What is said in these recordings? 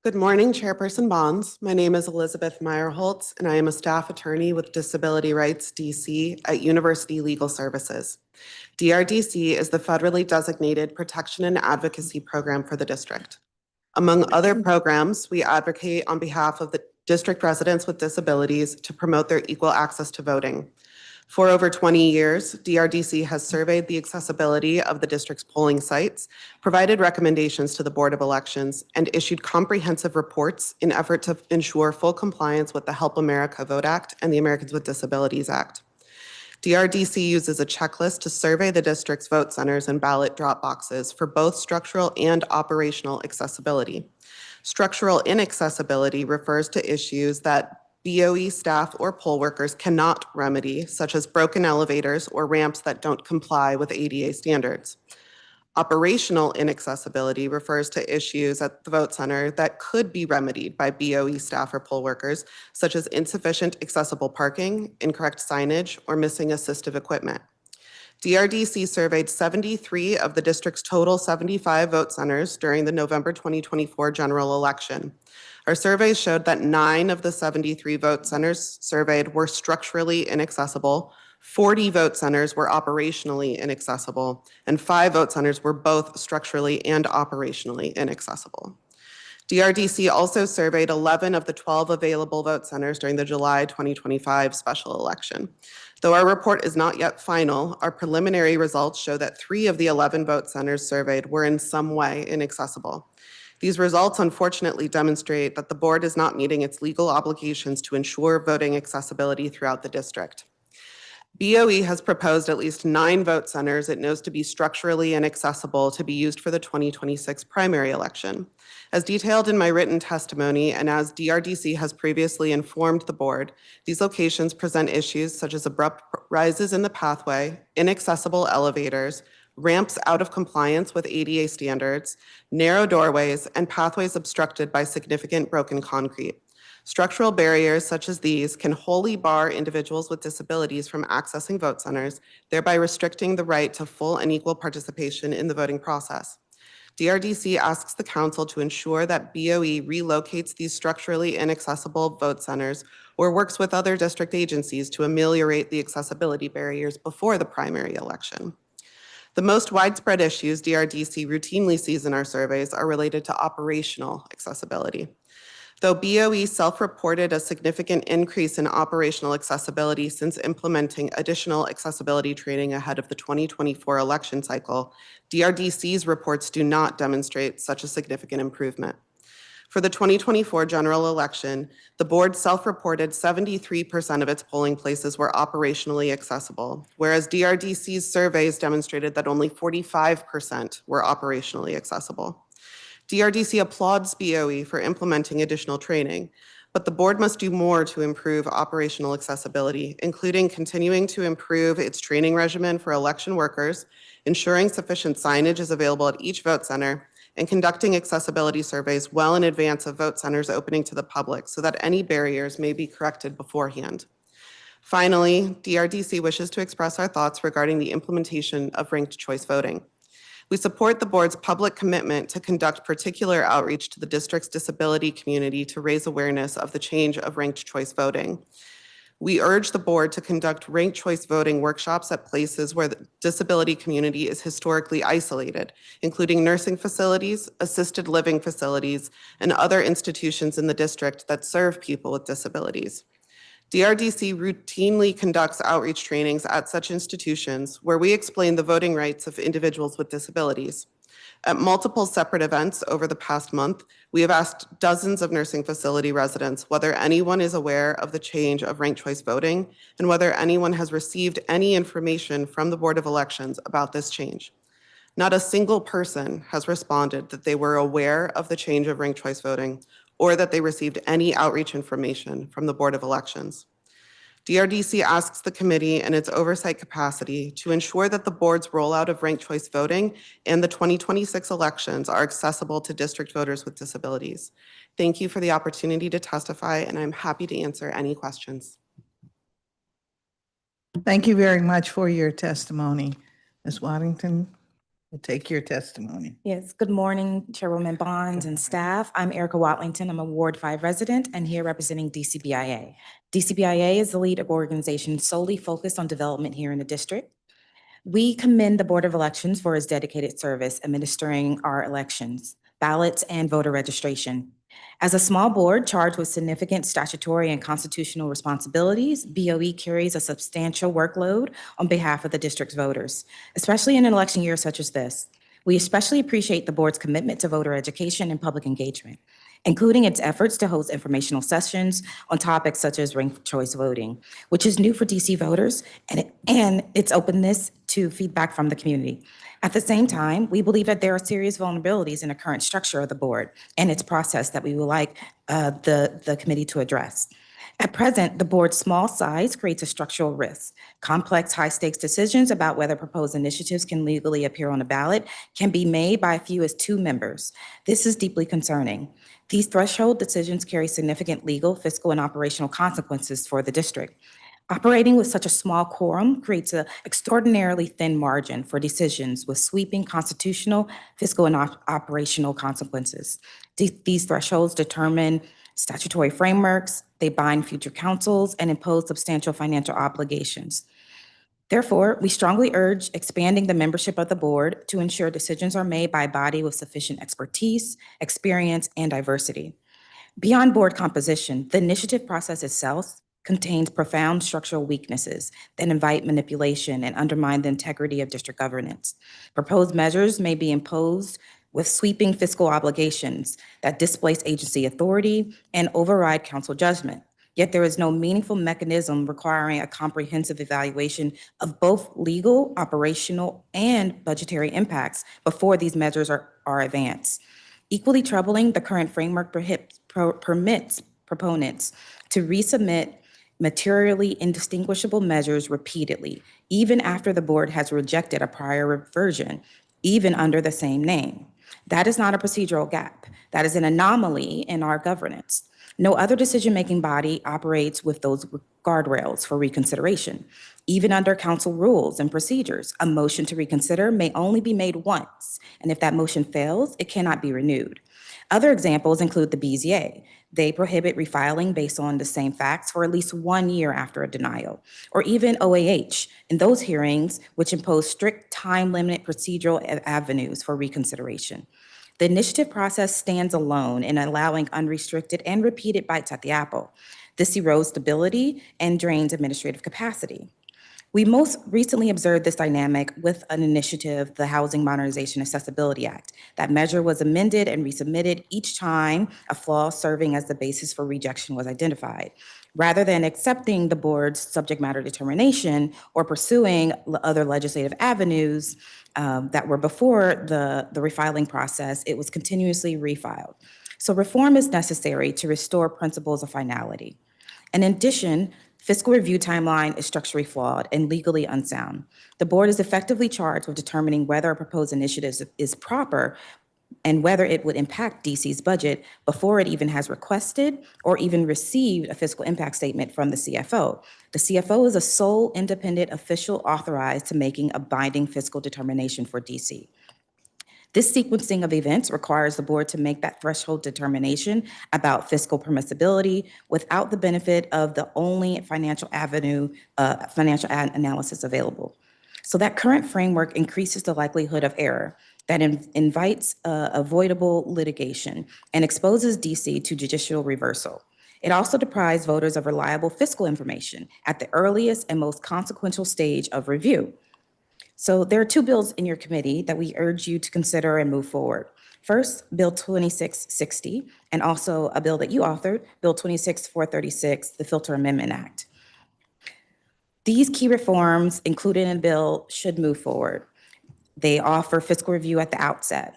Good morning, Chairperson Bonds. My name is Elizabeth Meyerholtz, and I am a staff attorney with Disability Rights DC at University Legal Services. DRDC is the federally designated protection and advocacy program for the district. Among other programs, we advocate on behalf of the district residents with disabilities to promote their equal access to voting. For over 20 years, DRDC has surveyed the accessibility of the district's polling sites, provided recommendations to the Board of Elections, and issued comprehensive reports in effort to ensure full compliance with the Help America Vote Act and the Americans with Disabilities Act. DRDC uses a checklist to survey the district's vote centers and ballot drop boxes for both structural and operational accessibility. Structural inaccessibility refers to issues that BOE staff or poll workers cannot remedy, such as broken elevators or ramps that don't comply with ADA standards. Operational inaccessibility refers to issues at the vote center that could be remedied by BOE staff or poll workers, such as insufficient accessible parking, incorrect signage, or missing assistive equipment. DRDC surveyed 73 of the district's total 75 vote centers during the November 2024 general election. Our surveys showed that 9 of the 73 vote centers surveyed were structurally inaccessible, 40 vote centers were operationally inaccessible, and 5 vote centers were both structurally and operationally inaccessible. DRDC also surveyed 11 of the 12 available vote centers during the July 2025 special election. Though our report is not yet final, our preliminary results show that 3 of the 11 vote centers surveyed were in some way inaccessible. These results unfortunately demonstrate that the board is not meeting its legal obligations to ensure voting accessibility throughout the district. BOE has proposed at least 9 vote centers it knows to be structurally inaccessible to be used for the 2026 primary election. As detailed in my written testimony, and as DRDC has previously informed the board, these locations present issues such as abrupt rises in the pathway, inaccessible elevators, ramps out of compliance with ADA standards, narrow doorways, and pathways obstructed by significant broken concrete. Structural barriers such as these can wholly bar individuals with disabilities from accessing vote centers, thereby restricting the right to full and equal participation in the voting process. DRDC asks the council to ensure that BOE relocates these structurally inaccessible vote centers or works with other district agencies to ameliorate the accessibility barriers before the primary election. The most widespread issues DRDC routinely sees in our surveys are related to operational accessibility. Though BOE self-reported a significant increase in operational accessibility since implementing additional accessibility training ahead of the 2024 election cycle, DRDC's reports do not demonstrate such a significant improvement. For the 2024 general election, the board self-reported 73% of its polling places were operationally accessible, whereas DRDC's surveys demonstrated that only 45% were operationally accessible. DRDC applauds BOE for implementing additional training, but the board must do more to improve operational accessibility, including continuing to improve its training regimen for election workers, ensuring sufficient signage is available at each vote center, and conducting accessibility surveys well in advance of vote centers opening to the public so that any barriers may be corrected beforehand. Finally, DRDC wishes to express our thoughts regarding the implementation of ranked choice voting. We support the board's public commitment to conduct particular outreach to the district's disability community to raise awareness of the change of ranked choice voting. We urge the board to conduct ranked choice voting workshops at places where the disability community is historically isolated, including nursing facilities, assisted living facilities, and other institutions in the district that serve people with disabilities. DRDC routinely conducts outreach trainings at such institutions where we explain the voting rights of individuals with disabilities. At multiple separate events over the past month, we have asked dozens of nursing facility residents whether anyone is aware of the change of ranked choice voting and whether anyone has received any information from the Board of Elections about this change. Not a single person has responded that they were aware of the change of ranked choice voting or that they received any outreach information from the Board of Elections. DRDC asks the committee in its oversight capacity to ensure that the board's rollout of ranked choice voting and the 2026 elections are accessible to district voters with disabilities. Thank you for the opportunity to testify, and I'm happy to answer any questions. Thank you very much for your testimony. Ms. Waddington, We'll take your testimony. Yes, good morning, Chairwoman Bonds and staff. I'm Erica Watlington. I'm a Ward 5 resident and here representing DCBIA. DCBIA is the lead organization solely focused on development here in the district. We commend the Board of Elections for its dedicated service administering our elections, ballots, and voter registration. As a small board charged with significant statutory and constitutional responsibilities, BOE carries a substantial workload on behalf of the district's voters, especially in an election year such as this. We especially appreciate the board's commitment to voter education and public engagement, including its efforts to host informational sessions on topics such as ranked choice voting, which is new for DC voters, and its openness to feedback from the community. At the same time, we believe that there are serious vulnerabilities in the current structure of the board and its process that we would like the committee to address. At present, the board's small size creates a structural risk. Complex, high-stakes decisions about whether proposed initiatives can legally appear on a ballot can be made by as few as 2 members. This is deeply concerning. These threshold decisions carry significant legal, fiscal, and operational consequences for the district. Operating with such a small quorum creates an extraordinarily thin margin for decisions with sweeping constitutional, fiscal, and operational consequences. These thresholds determine statutory frameworks, they bind future councils, and impose substantial financial obligations. Therefore, we strongly urge expanding the membership of the board to ensure decisions are made by a body with sufficient expertise, experience, and diversity. Beyond board composition, the initiative process itself contains profound structural weaknesses that invite manipulation and undermine the integrity of district governance. Proposed measures may be imposed with sweeping fiscal obligations that displace agency authority and override council judgment. Yet there is no meaningful mechanism requiring a comprehensive evaluation of both legal, operational, and budgetary impacts before these measures are advanced. Equally troubling, the current framework permits proponents to resubmit materially indistinguishable measures repeatedly, even after the board has rejected a prior version, even under the same name. That is not a procedural gap. That is an anomaly in our governance. No other decision-making body operates with those guardrails for reconsideration. Even under council rules and procedures, a motion to reconsider may only be made once, and if that motion fails, it cannot be renewed. Other examples include the BZA. They prohibit refiling based on the same facts for at least 1 year after a denial, or even OAH in those hearings which impose strict time-limited procedural avenues for reconsideration. The initiative process stands alone in allowing unrestricted and repeated bites at the apple. This erodes stability and drains administrative capacity. We most recently observed this dynamic with an initiative, the Housing Modernization Accessibility Act. That measure was amended and resubmitted each time a flaw serving as the basis for rejection was identified. Rather than accepting the board's subject matter determination or pursuing other legislative avenues that were before the refiling process, it was continuously refiled. So reform is necessary to restore principles of finality. And in addition, fiscal review timeline is structurally flawed and legally unsound. The board is effectively charged with determining whether a proposed initiative is proper and whether it would impact DC's budget before it even has requested or even received a fiscal impact statement from the CFO. The CFO is a sole independent official authorized to making a binding fiscal determination for DC. This sequencing of events requires the board to make that threshold determination about fiscal permissibility without the benefit of the only financial analysis available. So that current framework increases the likelihood of error, that invites avoidable litigation, and exposes DC to judicial reversal. It also deprives voters of reliable fiscal information at the earliest and most consequential stage of review. So there are 2 bills in your committee that we urge you to consider and move forward. First, Bill 2660, and also a bill that you authored, Bill 26436, the Filter Amendment Act. These key reforms included in the bill should move forward. They offer fiscal review at the outset.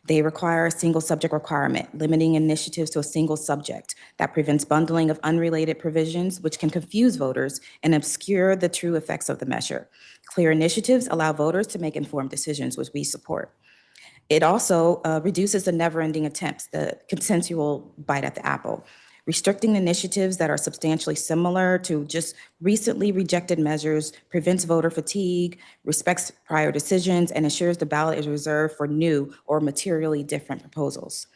They require a single subject requirement, limiting initiatives to a single subject that prevents bundling of unrelated provisions, which can confuse voters and obscure the true effects of the measure. Clear initiatives allow voters to make informed decisions, which we support. It also reduces the never-ending attempts, the consensual bite at the apple. Restricting initiatives that are substantially similar to just recently rejected measures prevents voter fatigue, respects prior decisions, and ensures the ballot is reserved for new or materially different proposals.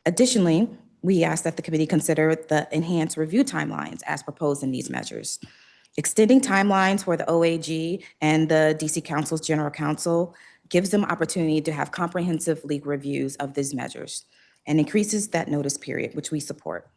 Additionally, we ask that the committee consider the enhanced review timelines as proposed in these measures. Extending timelines for the OAG and the DC Council's General Counsel gives them opportunity to have comprehensive legal reviews of these measures and increases that notice period, which we support.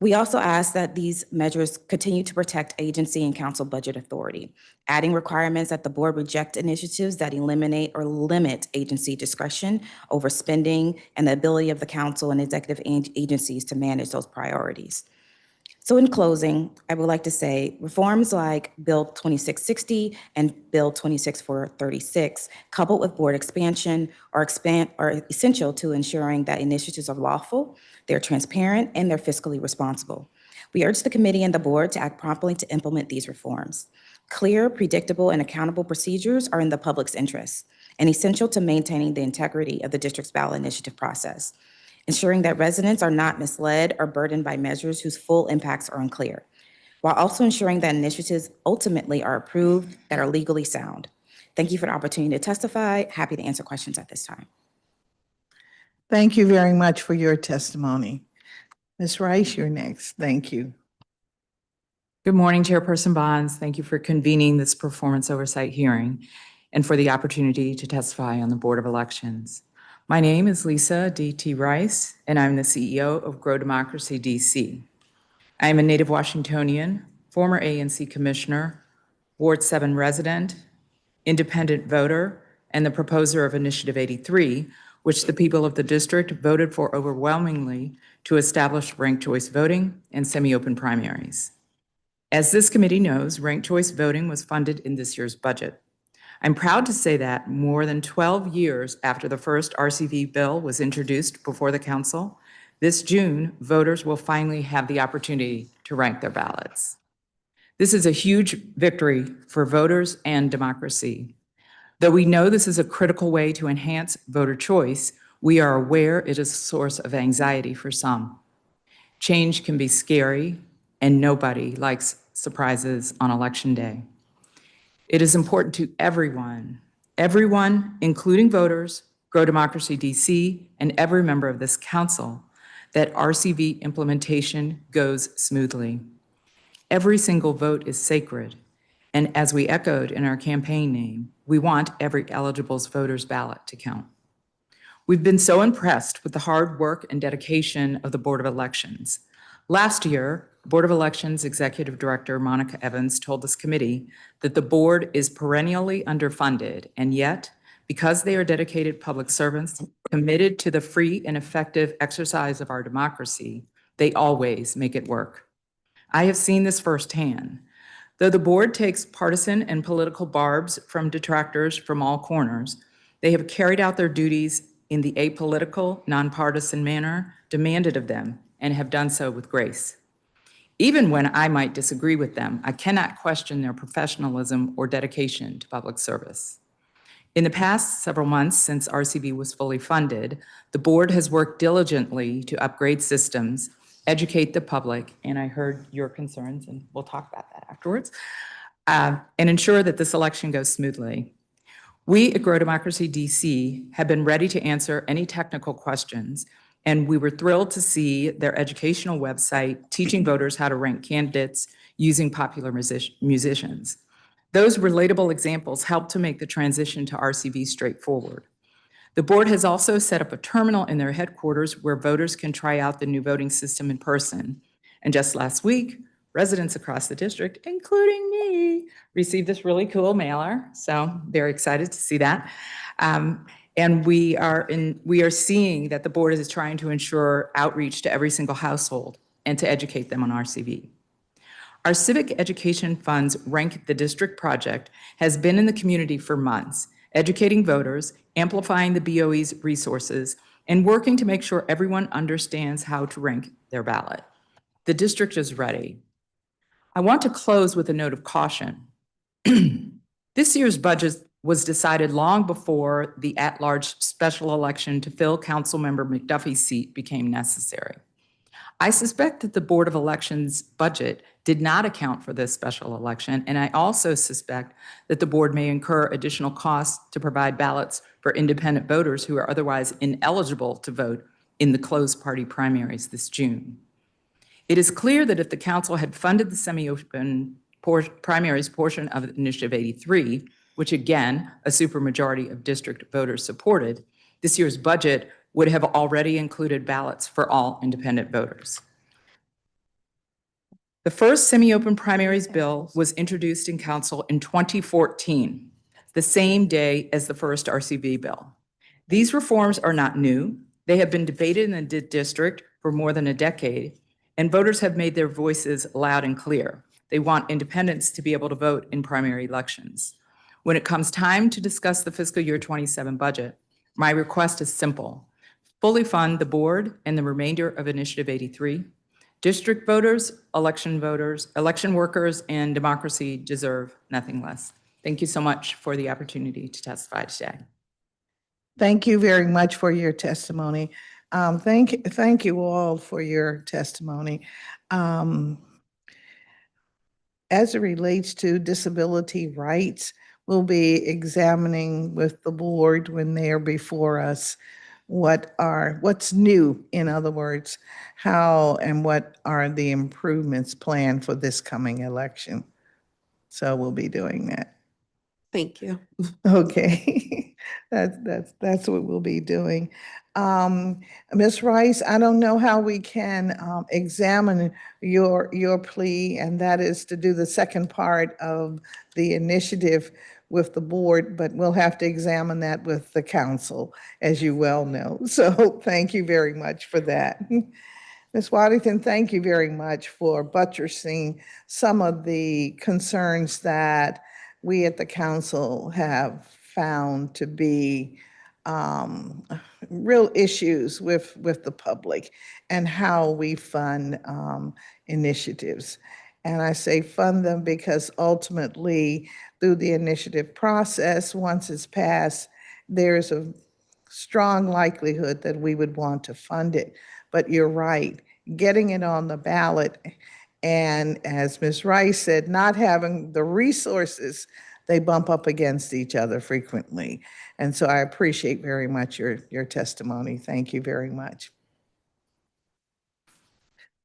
We also ask that these measures continue to protect agency and council budget authority, adding requirements that the board reject initiatives that eliminate or limit agency discretion over spending and the ability of the council and executive agencies to manage those priorities. So in closing, I would like to say reforms like Bill 2660 and Bill 26436, coupled with board expansion, are essential to ensuring that initiatives are lawful, they're transparent, and they're fiscally responsible. We urge the committee and the board to act promptly to implement these reforms. Clear, predictable, and accountable procedures are in the public's interest and essential to maintaining the integrity of the district's ballot initiative process, ensuring that residents are not misled or burdened by measures whose full impacts are unclear, while also ensuring that initiatives ultimately are approved that are legally sound. Thank you for the opportunity to testify. Happy to answer questions at this time. Thank you very much for your testimony. Ms. Rice, you're next. Thank you. Good morning, Chairperson Bonds. Thank you for convening this performance oversight hearing and for the opportunity to testify on the Board of Elections. My name is Lisa D.T. Rice, and I'm the CEO of Grow Democracy DC. I am a native Washingtonian, former ANC commissioner, Ward 7 resident, independent voter, and the proposer of Initiative 83, which the people of the district voted for overwhelmingly to establish ranked choice voting and semi-open primaries. As this committee knows, ranked choice voting was funded in this year's budget. I'm proud to say that more than 12 years after the first RCV bill was introduced before the council, this June, voters will finally have the opportunity to rank their ballots. This is a huge victory for voters and democracy. Though we know this is a critical way to enhance voter choice, we are aware it is a source of anxiety for some. Change can be scary, and nobody likes surprises on Election Day. It is important to everyone, including voters, Grow Democracy DC, and every member of this council, that RCV implementation goes smoothly. Every single vote is sacred, and as we echoed in our campaign name, we want every eligible voter's ballot to count. We've been so impressed with the hard work and dedication of the Board of Elections. Last year, Board of Elections Executive Director Monica Evans told this committee that the board is perennially underfunded, and yet, because they are dedicated public servants committed to the free and effective exercise of our democracy, they always make it work. I have seen this firsthand. Though the board takes partisan and political barbs from detractors from all corners, they have carried out their duties in the apolitical, nonpartisan manner demanded of them and have done so with grace. Even when I might disagree with them, I cannot question their professionalism or dedication to public service. In the past several months since RCV was fully funded, the board has worked diligently to upgrade systems, educate the public, and I heard your concerns, and we'll talk about that afterwards, and ensure that this election goes smoothly. We at Grow Democracy DC have been ready to answer any technical questions, and we were thrilled to see their educational website teaching voters how to rank candidates using popular musicians. Those relatable examples help to make the transition to RCV straightforward. The board has also set up a terminal in their headquarters where voters can try out the new voting system in person. And just last week, residents across the district, including me, received this really cool mailer. So very excited to see that. And we are seeing that the board is trying to ensure outreach to every single household and to educate them on RCV. Our Civic Education Fund's Rank the District project has been in the community for months, educating voters, amplifying the BOE's resources, and working to make sure everyone understands how to rank their ballot. The district is ready. I want to close with a note of caution. This year's budget was decided long before the at-large special election to fill Councilmember McDuffie's seat became necessary. I suspect that the Board of Elections budget did not account for this special election, and I also suspect that the board may incur additional costs to provide ballots for independent voters who are otherwise ineligible to vote in the closed party primaries this June. It is clear that if the council had funded the semi-open primaries portion of Initiative 83, which again, a supermajority of district voters supported, this year's budget would have already included ballots for all independent voters. The first semi-open primaries bill was introduced in council in 2014, the same day as the first RCV bill. These reforms are not new. They have been debated in the district for more than a decade, and voters have made their voices loud and clear. They want independents to be able to vote in primary elections. When it comes time to discuss the fiscal year 27 budget, my request is simple. Fully fund the board and the remainder of Initiative 83. District voters, election workers, and democracy deserve nothing less. Thank you so much for the opportunity to testify today. Thank you very much for your testimony. Thank you all for your testimony. As it relates to disability rights, we'll be examining with the board when they are before us what's new, in other words, how and what are the improvements planned for this coming election. So we'll be doing that. Thank you. Okay, that's what we'll be doing. Ms. Rice, I don't know how we can examine your plea, and that is to do the second part of the initiative with the board, but we'll have to examine that with the council, as you well know. So thank you very much for that. Ms. Waddington, thank you very much for buttressing some of the concerns that we at the council have found to be real issues with the public and how we fund initiatives. And I say fund them because ultimately, through the initiative process, once it's passed, there's a strong likelihood that we would want to fund it. But you're right, getting it on the ballot, and as Ms. Rice said, not having the resources, they bump up against each other frequently. And so I appreciate very much your testimony. Thank you very much.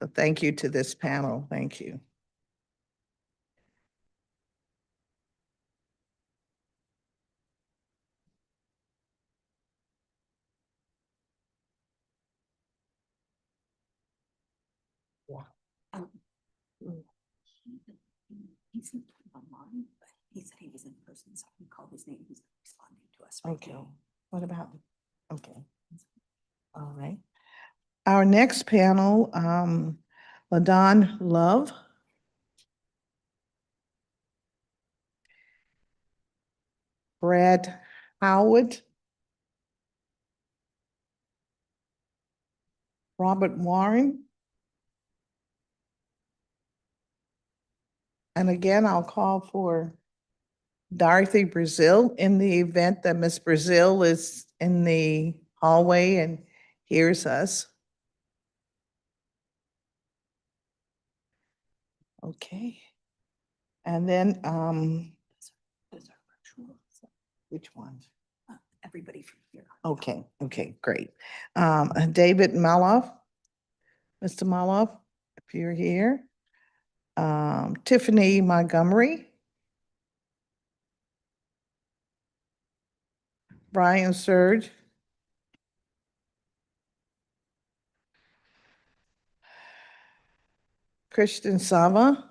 So thank you to this panel. Thank you. He's online, but he said he was in person, so we called his name. He's responding to us. Okay. What about, okay. All right. Our next panel, LaDon Love. Brad Howard. Robert Warren. And again, I'll call for Dorothy Brazil in the event that Ms. Brazil is in the hallway and hears us. Okay. And then, Those are virtual. So, which ones? everybody from here. Okay, great. David Maloff, Mr. Maloff, if you're here. Tiffany Montgomery. Brian Surge. Christian Sava.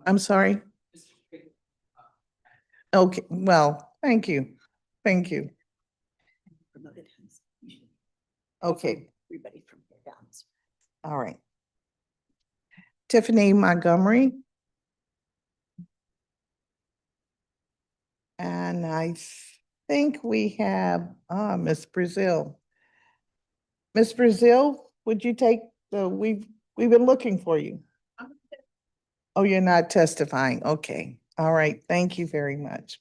I'm sorry. Okay, well, thank you. Thank you. Promoted him. Okay, Everybody from here down. all right. Tiffany Montgomery. And I think we have Ms. Brazil. Ms. Brazil, would you take we've been looking for you. Oh, you're not testifying. Okay. All right. Thank you very much.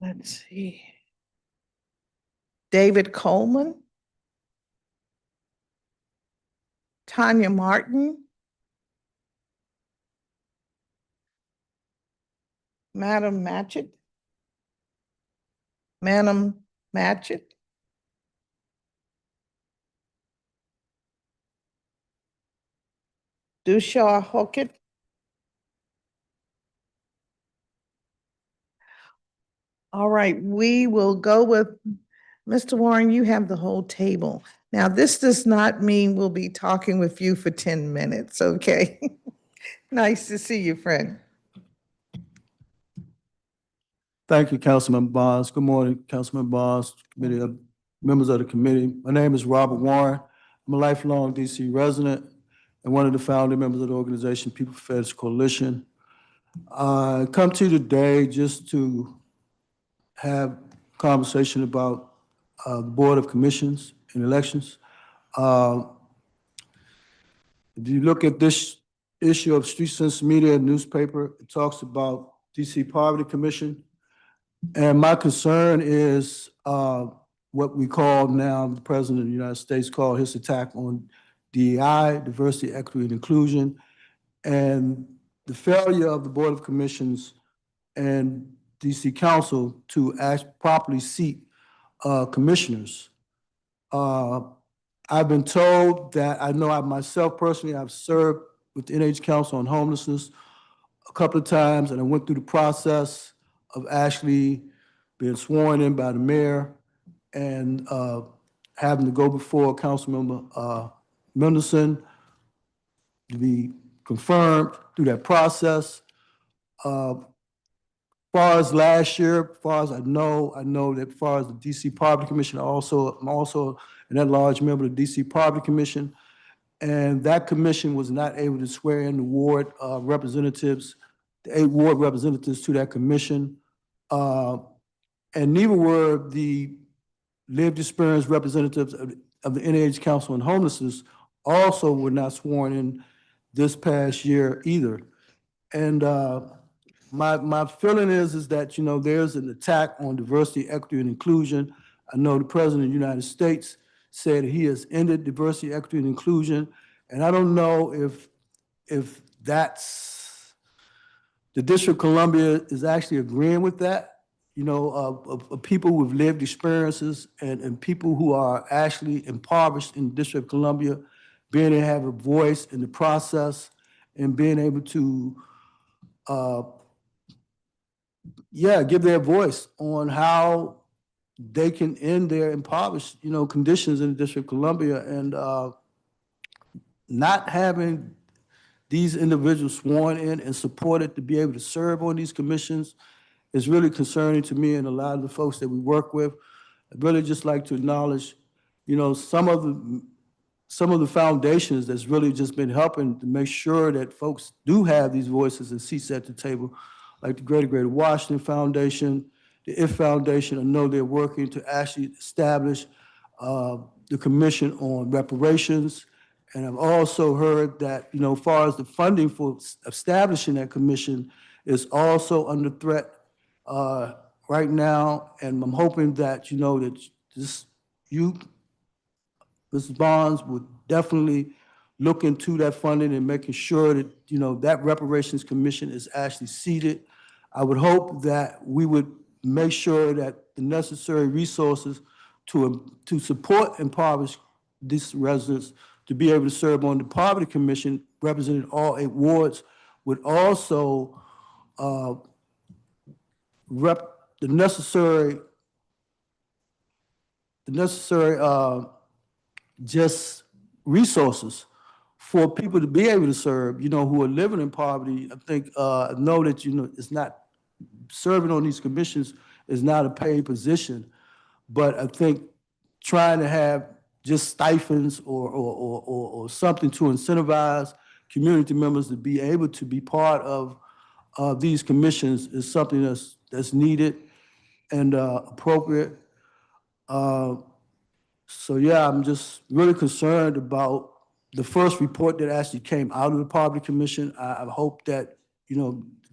Let's see. David Coleman. Tanya Martin. Madam Matchett. Madam Matchett. Dushaw Hockett. All right, we will go with, Mr. Warren, you have the whole table. Now, this does not mean we'll be talking with you for 10 minutes, okay? Nice to see you, friend. Thank you, Councilman Bonds. Good morning, Councilman Bonds, members of the committee. My name is Robert Warren. I'm a lifelong DC resident and one of the founding members of the organization People for Fairness Coalition. I come to you today just to have conversation about the Board of Commissions and Elections. If you look at this issue of Street Sense Media newspaper, it talks about DC Poverty Commission. And my concern is what we call now, the President of the United States called his attack on DEI, diversity, equity, and inclusion, and the failure of the Board of Commissions and DC Council to properly seat commissioners. I've been told that, I know I myself personally, I've served with the NH Council on Homelessness a couple of times, and I went through the process of actually being sworn in by the mayor and having to go before Councilmember Mendelson to be confirmed through that process. Far as last year, far as I know that far as the DC Poverty Commission, I'm also an at-large member of the DC Poverty Commission, and that commission was not able to swear in the ward representatives, the 8 ward representatives to that commission, and neither were the lived experience representatives of the NAH Council on Homelessness also were not sworn in this past year either. And my feeling is that, you know, there's an attack on diversity, equity, and inclusion. I know the President of the United States said he has ended diversity, equity, and inclusion. And I don't know if that's, the District of Columbia is actually agreeing with that, you know, of people with lived experiences and people who are actually impoverished in the District of Columbia, being able to have a voice in the process and being able to, give their voice on how they can end their impoverished, you know, conditions in the District of Columbia, and not having these individuals sworn in and supported to be able to serve on these commissions is really concerning to me and a lot of the folks that we work with. I'd really just like to acknowledge, you know, some of the foundations that's really just been helping to make sure that folks do have these voices and seats at the table, like the Greater Washington Foundation, the IF Foundation. I know they're working to actually establish the Commission on Reparations. And I've also heard that, you know, as far as the funding for establishing that commission is also under threat right now. And I'm hoping that, you know, that you, Mrs. Bonds, would definitely look into that funding and making sure that, you know, that Reparations Commission is actually seated. I would hope that we would make sure that the necessary resources to support impoverished these residents to be able to serve on the Poverty Commission, representing all 8 wards, would also the necessary just resources for people to be able to serve, you know, who are living in poverty. I think, know that, you know, it's not, serving on these commissions is not a paid position, but I think trying to have just stipends or something to incentivize community members to be able to be part of these commissions is something that's needed and appropriate. So yeah, I'm just really concerned about the first report that actually came out of the Poverty Commission. I hope that,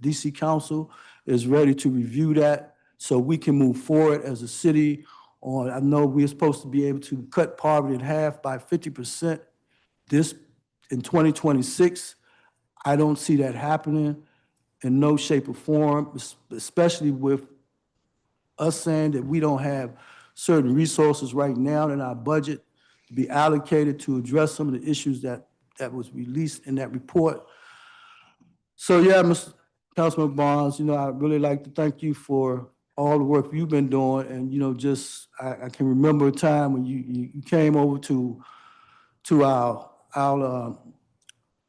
DC Council is ready to review that so we can move forward as a city on, I know we're supposed to be able to cut poverty in half by 50% in 2026. I don't see that happening in no shape or form, especially with us saying that we don't have certain resources right now in our budget to be allocated to address some of the issues that was released in that report. So yeah, Mr. Councilman Barnes, I'd really like to thank you for all the work you've been doing. And, I can remember a time when you came over to our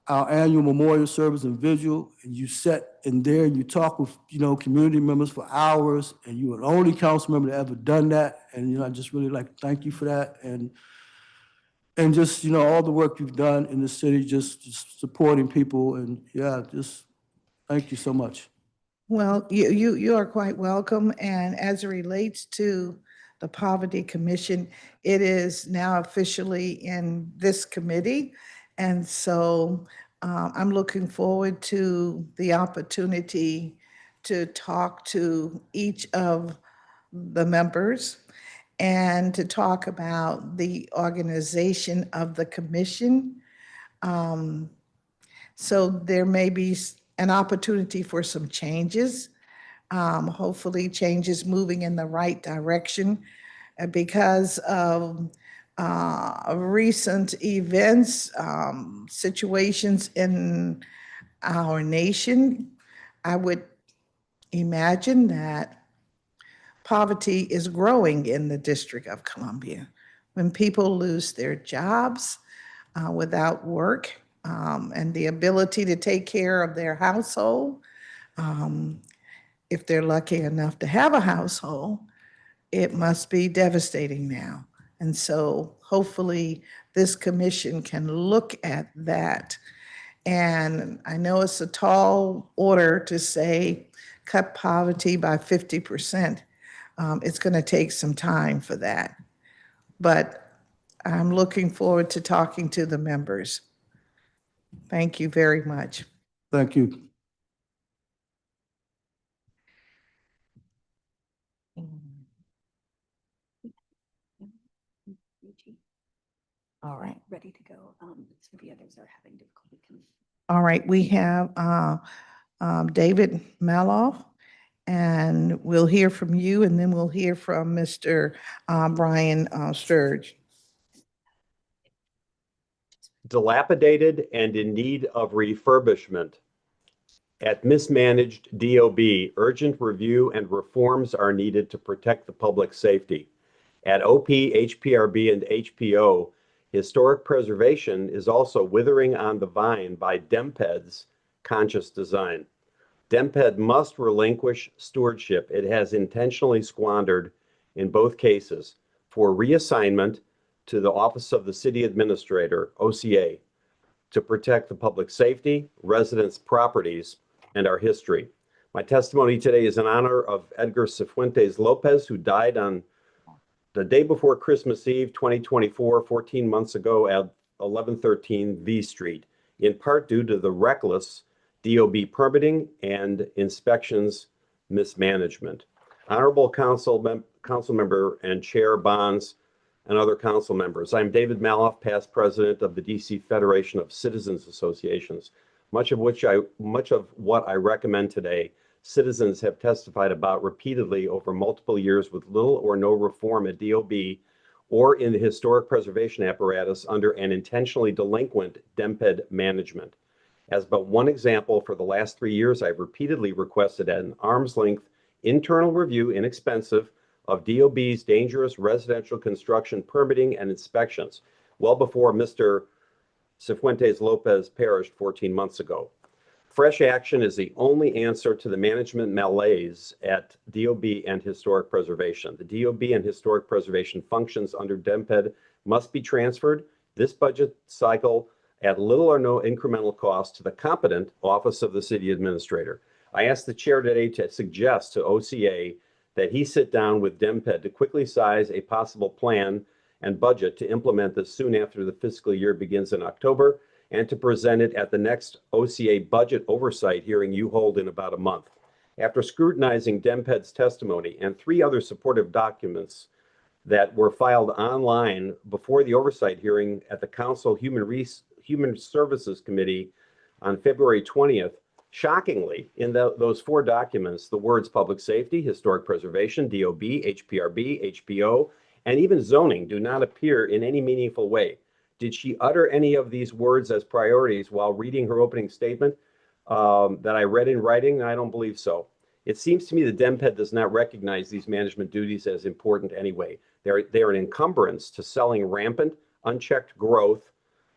annual memorial service and vigil, and you sat in there and you talked with, community members for hours, and you were the only council member that ever done that. And, I just really like to thank you for that. And just, all the work you've done in the city, just supporting people. And yeah, just thank you so much. Well, you are quite welcome. And as it relates to the Poverty Commission, it is now officially in this committee. And so I'm looking forward to the opportunity to talk to each of the members and to talk about the organization of the commission. So there may be an opportunity for some changes, hopefully changes moving in the right direction because of recent events, situations in our nation. I would imagine that poverty is growing in the District of Columbia. When people lose their jobs without work and the ability to take care of their household, if they're lucky enough to have a household, it must be devastating now. And so hopefully this commission can look at that. And I know it's a tall order to say cut poverty by 50%. It's going to take some time for that. But I'm looking forward to talking to the members. Thank you very much. Thank you. All right. Ready to go. So the others are having difficulty coming. All right, we have David Maloff, and we'll hear from you, and then we'll hear from Mr. Brian Sturge. Dilapidated and in need of refurbishment. At mismanaged DOB, urgent review and reforms are needed to protect the public safety. At OP, HPRB, and HPO, historic preservation is also withering on the vine by DEMPED's conscious design. DEMPED must relinquish stewardship it has intentionally squandered in both cases for reassignment to the Office of the City Administrator, OCA, to protect the public safety, residents' properties, and our history. My testimony today is in honor of Edgar Cifuentes Lopez, who died on the day before Christmas Eve, 2024, 14 months ago at 1113 V Street, in part due to the reckless DOB permitting and inspections mismanagement. Honorable Council Member and Chair Bonds and other council members, I'm David Maloff, past president of the DC Federation of Citizens Associations. Much of what I recommend today, citizens have testified about repeatedly over multiple years with little or no reform at DOB or in the historic preservation apparatus under an intentionally delinquent DEMPED management. As but one example, for the last 3 years, I've repeatedly requested an arm's length internal review, inexpensive, of DOB's dangerous residential construction permitting and inspections, well before Mr. Cifuentes Lopez perished 14 months ago. Fresh action is the only answer to the management malaise at DOB and historic preservation. The DOB and historic preservation functions under DEMPED must be transferred this budget cycle at little or no incremental cost to the competent Office of the City Administrator. I asked the chair today to suggest to OCA that he sit down with DEMPED to quickly size a possible plan and budget to implement this soon after the fiscal year begins in October, and to present it at the next OCA budget oversight hearing you hold in about a month. After scrutinizing DEMPED's testimony and 3 other supportive documents that were filed online before the oversight hearing at the Council Human Services Committee on February 20th, shockingly, in those 4 documents, the words public safety, historic preservation, DOB, HPRB, HPO, and even zoning do not appear in any meaningful way. Did she utter any of these words as priorities while reading her opening statement that I read in writing? I don't believe so. It seems to me that DEMPED does not recognize these management duties as important anyway. They're an encumbrance to selling rampant, unchecked growth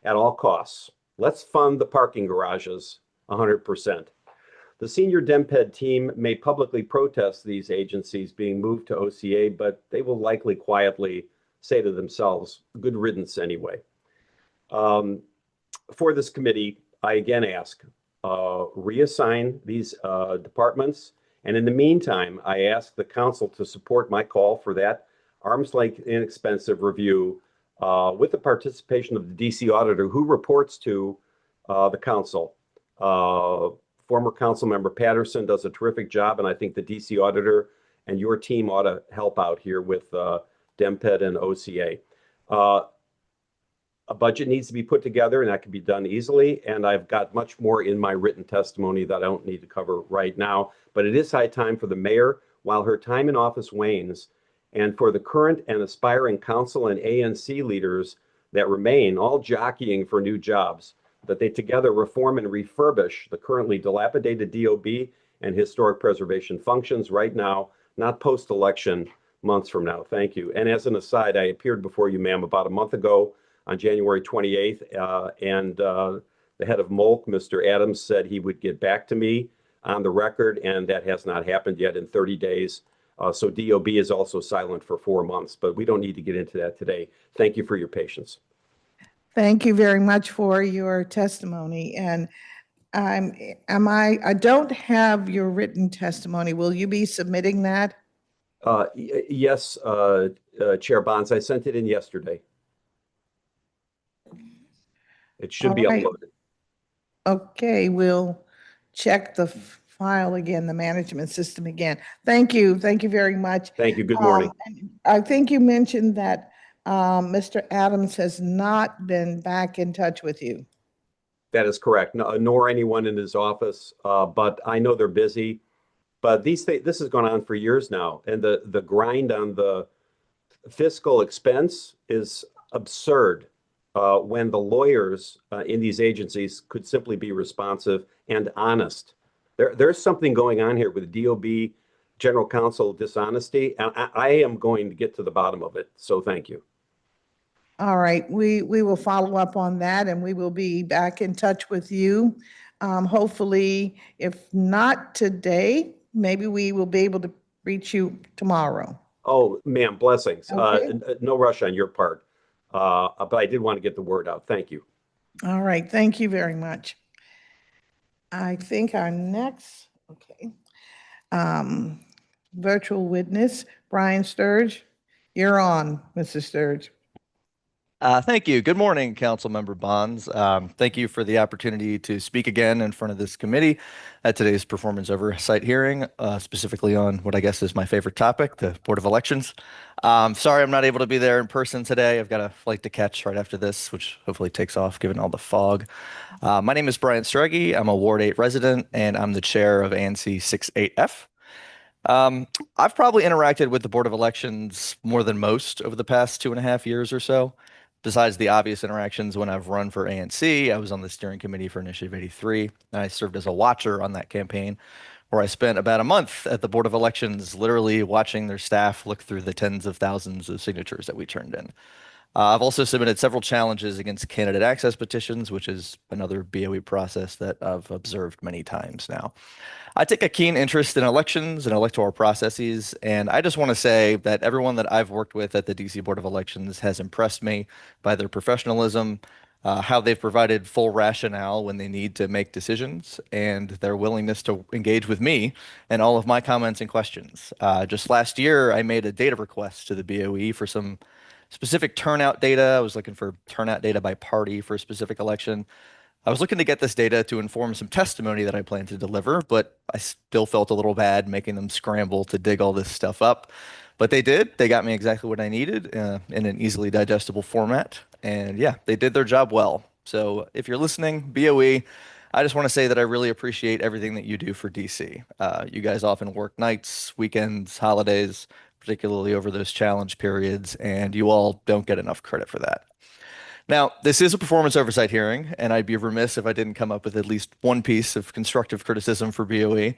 at all costs. Let's fund the parking garages 100%. The senior DEMPED team may publicly protest these agencies being moved to OCA, but they will likely quietly say to themselves, good riddance anyway. For this committee, I again ask, reassign these departments. And in the meantime, I ask the council to support my call for that arm's length inexpensive review with the participation of the DC auditor who reports to the council. Former council member Patterson does a terrific job, and I think the DC auditor and your team ought to help out here with DEMPED and OCA. A budget needs to be put together, and that can be done easily. And I've got much more in my written testimony that I don't need to cover right now. But it is high time for the mayor, while her time in office wanes, and for the current and aspiring council and ANC leaders that remain, all jockeying for new jobs, that they together reform and refurbish the currently dilapidated DOB and historic preservation functions right now, not post-election months from now. Thank you. And as an aside, I appeared before you, ma'am, about a month ago on January 28th, and the head of MOLC, Mr. Adams, said he would get back to me on the record, and that has not happened yet in 30 days. So DOB is also silent for 4 months, but we don't need to get into that today. Thank you for your patience. Thank you very much for your testimony. And I don't have your written testimony. Will you be submitting that? Yes, Chair Bonds, I sent it in yesterday. It should be All right. uploaded. Okay, we'll check the file again, the management system again. Thank you. Thank you very much. Thank you. Good morning. And I think you mentioned that Mr. Adams has not been back in touch with you. That is correct. No, nor anyone in his office, but I know they're busy. But this has gone on for years now, and the grind on the fiscal expense is absurd. When the lawyers in these agencies could simply be responsive and honest. There's something going on here with DOB general counsel dishonesty, and I am going to get to the bottom of it. So thank you. All right, we will follow up on that, and we will be back in touch with you. Hopefully, if not today, maybe we will be able to reach you tomorrow. Oh, ma'am, blessings. Okay. No rush on your part. But I did want to get the word out. Thank you. All right, thank you very much. I think our next, virtual witness, Brian Sturge. You're on, Mr. Sturge. Thank you. Good morning, Councilmember Bonds. Thank you for the opportunity to speak again in front of this committee at today's performance oversight hearing, specifically on what I guess is my favorite topic, the Board of Elections. Sorry I'm not able to be there in person today. I've got a flight to catch right after this, which hopefully takes off given all the fog. My name is Brian Strugge. I'm a Ward 8 resident, and I'm the chair of ANC 68F. I've probably interacted with the Board of Elections more than most over the past 2.5 years or so. Besides the obvious interactions when I've run for ANC, I was on the steering committee for Initiative 83, and I served as a watcher on that campaign, where I spent about a month at the Board of Elections, literally watching their staff look through the tens of thousands of signatures that we turned in. I've also submitted several challenges against candidate access petitions, which is another BOE process that I've observed many times now. I take a keen interest in elections and electoral processes, and I just want to say that everyone that I've worked with at the DC Board of Elections has impressed me by their professionalism, how they've provided full rationale when they need to make decisions, and their willingness to engage with me and all of my comments and questions. Just last year, I made a data request to the BOE for some Specific turnout data, I was looking for turnout data by party for a specific election. I was looking to get this data to inform some testimony that I plan to deliver, but I still felt a little bad making them scramble to dig all this stuff up. But they did. They got me exactly what I needed in an easily digestible format. And yeah, they did their job well. So if you're listening, BOE, I just want to say that I really appreciate everything that you do for DC. You guys often work nights, weekends, holidays, particularly over those challenge periods, and you all don't get enough credit for that. Now, this is a performance oversight hearing, and I'd be remiss if I didn't come up with at least one piece of constructive criticism for BOE.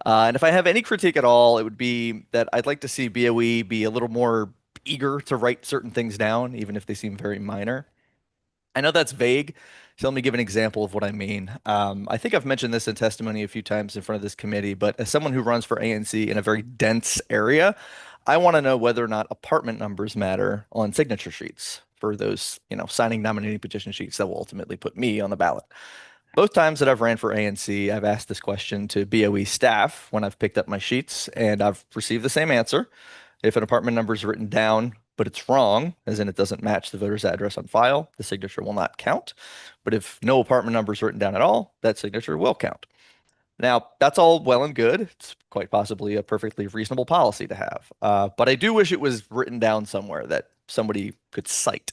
And if I have any critique at all, it would be that I'd like to see BOE be a little more eager to write certain things down, even if they seem very minor. I know that's vague, so let me give an example of what I mean. I think I've mentioned this in testimony a few times in front of this committee, but as someone who runs for ANC in a very dense area, I want to know whether or not apartment numbers matter on signature sheets for those, signing nominating petition sheets that will ultimately put me on the ballot. Both times that I've ran for ANC, I've asked this question to BOE staff when I've picked up my sheets, and I've received the same answer. If an apartment number is written down, but it's wrong, as in it doesn't match the voter's address on file, the signature will not count. But if no apartment number is written down at all, that signature will count. Now, that's all well and good. It's quite possibly a perfectly reasonable policy to have. But I do wish it was written down somewhere that somebody could cite,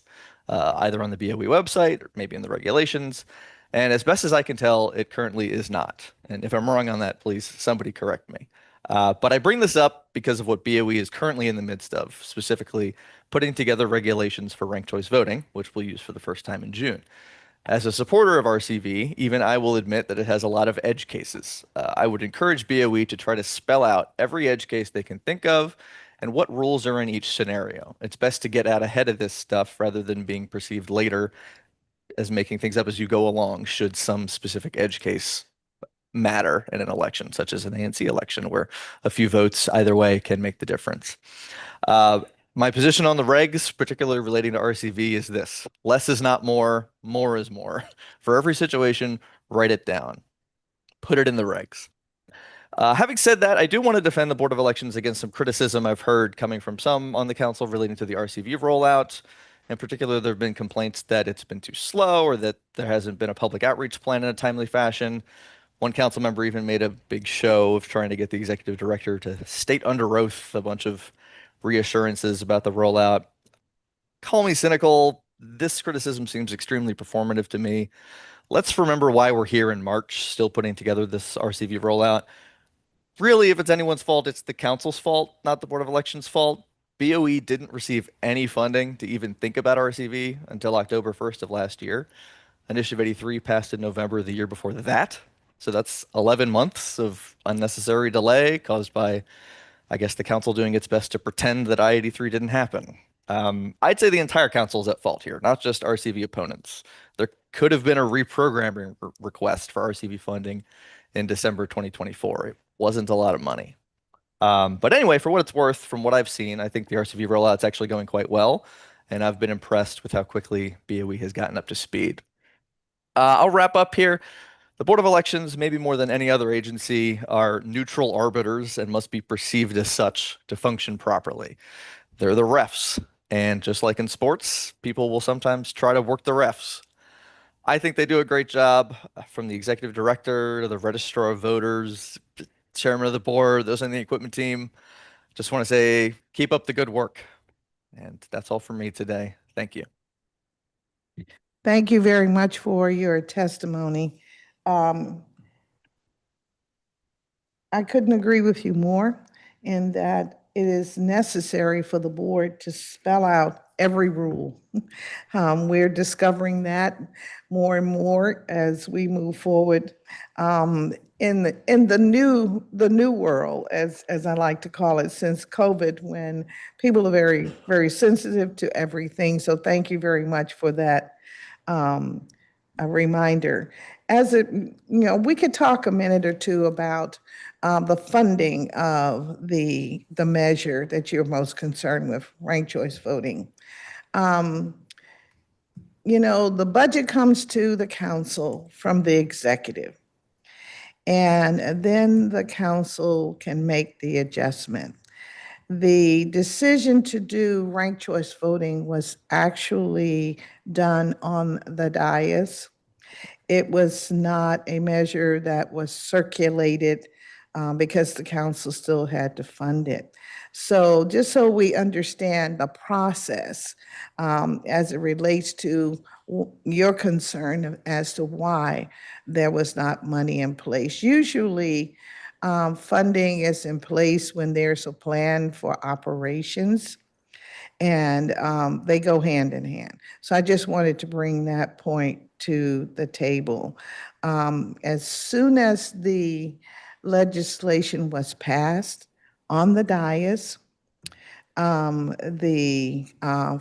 either on the BOE website or maybe in the regulations. And as best as I can tell, it currently is not. And if I'm wrong on that, please somebody correct me. But I bring this up because of what BOE is currently in the midst of, specifically putting together regulations for ranked choice voting, which we'll use for the first time in June. As a supporter of RCV, even I will admit that it has a lot of edge cases. I would encourage BOE to try to spell out every edge case they can think of and what rules are in each scenario. It's best to get out ahead of this stuff rather than being perceived later as making things up as you go along, should some specific edge case matter in an election, such as an ANC election, where a few votes either way can make the difference. My position on the regs, particularly relating to RCV, is this: less is not more, more is more. For every situation, write it down. Put it in the regs. Having said that, I do want to defend the Board of Elections against some criticism I've heard coming from some on the council relating to the RCV rollout. In particular, there have been complaints that it's been too slow or that there hasn't been a public outreach plan in a timely fashion. One council member even made a big show of trying to get the executive director to state under oath a bunch of reassurances about the rollout. Call me cynical. This criticism seems extremely performative to me. Let's remember why we're here in March, still putting together this RCV rollout. Really, if it's anyone's fault, it's the council's fault, not the Board of Elections' fault. BOE didn't receive any funding to even think about RCV until October 1st of last year. Initiative 83 passed in November the year before that. So that's 11 months of unnecessary delay caused by, I guess, the council doing its best to pretend that I-83 didn't happen. I'd say the entire council is at fault here, not just RCV opponents. There could have been a reprogramming request for RCV funding in December 2024. It wasn't a lot of money. But anyway, for what it's worth, from what I've seen, I think the RCV rollout's actually going quite well, and I've been impressed with how quickly BOE has gotten up to speed. I'll wrap up here. The Board of Elections, maybe more than any other agency, are neutral arbiters and must be perceived as such to function properly. They're the refs, and just like in sports, people will sometimes try to work the refs. I think they do a great job, from the executive director to the registrar of voters, chairman of the board, those on the equipment team. Just want to say, keep up the good work. And that's all from me today. Thank you. Thank you very much for your testimony. I couldn't agree with you more in that it is necessary for the board to spell out every rule. We're discovering that more and more as we move forward in the new world, as I like to call it, since COVID, when people are very, very sensitive to everything. So thank you very much for that a reminder. We could talk a minute or two about the funding of the measure that you're most concerned with, ranked choice voting. The budget comes to the council from the executive, and then the council can make the adjustment. The decision to do ranked choice voting was actually done on the dais. It was not a measure that was circulated because the council still had to fund it. So just so we understand the process as it relates to your concern as to why there was not money in place. Usually, funding is in place when there's a plan for operations, and they go hand in hand. So I just wanted to bring that point to the table. As soon as the legislation was passed on the dais, the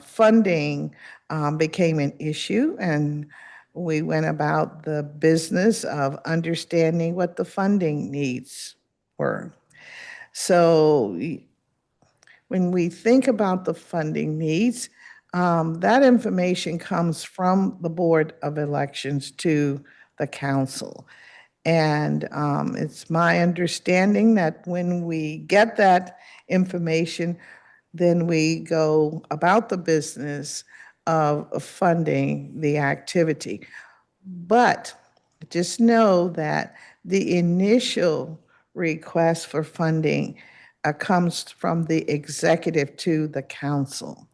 funding became an issue, and we went about the business of understanding what the funding needs were. So when we think about the funding needs, that information comes from the Board of Elections to the council. And it's my understanding that when we get that information, then we go about the business of funding the activity. But just know that the initial request for funding comes from the executive to the council.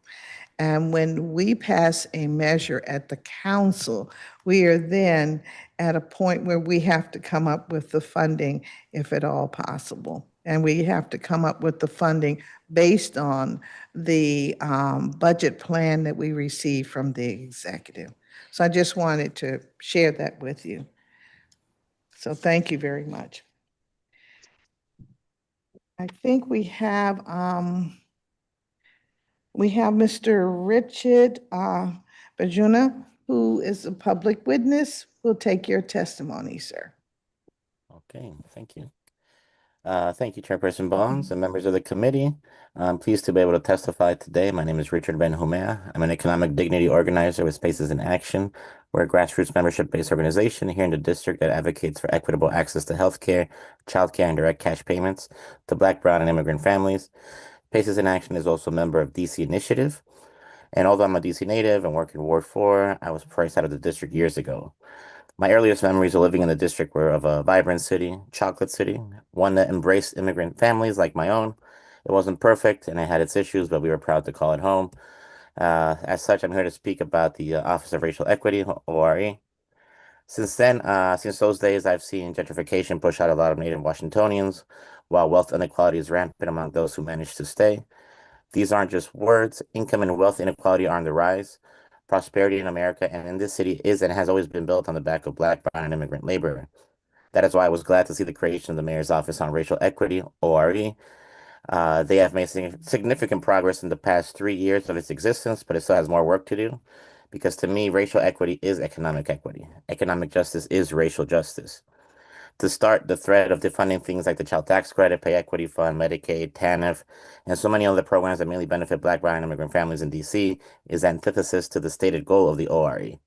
And when we pass a measure at the council, we are then at a point where we have to come up with the funding, if at all possible. And we have to come up with the funding based on the budget plan that we receive from the executive. So I just wanted to share that with you. So thank you very much. I think we have Mr. Richard Bajuna, who is a public witness, will take your testimony, sir. Okay, thank you. Thank you, Chairperson Bonds and members of the committee. I'm pleased to be able to testify today. My name is Richard Ben-Humea. I'm an economic dignity organizer with Spaces in Action. We're a grassroots membership-based organization here in the district that advocates for equitable access to healthcare, childcare, and direct cash payments to Black, Brown, and immigrant families. Spaces in Action is also a member of DC Initiative. And although I'm a DC native and work in Ward 4, I was priced out of the district years ago. My earliest memories of living in the district were of a vibrant city, chocolate city, one that embraced immigrant families like my own. It wasn't perfect and it had its issues, but we were proud to call it home. As such, I'm here to speak about the Office of Racial Equity, ORE. Since those days, I've seen gentrification push out a lot of Native Washingtonians, while wealth inequality is rampant among those who manage to stay. These aren't just words. Income and wealth inequality are on the rise. Prosperity in America and in this city is and has always been built on the back of Black, Brown, and immigrant labor. That is why I was glad to see the creation of the Mayor's Office on Racial Equity, ORE. They have made significant progress in the past 3 years of its existence, but it still has more work to do. Because to me, racial equity is economic equity. Economic justice is racial justice. To start, the thread of defunding things like the Child Tax Credit, Pay Equity Fund, Medicaid, TANF, and so many other programs that mainly benefit Black, Brown, and immigrant families in DC is antithesis to the stated goal of the ORE.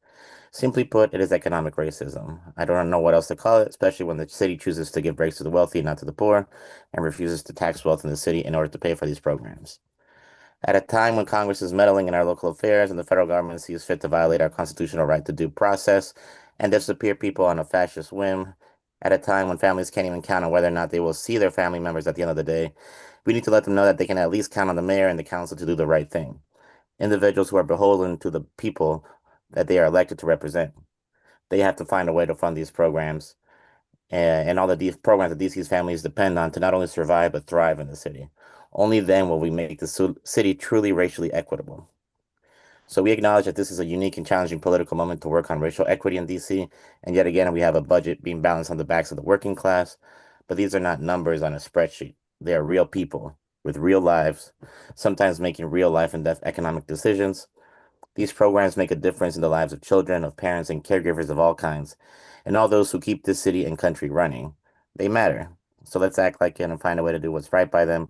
Simply put, it is economic racism. I don't know what else to call it, especially when the city chooses to give breaks to the wealthy, not to the poor, and refuses to tax wealth in the city in order to pay for these programs. At a time when Congress is meddling in our local affairs and the federal government sees fit to violate our constitutional right to due process and disappear people on a fascist whim, at a time when families can't even count on whether or not they will see their family members at the end of the day, we need to let them know that they can at least count on the mayor and the council to do the right thing. Individuals who are beholden to the people that they are elected to represent. They have to find a way to fund these programs and all the programs that DC's families depend on to not only survive but thrive in the city. Only then will we make the city truly racially equitable. So we acknowledge that this is a unique and challenging political moment to work on racial equity in DC, and yet again, we have a budget being balanced on the backs of the working class, but these are not numbers on a spreadsheet. They are real people with real lives, sometimes making real life and death economic decisions. These programs make a difference in the lives of children, of parents, and caregivers of all kinds, and all those who keep this city and country running. They matter. So let's act like it and find a way to do what's right by them.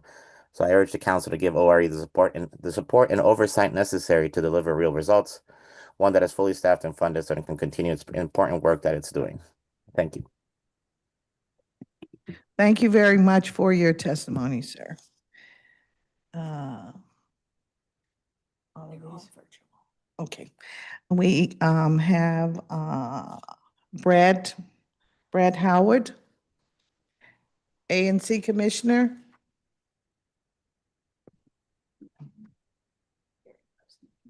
So I urge the council to give ORE the support and oversight necessary to deliver real results, one that is fully staffed and funded so it can continue its important work that it's doing. Thank you. Thank you very much for your testimony, sir. Uh, all of these? Okay. We have Brad Howard, ANC Commissioner.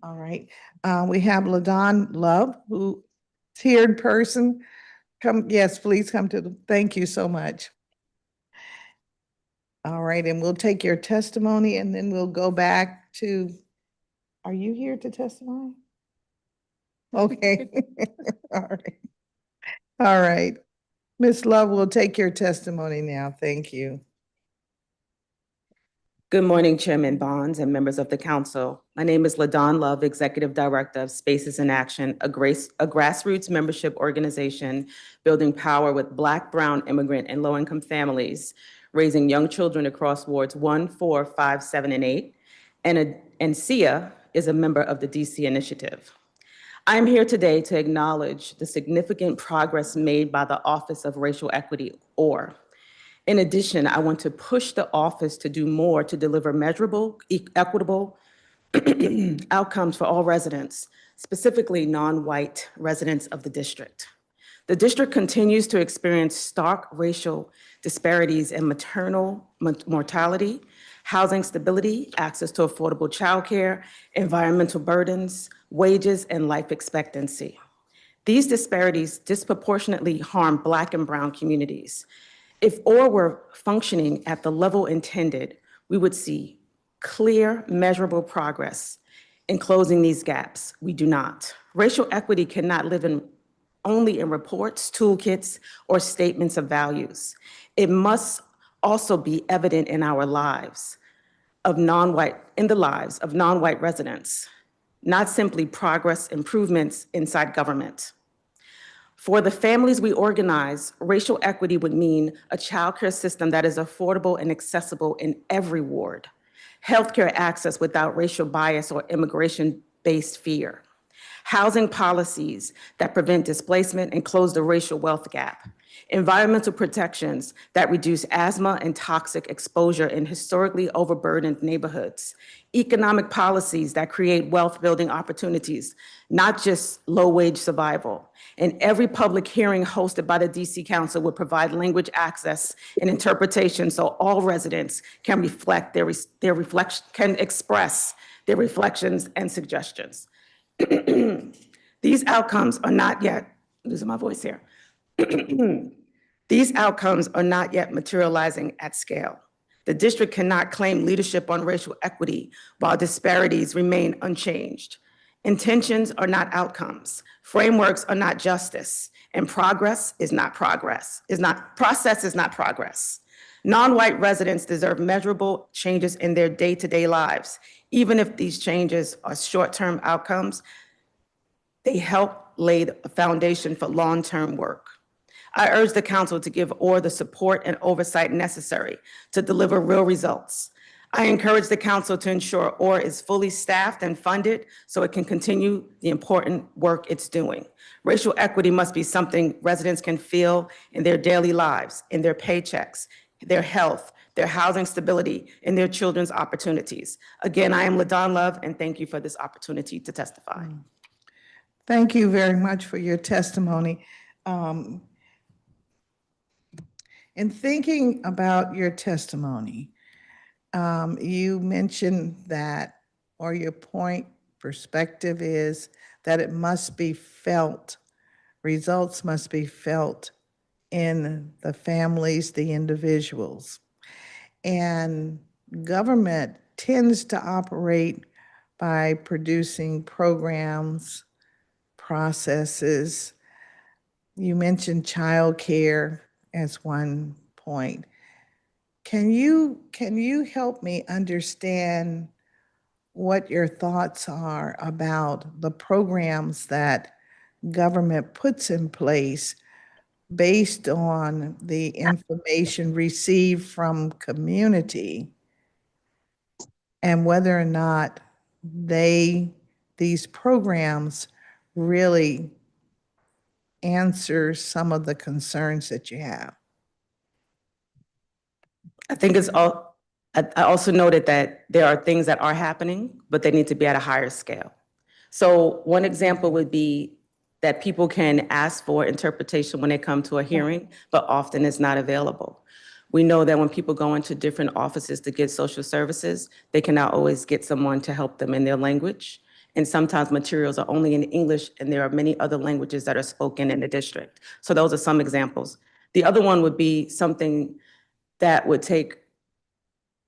All right. We have LaDon Love, who is here in person. Come, yes, please come to the, thank you so much. All right, and we'll take your testimony and then we'll go back to, are you here to testify? Okay. All right. All right. Ms. Love, we'll take your testimony now. Thank you. Good morning, Chairman Bonds and members of the council. My name is LaDon Love, Executive Director of Spaces in Action, a grassroots membership organization building power with Black, Brown, immigrant, and low-income families, raising young children across wards 1, 4, 5, 7, and 8. And SIA is a member of the DC Initiative. I am here today to acknowledge the significant progress made by the Office of Racial Equity, OR. In addition, I want to push the office to do more to deliver measurable, equitable outcomes for all residents, specifically non-white residents of the district. The district continues to experience stark racial disparities in maternal mortality, housing stability, access to affordable childcare, environmental burdens, wages, and life expectancy. These disparities disproportionately harm Black and Brown communities. If OR were functioning at the level intended, we would see clear, measurable progress in closing these gaps. We do not. Racial equity cannot live only in reports, toolkits, or statements of values. It must also be evident in our lives of non-white residents, not simply progress improvements inside government. For the families we organize, racial equity would mean a childcare system that is affordable and accessible in every ward, healthcare access without racial bias or immigration-based fear, housing policies that prevent displacement and close the racial wealth gap, environmental protections that reduce asthma and toxic exposure in historically overburdened neighborhoods, economic policies that create wealth-building opportunities, not just low-wage survival. And every public hearing hosted by the DC Council would provide language access and interpretation so all residents can reflect can express their reflections and suggestions. These outcomes are not yet, losing my voice here. These outcomes are not yet materializing at scale. The district cannot claim leadership on racial equity while disparities remain unchanged. Intentions are not outcomes. Frameworks are not justice. And progress is not progress. Process is not progress. Non-white residents deserve measurable changes in their day-to-day lives. Even if these changes are short-term outcomes, they help lay a foundation for long-term work. I urge the council to give OR the support and oversight necessary to deliver real results. I encourage the council to ensure OR is fully staffed and funded so it can continue the important work it's doing. Racial equity must be something residents can feel in their daily lives, in their paychecks, their health, their housing stability, and their children's opportunities. Again, I am LaDon Love, and thank you for this opportunity to testify. Thank you very much for your testimony. In thinking about your testimony, you mentioned that, or your perspective is that it must be felt, results must be felt in the families, the individuals. And government tends to operate by producing programs, processes. You mentioned childcare as one point. Can you help me understand what your thoughts are about the programs that government puts in place based on the information received from community and whether or not these programs really answer some of the concerns that you have? I think it's all, I also noted that there are things that are happening, but they need to be at a higher scale. So one example would be that people can ask for interpretation when they come to a hearing, but often it's not available. We know that when people go into different offices to get social services, they cannot always get someone to help them in their language. And sometimes materials are only in English, and there are many other languages that are spoken in the district. So those are some examples. The other one would be something that would take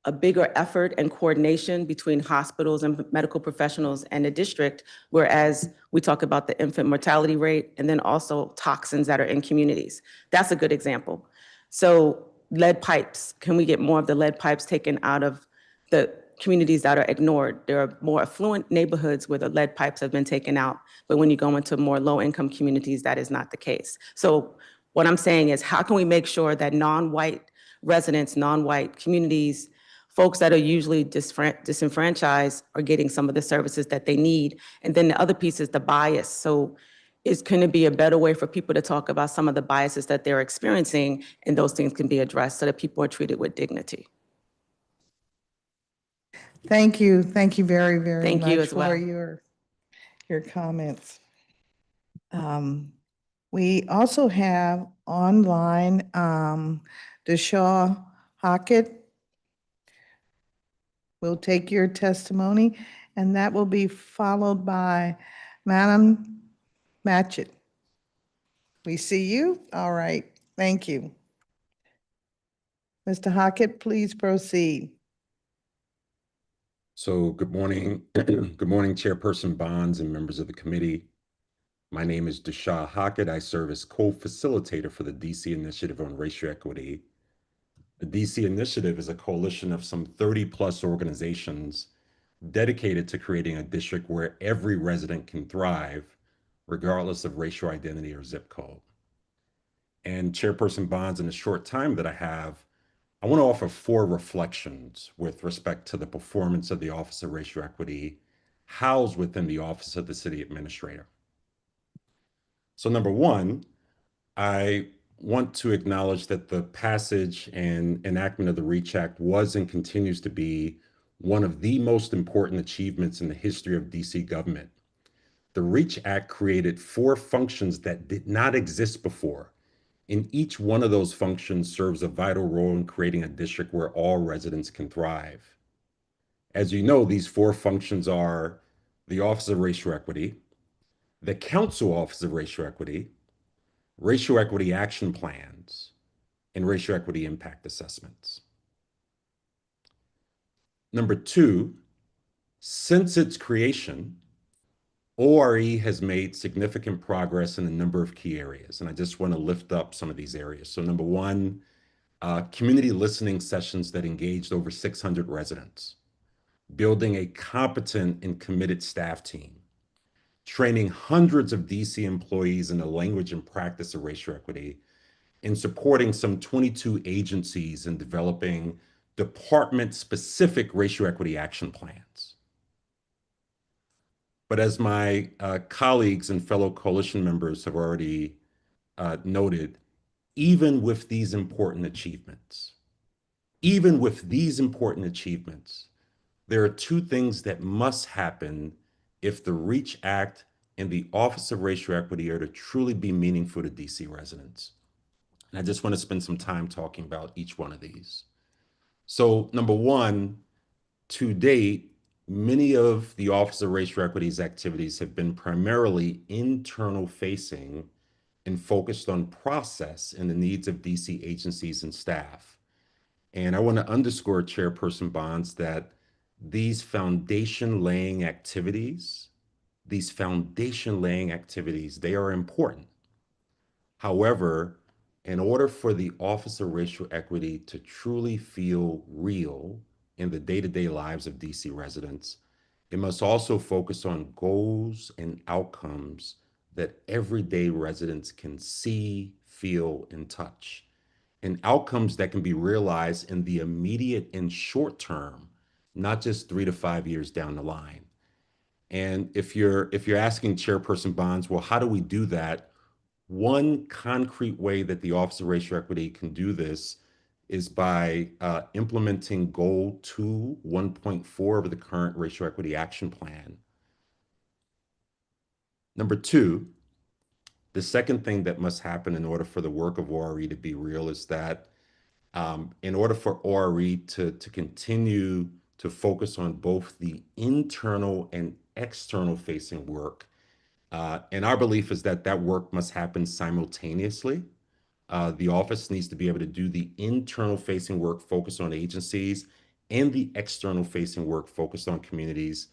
a bigger effort and coordination between hospitals and medical professionals and the district, whereas we talk about the infant mortality rate and then also toxins that are in communities. That's a good example. So lead pipes, can we get more of the lead pipes taken out of the communities that are ignored? There are more affluent neighborhoods where the lead pipes have been taken out, but when you go into more low-income communities, that is not the case. So what I'm saying is, how can we make sure that non-white residents, non-white communities, folks that are usually disenfranchised are getting some of the services that they need? And then the other piece is the bias. So can it be a better way for people to talk about some of the biases that they're experiencing, and those things can be addressed so that people are treated with dignity? Thank you. Thank you very, very Thank you much as well. for your comments. We also have online Deshaw Hockett. We'll take your testimony, and that will be followed by Madam Matchett. We see you? All right. Thank you. Mr. Hockett, please proceed. So good morning. Good morning, Chairperson Bonds and members of the committee. My name is Deshaw Hockett. I serve as co-facilitator for the DC Initiative on Racial Equity. The DC Initiative is a coalition of some 30+ organizations dedicated to creating a district where every resident can thrive, regardless of racial identity or zip code. And Chairperson Bonds, in the short time that I have, I want to offer 4 reflections with respect to the performance of the Office of Racial Equity housed within the Office of the City Administrator. So number 1, I want to acknowledge that the passage and enactment of the REACH Act was and continues to be one of the most important achievements in the history of DC government. The REACH Act created 4 functions that did not exist before, and each one of those functions serves a vital role in creating a district where all residents can thrive. As you know, these 4 functions are the Office of Racial Equity, the Council Office of Racial Equity, Racial Equity Action Plans, and Racial Equity Impact Assessments. Number 2, since its creation, ORE has made significant progress in a number of key areas, and I just want to lift up some of these areas. So number 1, community listening sessions that engaged over 600 residents, building a competent and committed staff team, training hundreds of DC employees in the language and practice of racial equity, and supporting some 22 agencies in developing department-specific racial equity action plans. But as my colleagues and fellow coalition members have already noted, even with these important achievements, there are 2 things that must happen if the REACH Act and the Office of Racial Equity are to truly be meaningful to DC residents. And I just want to spend some time talking about each one of these. So number 1, to date, many of the Office of Racial Equity's activities have been primarily internal facing and focused on process and the needs of DC agencies and staff. And I want to underscore, Chairperson Bonds, that these foundation laying activities, they are important. However, in order for the Office of Racial Equity to truly feel real in the day-to-day lives of DC residents, it must also focus on goals and outcomes that everyday residents can see, feel, and touch, and outcomes that can be realized in the immediate and short term, not just 3 to 5 years down the line. And if you're asking Chairperson Bonds, well, how do we do that? One concrete way that the Office of Racial Equity can do this is by implementing Goal 2, 1.4 of the current Racial Equity Action Plan. Number 2, the second thing that must happen in order for the work of ORE to be real is that in order for ORE to continue to focus on both the internal and external facing work, and our belief is that that work must happen simultaneously. The office needs to be able to do the internal facing work focused on agencies and the external facing work focused on communities.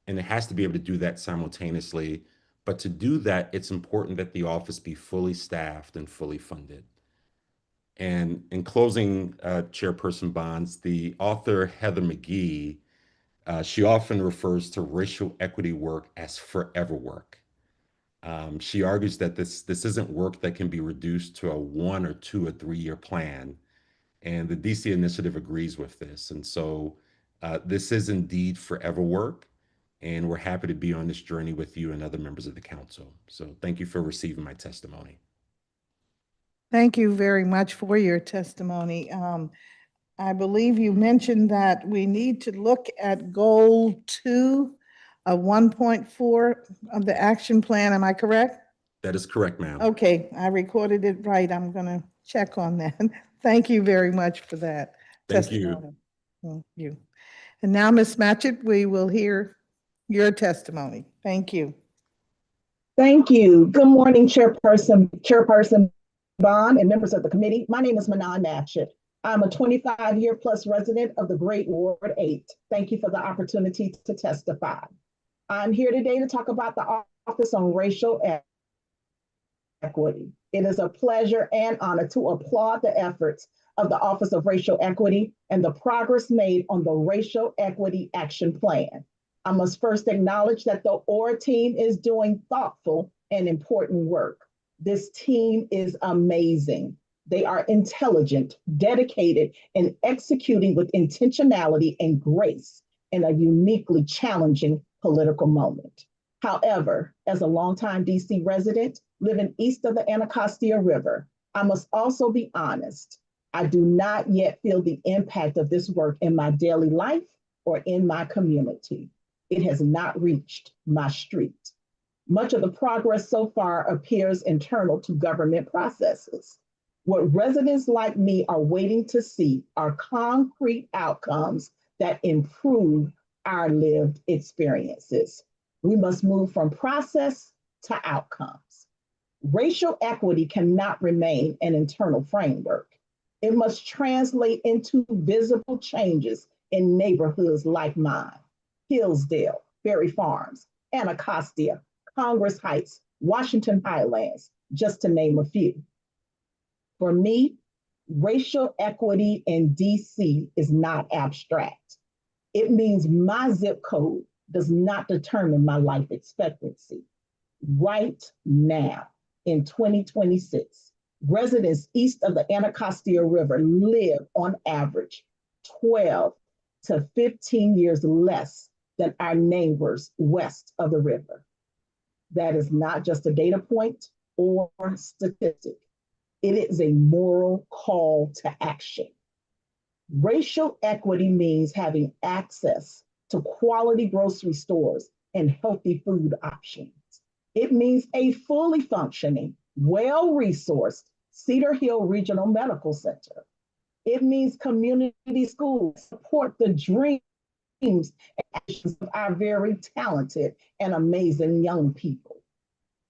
And it has to be able to do that simultaneously. But to do that, it's important that the office be fully staffed and fully funded. And in closing, Chairperson Bonds, the author Heather McGhee, she often refers to racial equity work as forever work. She argues that this isn't work that can be reduced to a 1 or 2 or 3 year plan. And the DC initiative agrees with this. And so this is indeed forever work. And we're happy to be on this journey with you and other members of the council. So thank you for receiving my testimony. Thank you very much for your testimony. I believe you mentioned that we need to look at Goal 2 of 1.4 of the action plan. Am I correct? That is correct, ma'am. Okay, I recorded it right. I'm going to check on that. Thank you very much for that. Thank you. testimony. Thank you. And now, Ms. Matchett, we will hear your testimony. Thank you. Thank you. Good morning, Chairperson Bond and members of the committee. My name is Manon Matchett. I'm a 25-year-plus resident of the Great Ward 8. Thank you for the opportunity to testify. I'm here today to talk about the Office on Racial Equity. It is a pleasure and honor to applaud the efforts of the Office of Racial Equity and the progress made on the Racial Equity Action Plan. I must first acknowledge that the ORE team is doing thoughtful and important work. This team is amazing. They are intelligent, dedicated, and executing with intentionality and grace in a uniquely challenging political moment. However, as a longtime DC resident living east of the Anacostia River, I must also be honest. I do not yet feel the impact of this work in my daily life or in my community. It has not reached my street. Much of the progress so far appears internal to government processes. What residents like me are waiting to see are concrete outcomes that improve our lived experiences. We must move from process to outcomes. Racial equity cannot remain an internal framework. It must translate into visible changes in neighborhoods like mine: Hillsdale, Berry Farms, Anacostia, Congress Heights, Washington Highlands, just to name a few. For me, racial equity in DC is not abstract. It means my zip code does not determine my life expectancy. Right now, in 2026, residents east of the Anacostia River live on average 12 to 15 years less than our neighbors west of the river. That is not just a data point or statistic. It is a moral call to action. Racial equity means having access to quality grocery stores and healthy food options. It means a fully functioning, well-resourced Cedar Hill Regional Medical Center. It means community schools support the dreams and actions of our very talented and amazing young people.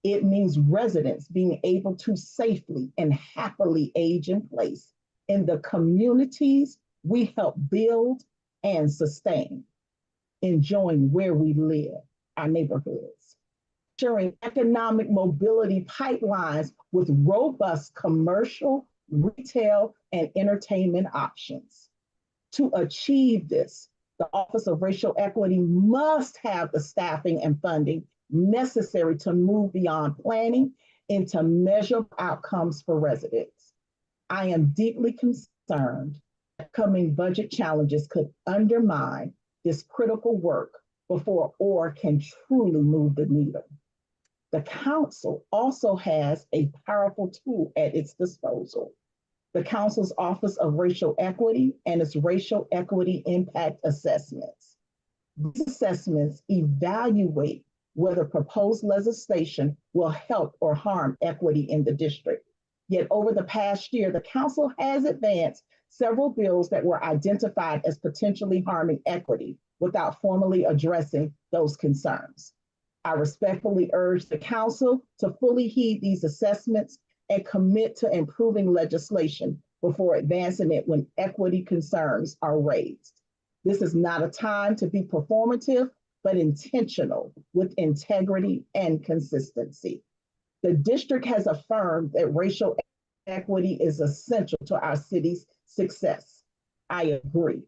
It means residents being able to safely and happily age in place in the communities we help build and sustain, enjoying where we live, our neighborhoods, ensuring economic mobility pipelines with robust commercial, retail, and entertainment options. To achieve this, the Office of Racial Equity must have the staffing and funding necessary to move beyond planning into measurable outcomes for residents. I am deeply concerned that coming budget challenges could undermine this critical work before ORE can truly move the needle. The council also has a powerful tool at its disposal: the Council's Office of Racial Equity and its Racial Equity Impact Assessments. These assessments evaluate whether proposed legislation will help or harm equity in the district. Yet over the past year, the Council has advanced several bills that were identified as potentially harming equity without formally addressing those concerns. I respectfully urge the Council to fully heed these assessments and commit to improving legislation before advancing it when equity concerns are raised. This is not a time to be performative, but intentional with integrity and consistency. The district has affirmed that racial equity is essential to our city's success. I agree.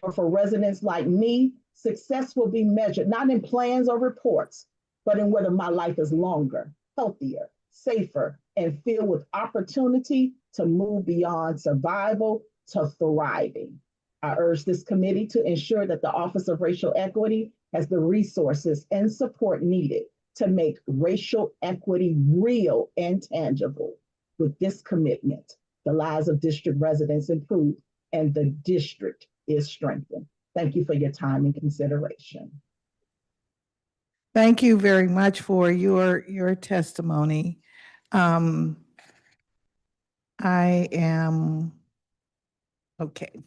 But for residents like me, success will be measured not in plans or reports, but in whether my life is longer, healthier, safer, and filled with opportunity to move beyond survival to thriving. I urge this committee to ensure that the Office of Racial Equity has the resources and support needed to make racial equity real and tangible. With this commitment, the lives of district residents improve and the district is strengthened. Thank you for your time and consideration. Thank you very much for your testimony. I am, okay.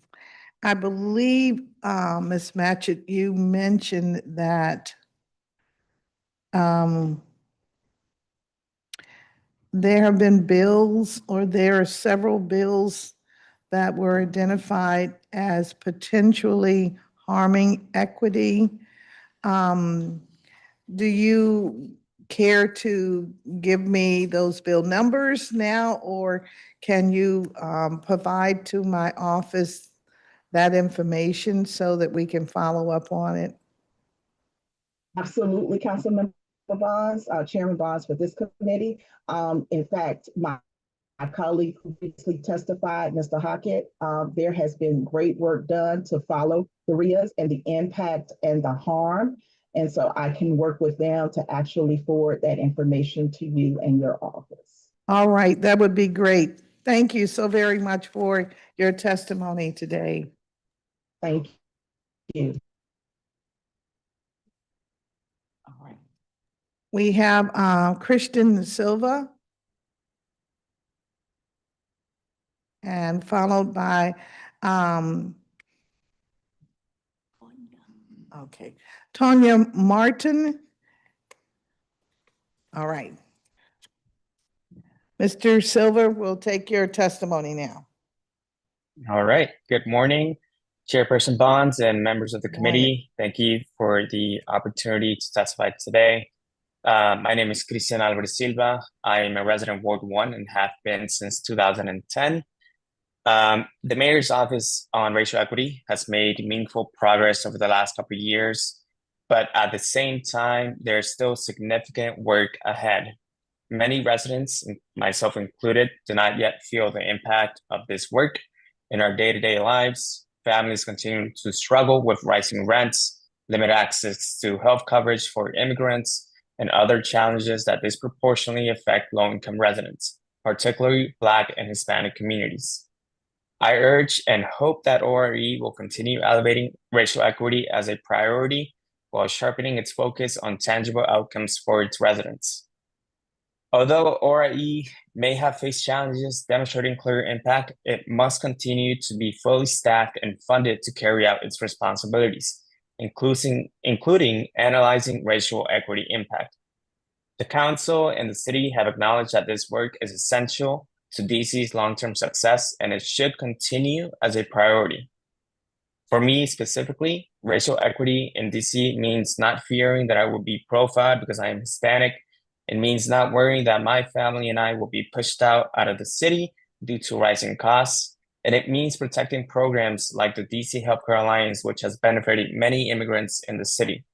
I believe, Ms. Matchett, you mentioned that there have been bills, or there are several bills that were identified as potentially harming equity. Do you care to give me those bill numbers now, or can you provide to my office that information so that we can follow up on it? Absolutely, Councilmember Bonds, Chairman Bonds for this committee. In fact, my colleague who previously testified, Mr. Hockett, there has been great work done to follow the RIAs and the impact and the harm. And so I can work with them to actually forward that information to you and your office. All right, that would be great. Thank you so very much for your testimony today. Thank you. All right. We have Christian Silva, and followed by okay, Tonya Martin. All right. Mr. Silva, we'll take your testimony now. All right. Good morning, Chairperson Bonds and members of the committee. Thank you for the opportunity to testify today. My name is Cristian Alvarez Silva. I am a resident of Ward 1 and have been since 2010. The Mayor's Office on Racial Equity has made meaningful progress over the last couple of years, but at the same time, there's still significant work ahead. Many residents, myself included, do not yet feel the impact of this work in our day-to-day lives. Families continue to struggle with rising rents, limited access to health coverage for immigrants, and other challenges that disproportionately affect low-income residents, particularly Black and Hispanic communities. I urge and hope that ORE will continue elevating racial equity as a priority while sharpening its focus on tangible outcomes for its residents. Although ORE may have faced challenges demonstrating clear impact, it must continue to be fully staffed and funded to carry out its responsibilities, including analyzing racial equity impact. The Council and the City have acknowledged that this work is essential to DC's long-term success, and it should continue as a priority. For me specifically, racial equity in DC means not fearing that I will be profiled because I am Hispanic. It means not worrying that my family and I will be pushed out of the city due to rising costs. And it means protecting programs like the DC Healthcare Alliance, which has benefited many immigrants in the city,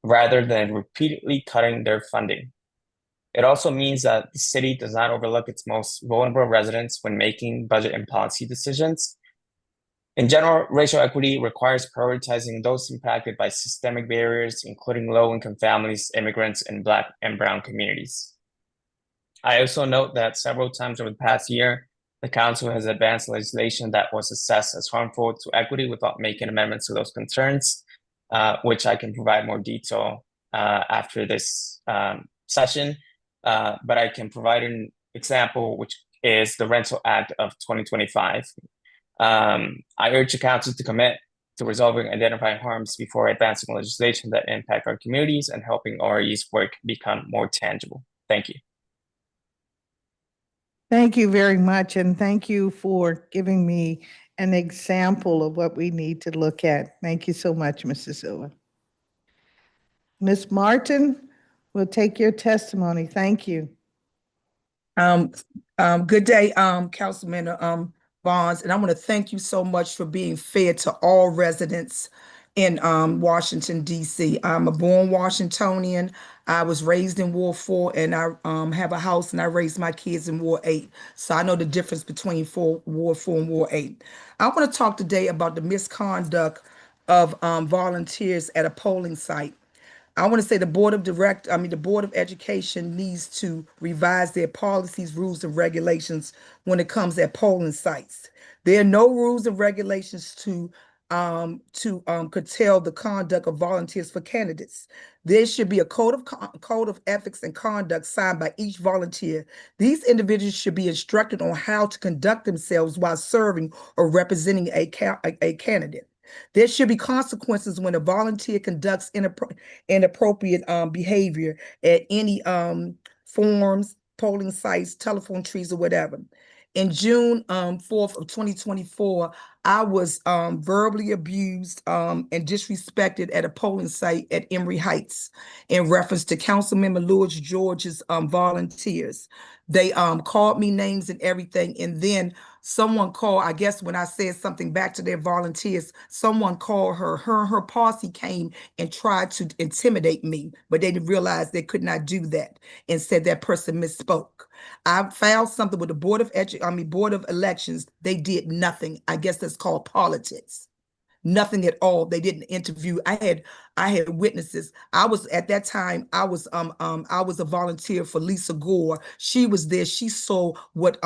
rather than repeatedly cutting their funding. It also means that the city does not overlook its most vulnerable residents when making budget and policy decisions. In general, racial equity requires prioritizing those impacted by systemic barriers, including low-income families, immigrants, and Black and Brown communities. I also note that several times over the past year, the council has advanced legislation that was assessed as harmful to equity without making amendments to those concerns, which I can provide more detail after this session. But I can provide an example, which is the Rental Act of 2025. I urge the council to commit to resolving identifying harms before advancing legislation that impact our communities and helping RE's work become more tangible. Thank you. Thank you very much, and thank you for giving me an example of what we need to look at. Thank you so much, Mr. Silva. Ms. Martin, we'll take your testimony. Thank you. Good day, Councilman Bonds, and I want to thank you so much for being fair to all residents in Washington, D.C. I'm a born Washingtonian. I was raised in Ward 4, and I have a house, and I raised my kids in Ward 8. So I know the difference between Ward 4 and Ward 8. I want to talk today about the misconduct of volunteers at a polling site. I want to say the Board of Education needs to revise their policies, rules, and regulations when it comes at polling sites. There are no rules and regulations to curtail the conduct of volunteers for candidates. There should be a code of ethics and conduct signed by each volunteer. These individuals should be instructed on how to conduct themselves while serving or representing a candidate. There should be consequences when a volunteer conducts inappropriate behavior at any forums, polling sites, telephone trees, or whatever. In June 4th of 2024, I was verbally abused and disrespected at a polling site at Emory Heights in reference to Councilmember Louis George's volunteers. They called me names and everything, and then someone called, I guess when I said something back to their volunteers, someone called her. Her posse came and tried to intimidate me, but they didn't realize they could not do that and said that person misspoke. I filed something with the Board of Elections. They did nothing. I guess that's called politics. Nothing at all. They didn't interview. I had witnesses. I was at that time, I was a volunteer for Lisa Gore. She was there. She saw what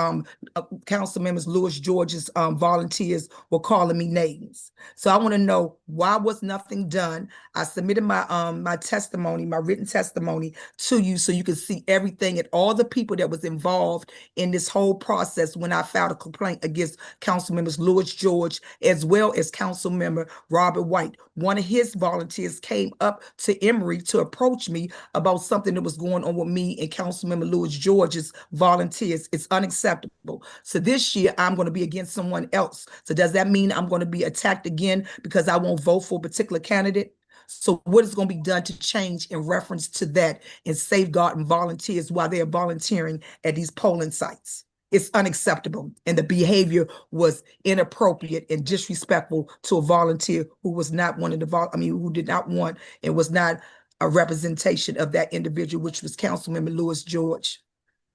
council members Louis George's volunteers were calling me names. So I want to know why was nothing done. I submitted my testimony, my written testimony to you so you can see everything and all the people that was involved in this whole process when I filed a complaint against council members Louis George as well as council member Robert White. One of his volunteers came up to Emory to approach me about something that was going on with me and Councilmember Louis George's volunteers. It's unacceptable. So this year I'm going to be against someone else. So does that mean I'm going to be attacked again because I won't vote for a particular candidate? So what is going to be done to change in reference to that and safeguarding volunteers while they're volunteering at these polling sites? It's unacceptable, and the behavior was inappropriate and disrespectful to a volunteer who was not one of the who did not want and was not a representation of that individual, which was Councilmember Louis George,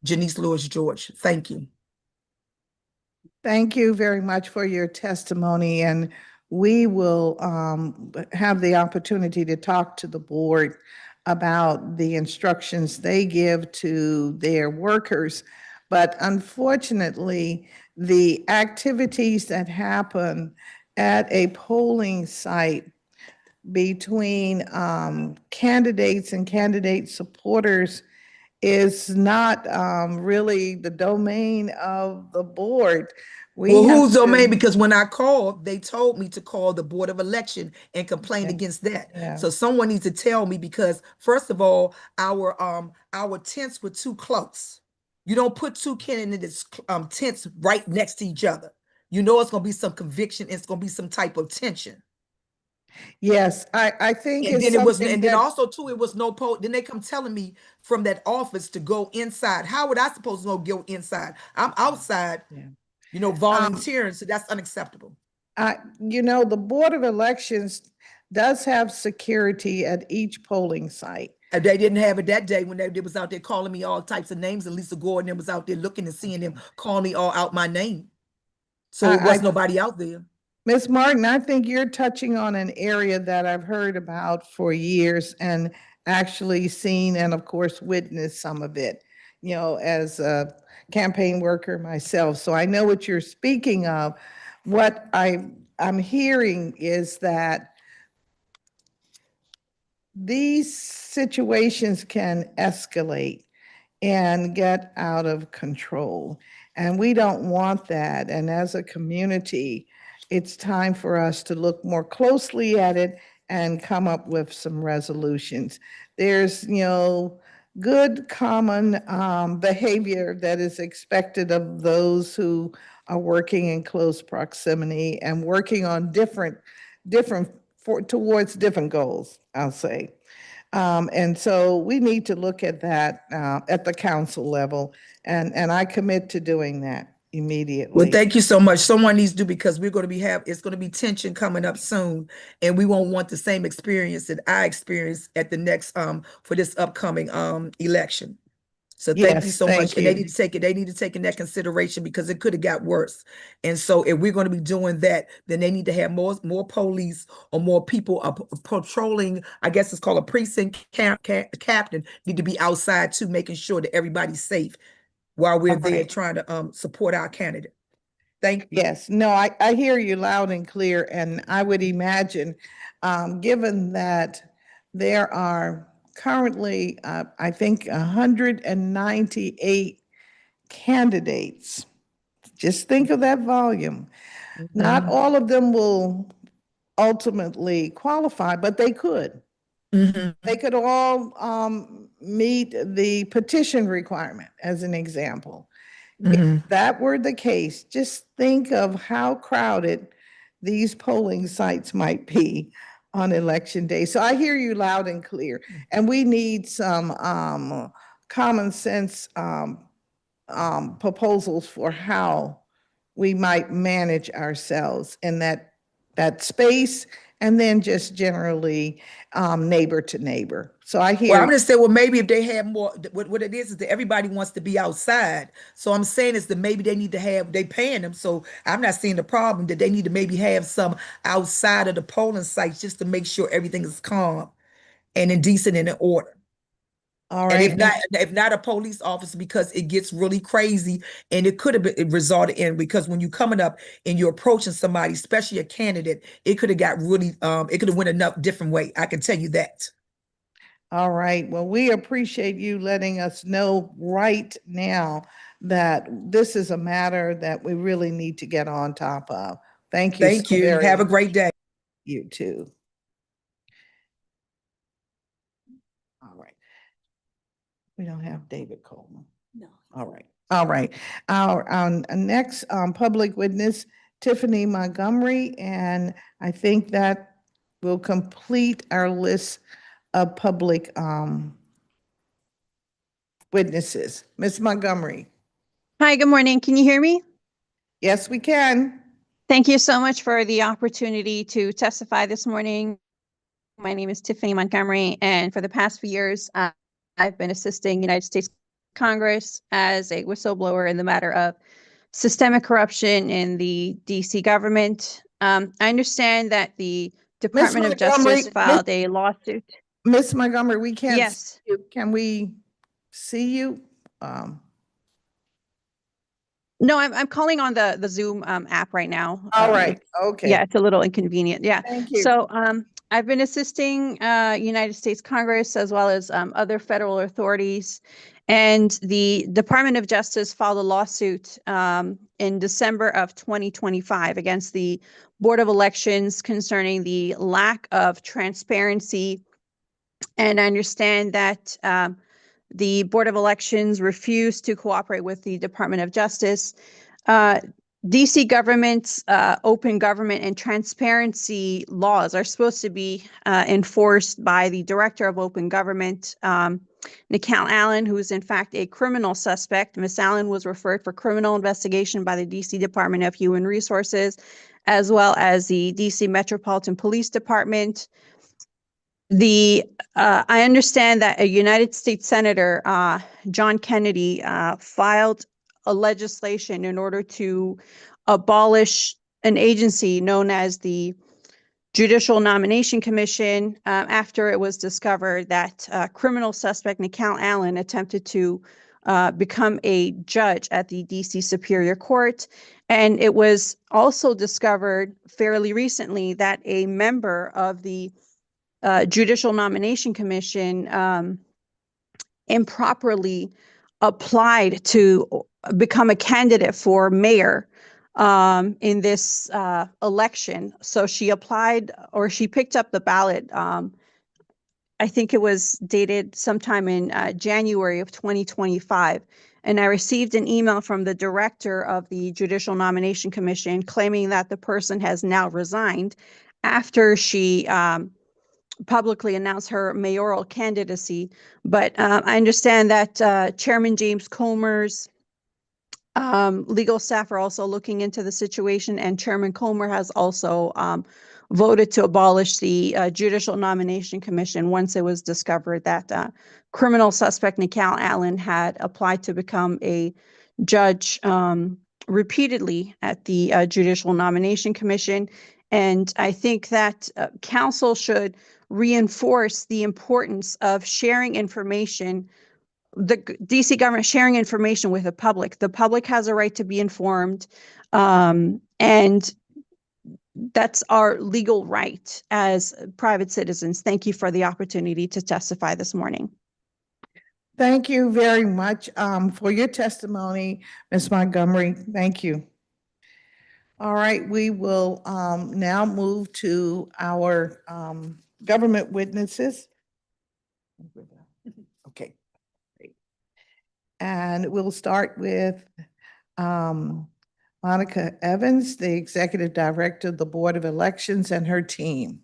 Janice Louis George. Thank you. Thank you very much for your testimony, and we will have the opportunity to talk to the board about the instructions they give to their workers. But unfortunately, the activities that happen at a polling site between candidates and candidate supporters is not really the domain of the board. Well, whose domain? Because when I called, they told me to call the Board of Election and complain against that. Yeah. So someone needs to tell me, because first of all, our tents were too close. You don't put two candidates tents right next to each other. You know it's going to be some conviction. It's going to be some type of tension. Yes, I think. And then it was, and then also too, it was no poll. Then they come telling me from that office to go inside. How would I supposed to go inside? I'm outside, you know, volunteering. So that's unacceptable. You know, the Board of Elections does have security at each polling site. They didn't have it that day when they was out there calling me all types of names, and Lisa Gordon was out there looking and seeing them call me all out my name. So it was nobody out there. Ms. Martin, I think you're touching on an area that I've heard about for years and actually seen and of course witnessed some of it. as a campaign worker myself. So I know what you're speaking of. What I'm hearing is that these situations can escalate and get out of control. And we don't want that. And as a community, it's time for us to look more closely at it and come up with some resolutions. There's, good common behavior that is expected of those who are working in close proximity and working on towards different goals, I'll say. And so we need to look at that at the council level, and I commit to doing that immediately. Well, thank you so much. Someone needs to, because we're going to be it's going to be tension coming up soon, and we won't want the same experience that I experienced at the next for this upcoming election. So thank you so much. And they need to take in that consideration, because it could have got worse. And so if we're going to be doing that, then they need to have more police or more people patrolling. I guess it's called a precinct captain need to be outside too, making sure that everybody's safe while we're there trying to support our candidate. Thank you. Yes, no, I hear you loud and clear. And I would imagine, given that there are currently, I think, 198 candidates. Just think of that volume. Not all of them will ultimately qualify, but they could. They could all meet the petition requirement, as an example. If that were the case, just think of how crowded these polling sites might be on election day. So I hear you loud and clear. And we need some common sense proposals for how we might manage ourselves in that space, and then just generally neighbor to neighbor. So I hear. Well, I'm going to say, well, maybe if they have more, what it is that everybody wants to be outside. So I'm saying is that maybe they need to have, they paying them. So I'm not seeing the problem that they need to maybe have some outside of the polling sites just to make sure everything is calm and in decent and in order. All right. And if not a police officer, because it gets really crazy, and it could have been resulted in, because when you're coming up and you're approaching somebody, especially a candidate, it could have got really, it could have went enough different way. I can tell you that. All right. Well, we appreciate you letting us know right now that this is a matter that we really need to get on top of. Thank you. Thank you. Have a great day. You too. All right. We don't have David Coleman. No. All right. All right. Our next public witness, Tiffany Montgomery, and I think that will complete our list of public witnesses. Ms. Montgomery. Hi, good morning. Can you hear me? Yes, we can. Thank you so much for the opportunity to testify this morning. My name is Tiffany Montgomery, and for the past few years, I've been assisting United States Congress as a whistleblower in the matter of systemic corruption in the DC government. I understand that the Department of Justice filed a lawsuit. Ms. Montgomery, we can't. Yes. See you. Can we see you? No, I'm calling on the Zoom app right now. All right. Okay. Yeah, it's a little inconvenient. Yeah. Thank you. So I've been assisting United States Congress as well as other federal authorities. And the Department of Justice filed a lawsuit in December of 2025 against the Board of Elections concerning the lack of transparency. And I understand that the Board of Elections refused to cooperate with the Department of Justice. DC government's open government and transparency laws are supposed to be enforced by the Director of Open Government, Nikhil Allen, who is in fact a criminal suspect. Ms. Allen was referred for criminal investigation by the DC Department of Human Resources, as well as the DC Metropolitan Police Department. I understand that a United States Senator, John Kennedy, filed a legislation in order to abolish an agency known as the Judicial Nomination Commission after it was discovered that criminal suspect Nikhil Allen attempted to become a judge at the DC Superior Court. And it was also discovered fairly recently that a member of the Judicial Nomination Commission improperly applied to become a candidate for mayor in this election. So she applied, or she picked up the ballot. I think it was dated sometime in January of 2025. And I received an email from the director of the Judicial Nomination Commission claiming that the person has now resigned after she publicly announced her mayoral candidacy. But I understand that Chairman James Comer's legal staff are also looking into the situation, and Chairman Comer has also voted to abolish the Judicial Nomination Commission once it was discovered that criminal suspect Nikhil Allen had applied to become a judge repeatedly at the Judicial Nomination Commission. And I think that council should reinforce the importance of sharing information, the DC government sharing information with the public. The public has a right to be informed, and that's our legal right as private citizens. Thank you for the opportunity to testify this morning. Thank you very much for your testimony, Ms. Montgomery. Thank you. All right, we will now move to our government witnesses. Okay, great. And we'll start with Monica Evans, the Executive Director of the Board of Elections, and her team.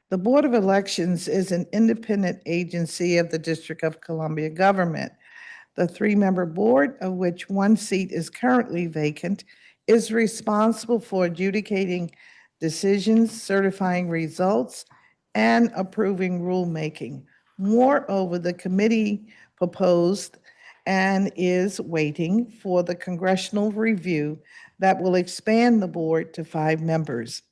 The Board of Elections is an independent agency of the District of Columbia government. The three-member board, of which one seat is currently vacant, is responsible for adjudicating decisions, certifying results, and approving rulemaking. Moreover, the committee proposed and is waiting for the congressional review that will expand the board to 5 members.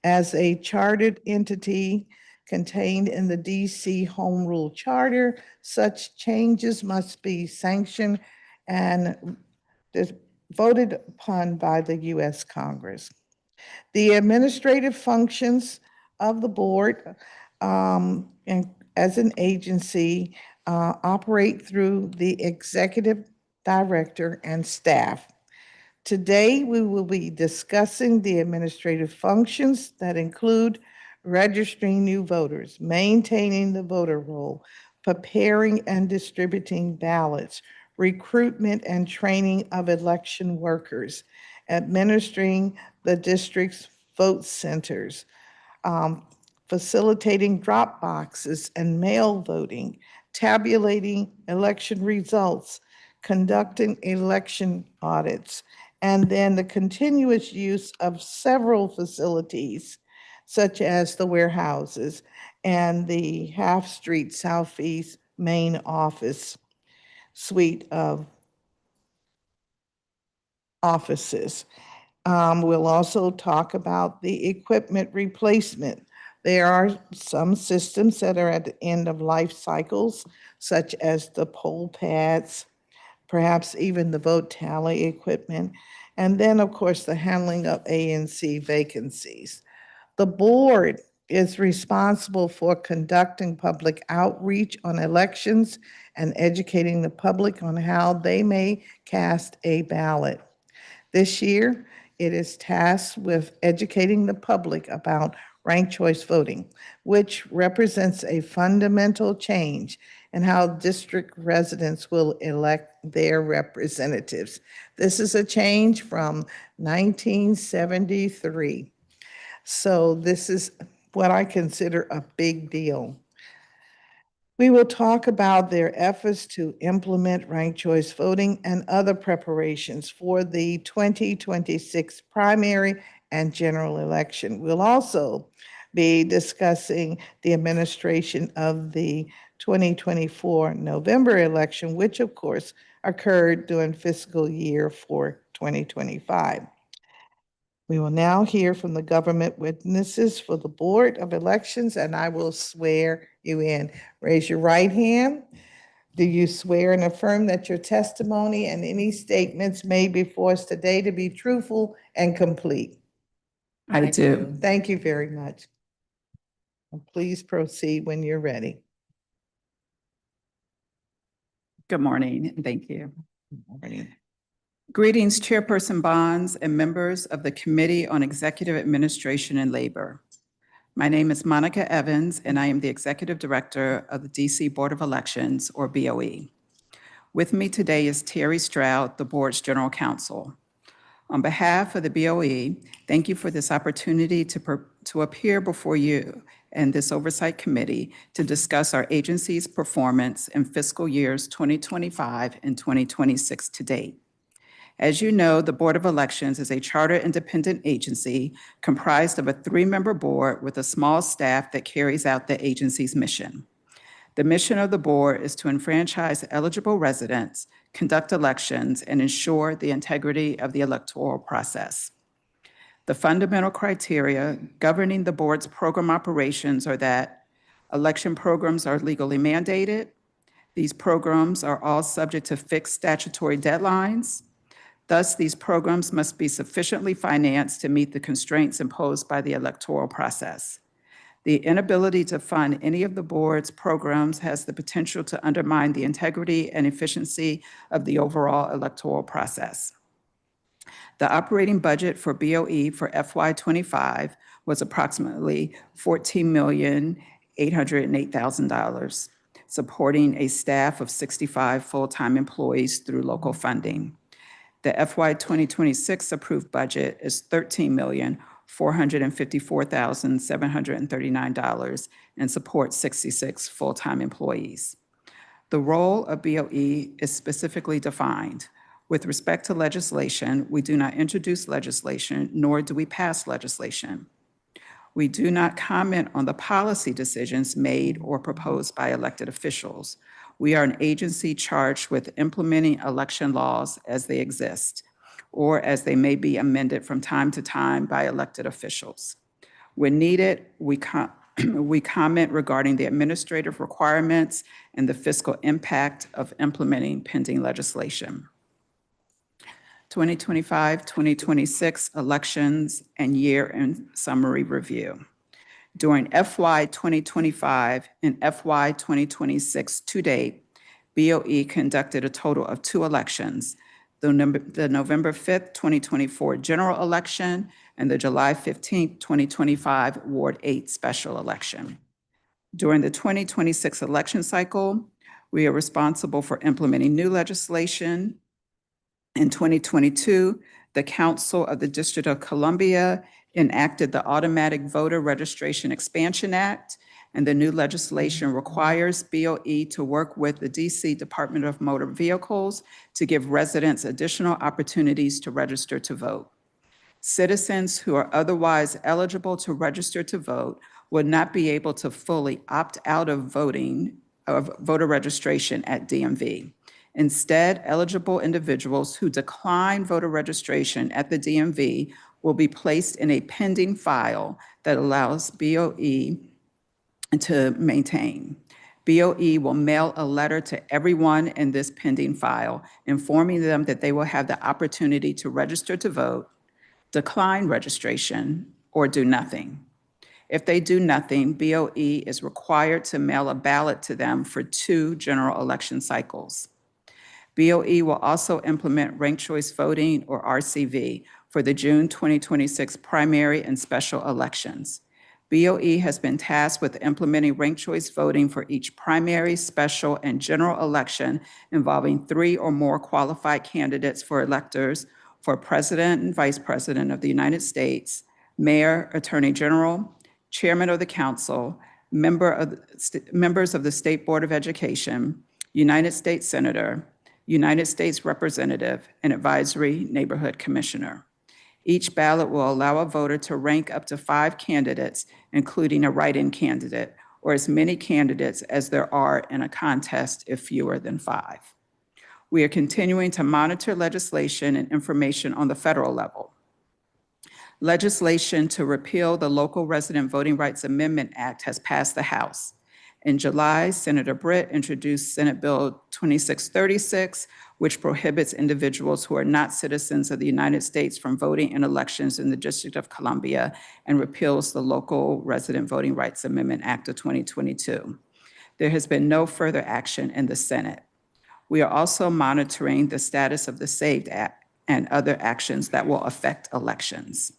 As a chartered entity contained in the DC Home Rule Charter, such changes must be sanctioned and voted upon by the U.S. Congress. The administrative functions of the board and as an agency operate through the executive director and staff. Today, we will be discussing the administrative functions that include registering new voters, maintaining the voter roll, preparing and distributing ballots, recruitment and training of election workers, administering the district's vote centers, facilitating drop boxes and mail voting, tabulating election results, conducting election audits, and then the continuous use of several facilities, such as the warehouses and the Half Street Southeast main office suite of offices. We'll also talk about the equipment replacement. There are some systems that are at the end of life cycles, such as the poll pads, perhaps even the vote tally equipment, and then, of course, the handling of ANC vacancies. The board is responsible for conducting public outreach on elections and educating the public on how they may cast a ballot. This year, it is tasked with educating the public about ranked choice voting, which represents a fundamental change in how district residents will elect their representatives. This is a change from 1973. So this is what I consider a big deal. We will talk about their efforts to implement ranked choice voting and other preparations for the 2026 primary and general election. We'll also be discussing the administration of the 2024 November election, which of course occurred during fiscal year for 2025. We will now hear from the government witnesses for the Board of Elections, and I will swear you in. Raise your right hand. Do you swear and affirm that your testimony and any statements made before us today to be truthful and complete? I do. Thank you very much. And please proceed when you're ready. Good morning, and thank you. Good morning. Greetings, Chairperson Bonds and members of the Committee on Executive Administration and Labor. My name is Monica Evans, and I am the Executive Director of the DC Board of Elections, or BOE. With me today is Terry Stroud, the Board's General Counsel. On behalf of the BOE, thank you for this opportunity to appear before you and this Oversight Committee to discuss our agency's performance in fiscal years 2025 and 2026 to date. As you know, the Board of Elections is a charter independent agency comprised of a 3-member board with a small staff that carries out the agency's mission. The mission of the board is to enfranchise eligible residents, conduct elections, and ensure the integrity of the electoral process. The fundamental criteria governing the board's program operations are that election programs are legally mandated. These programs are all subject to fixed statutory deadlines. Thus, these programs must be sufficiently financed to meet the constraints imposed by the electoral process. The inability to fund any of the board's programs has the potential to undermine the integrity and efficiency of the overall electoral process. The operating budget for BOE for FY25 was approximately $14,808,000, supporting a staff of 65 full-time employees through local funding. The FY 2026 approved budget is $13,454,739 and supports 66 full-time employees. The role of BOE is specifically defined. With respect to legislation, we do not introduce legislation, nor do we pass legislation. We do not comment on the policy decisions made or proposed by elected officials. We are an agency charged with implementing election laws as they exist, or as they may be amended from time to time by elected officials. When needed, we comment regarding the administrative requirements and the fiscal impact of implementing pending legislation. 2025-2026 elections and year-end summary review. During FY 2025 and FY 2026 to date, BOE conducted a total of 2 elections, the November 5th, 2024 general election and the July 15th, 2025 Ward 8 special election. During the 2026 election cycle, we are responsible for implementing new legislation. In 2022, the Council of the District of Columbia enacted the Automatic Voter Registration Expansion Act, and the new legislation requires BOE to work with the DC Department of Motor Vehicles to give residents additional opportunities to register to vote. Citizens who are otherwise eligible to register to vote would not be able to fully opt out of voter registration at DMV. Instead, eligible individuals who decline voter registration at the DMV will be placed in a pending file that allows BOE to maintain. BOE will mail a letter to everyone in this pending file, informing them that they will have the opportunity to register to vote, decline registration, or do nothing. If they do nothing, BOE is required to mail a ballot to them for 2 general election cycles. BOE will also implement ranked choice voting, or RCV, for the June 2026 primary and special elections. BOE has been tasked with implementing ranked choice voting for each primary, special, and general election involving 3 or more qualified candidates for electors for President and Vice President of the United States, Mayor, Attorney General, Chairman of the Council, members of the State Board of Education, United States Senator, United States Representative, and Advisory Neighborhood Commissioner. Each ballot will allow a voter to rank up to 5 candidates, including a write-in candidate, or as many candidates as there are in a contest if fewer than 5. We are continuing to monitor legislation and information on the federal level. Legislation to repeal the Local Resident Voting Rights Amendment Act has passed the House. In July, Senator Britt introduced Senate Bill 2636, which prohibits individuals who are not citizens of the United States from voting in elections in the District of Columbia and repeals the Local Resident Voting Rights Amendment Act of 2022. There has been no further action in the Senate. We are also monitoring the status of the SAVED Act and other actions that will affect elections.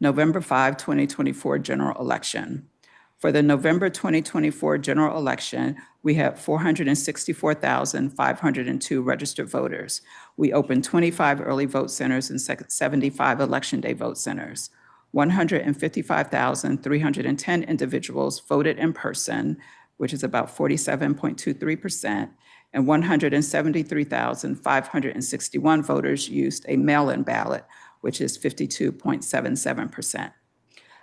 November 5, 2024 general election. For the November 2024 general election, we have 464,502 registered voters. We opened 25 early vote centers and 75 election day vote centers. 155,310 individuals voted in person, which is about 47.23%, and 173,561 voters used a mail-in ballot, which is 52.77%.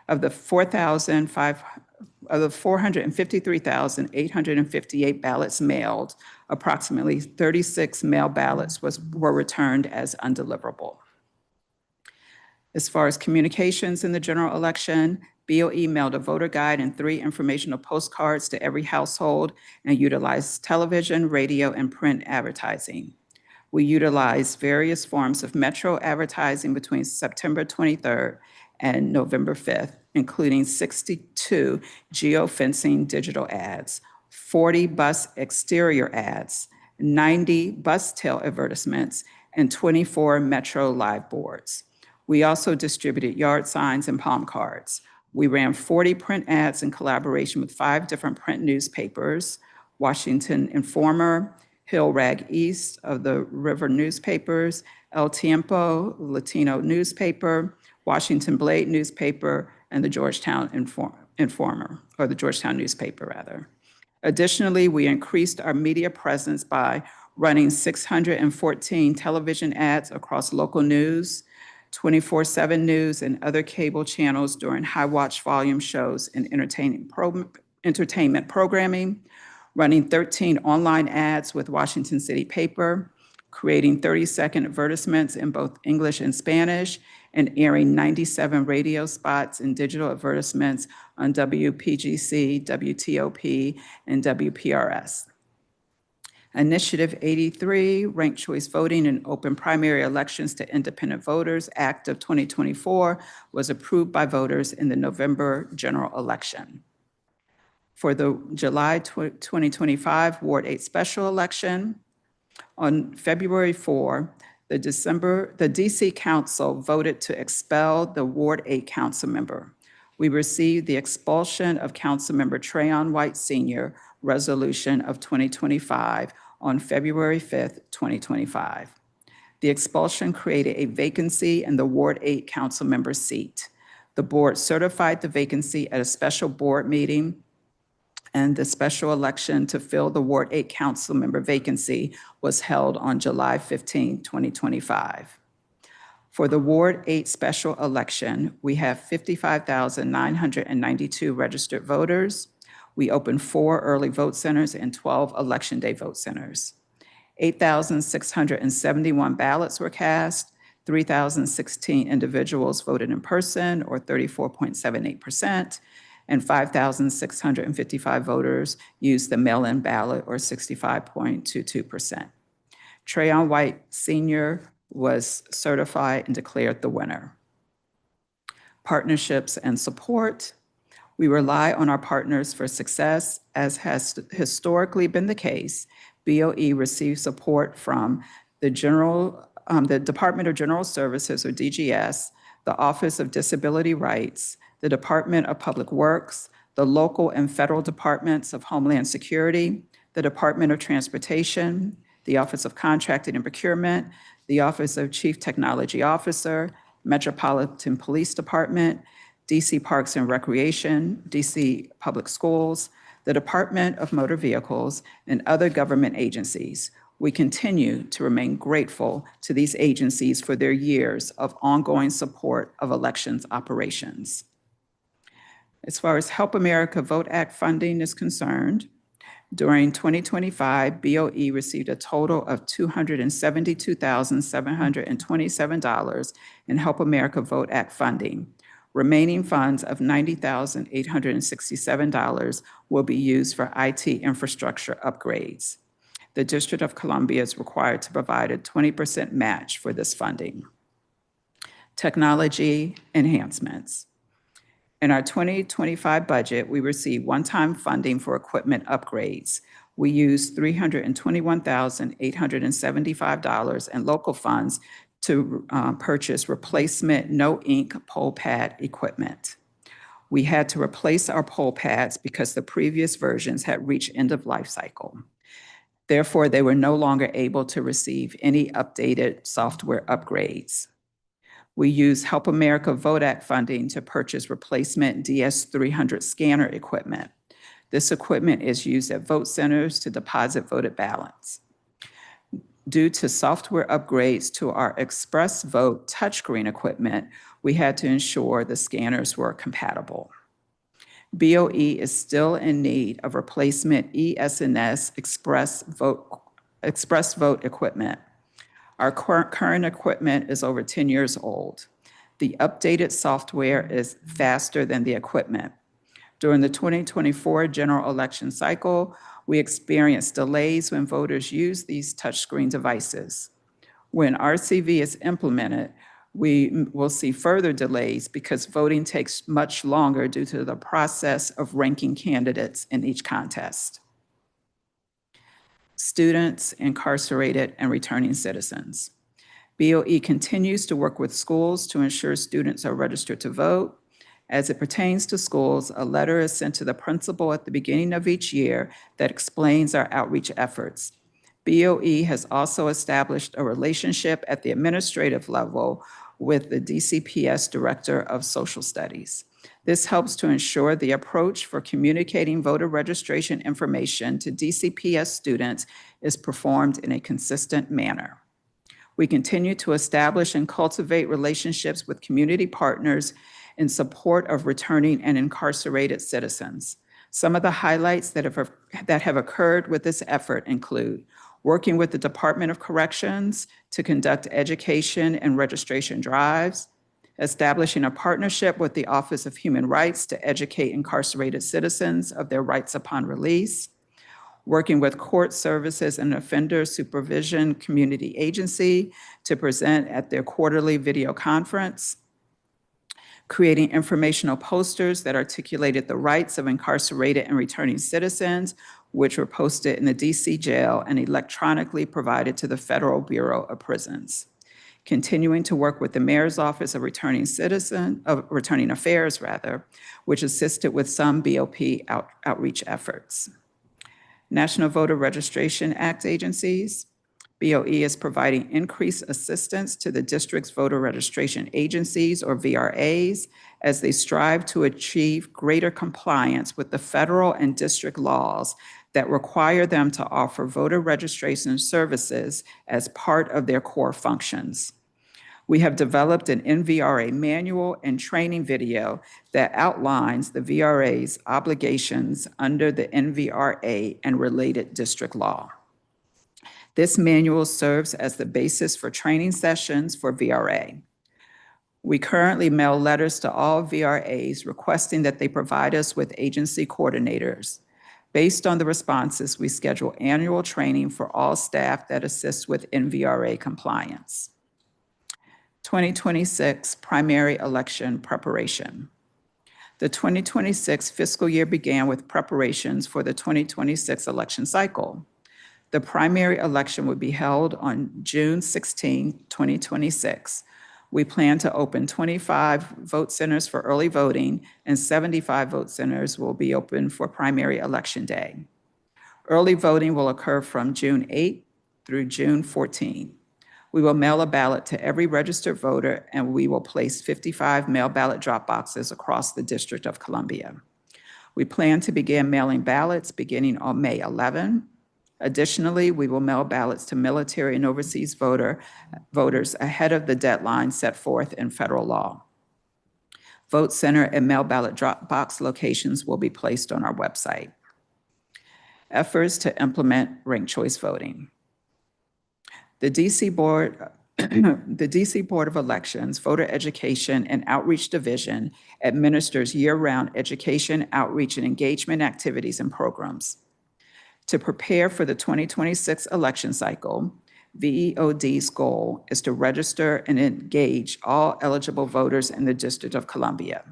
Of the 453,858 ballots mailed, approximately 36 mail ballots were returned as undeliverable. As far as communications in the general election, BOE mailed a voter guide and 3 informational postcards to every household and utilized television, radio, and print advertising. We utilized various forms of metro advertising between September 23rd and November 5th, including 62 geofencing digital ads, 40 bus exterior ads, 90 bus tail advertisements, and 24 metro live boards. We also distributed yard signs and palm cards. We ran 40 print ads in collaboration with 5 different print newspapers: Washington Informer, Hill Rag East of the River newspapers, El Tiempo, Latino newspaper, Washington Blade newspaper, and the Georgetown Informer, or the Georgetown newspaper, rather. Additionally, we increased our media presence by running 614 television ads across local news, 24/7 news, and other cable channels during high watch volume shows and entertainment programming, running 13 online ads with Washington City Paper, creating 30-second advertisements in both English and Spanish, and airing 97 radio spots and digital advertisements on WPGC, WTOP, and WPRS. Initiative 83, Ranked Choice Voting in Open Primary Elections to Independent Voters Act of 2024, was approved by voters in the November general election. For the July 2025 Ward 8 special election, on February 4, the DC Council voted to expel the Ward 8 council member. We received the expulsion of Councilmember Trayon White Sr. resolution of 2025 on February 5th, 2025. The expulsion created a vacancy in the Ward 8 council member seat. The board certified the vacancy at a special board meeting, and the special election to fill the Ward 8 council member vacancy was held on July 15, 2025. For the Ward 8 special election, we have 55,992 registered voters. We opened 4 early vote centers and 12 election day vote centers. 8,671 ballots were cast. 3,016 individuals voted in person, or 34.78%. And 5,655 voters used the mail-in ballot, or 65.22%. Trayon White Sr. was certified and declared the winner. Partnerships and support. We rely on our partners for success, as has historically been the case. BOE received support from the Department of General Services, or DGS, the Office of Disability Rights, the Department of Public Works, the local and federal departments of Homeland Security, the Department of Transportation, the Office of Contracting and Procurement, the Office of Chief Technology Officer, Metropolitan Police Department, DC Parks and Recreation, DC Public Schools, the Department of Motor Vehicles, and other government agencies. We continue to remain grateful to these agencies for their years of ongoing support of elections operations. As far as Help America Vote Act funding is concerned, during 2025, BOE received a total of $272,727 in Help America Vote Act funding. Remaining funds of $90,867 will be used for IT infrastructure upgrades. The District of Columbia is required to provide a 20% match for this funding. Technology enhancements. In our 2025 budget, we received one-time funding for equipment upgrades. We used $321,875 in local funds to purchase replacement no-ink poll pad equipment. We had to replace our poll pads because the previous versions had reached end of life cycle. Therefore, they were no longer able to receive any updated software upgrades. We used Help America Vote Act funding to purchase replacement DS300 scanner equipment. This equipment is used at vote centers to deposit voted ballots. Due to software upgrades to our Express Vote touchscreen equipment, we had to ensure the scanners were compatible. BOE is still in need of replacement ES&S Express Vote equipment. Our current equipment is over 10 years old. The updated software is faster than the equipment. During the 2024 general election cycle, we experienced delays when voters use these touchscreen devices. When RCV is implemented, we will see further delays because voting takes much longer due to the process of ranking candidates in each contest. Students, incarcerated, and returning citizens. BOE continues to work with schools to ensure students are registered to vote. As it pertains to schools, a letter is sent to the principal at the beginning of each year that explains our outreach efforts. BOE has also established a relationship at the administrative level with the DCPS Director of Social Studies. This helps to ensure the approach for communicating voter registration information to DCPS students is performed in a consistent manner. We continue to establish and cultivate relationships with community partners in support of returning and incarcerated citizens. Some of the highlights that have occurred with this effort include working with the Department of Corrections to conduct education and registration drives, establishing a partnership with the Office of Human Rights to educate incarcerated citizens of their rights upon release, working with Court Services and Offender Supervision Community Agency to present at their quarterly video conference, creating informational posters that articulated the rights of incarcerated and returning citizens, which were posted in the DC jail and electronically provided to the Federal Bureau of Prisons. Continuing to work with the Mayor's Office of Returning Affairs, which assisted with some BOP outreach efforts. National Voter Registration Act agencies. BOE is providing increased assistance to the district's voter registration agencies, or VRAs, as they strive to achieve greater compliance with the federal and district laws that require them to offer voter registration services as part of their core functions. We have developed an NVRA manual and training video that outlines the VRA's obligations under the NVRA and related district law. This manual serves as the basis for training sessions for VRA. We currently mail letters to all VRAs requesting that they provide us with agency coordinators. Based on the responses, we schedule annual training for all staff that assist with NVRA compliance. 2026 primary election preparation. The 2026 fiscal year began with preparations for the 2026 election cycle. The primary election would be held on June 16, 2026. We plan to open 25 vote centers for early voting, and 75 vote centers will be open for primary election day. Early voting will occur from June 8 through June 14. We will mail a ballot to every registered voter, and we will place 55 mail ballot drop boxes across the District of Columbia. We plan to begin mailing ballots beginning on May 11. Additionally, we will mail ballots to military and overseas voters ahead of the deadline set forth in federal law. Vote center and mail ballot drop box locations will be placed on our website. Efforts to implement ranked choice voting. The DC Board of Elections Voter Education and Outreach Division administers year-round education, outreach, and engagement activities and programs. To prepare for the 2026 election cycle, VEOD's goal is to register and engage all eligible voters in the District of Columbia.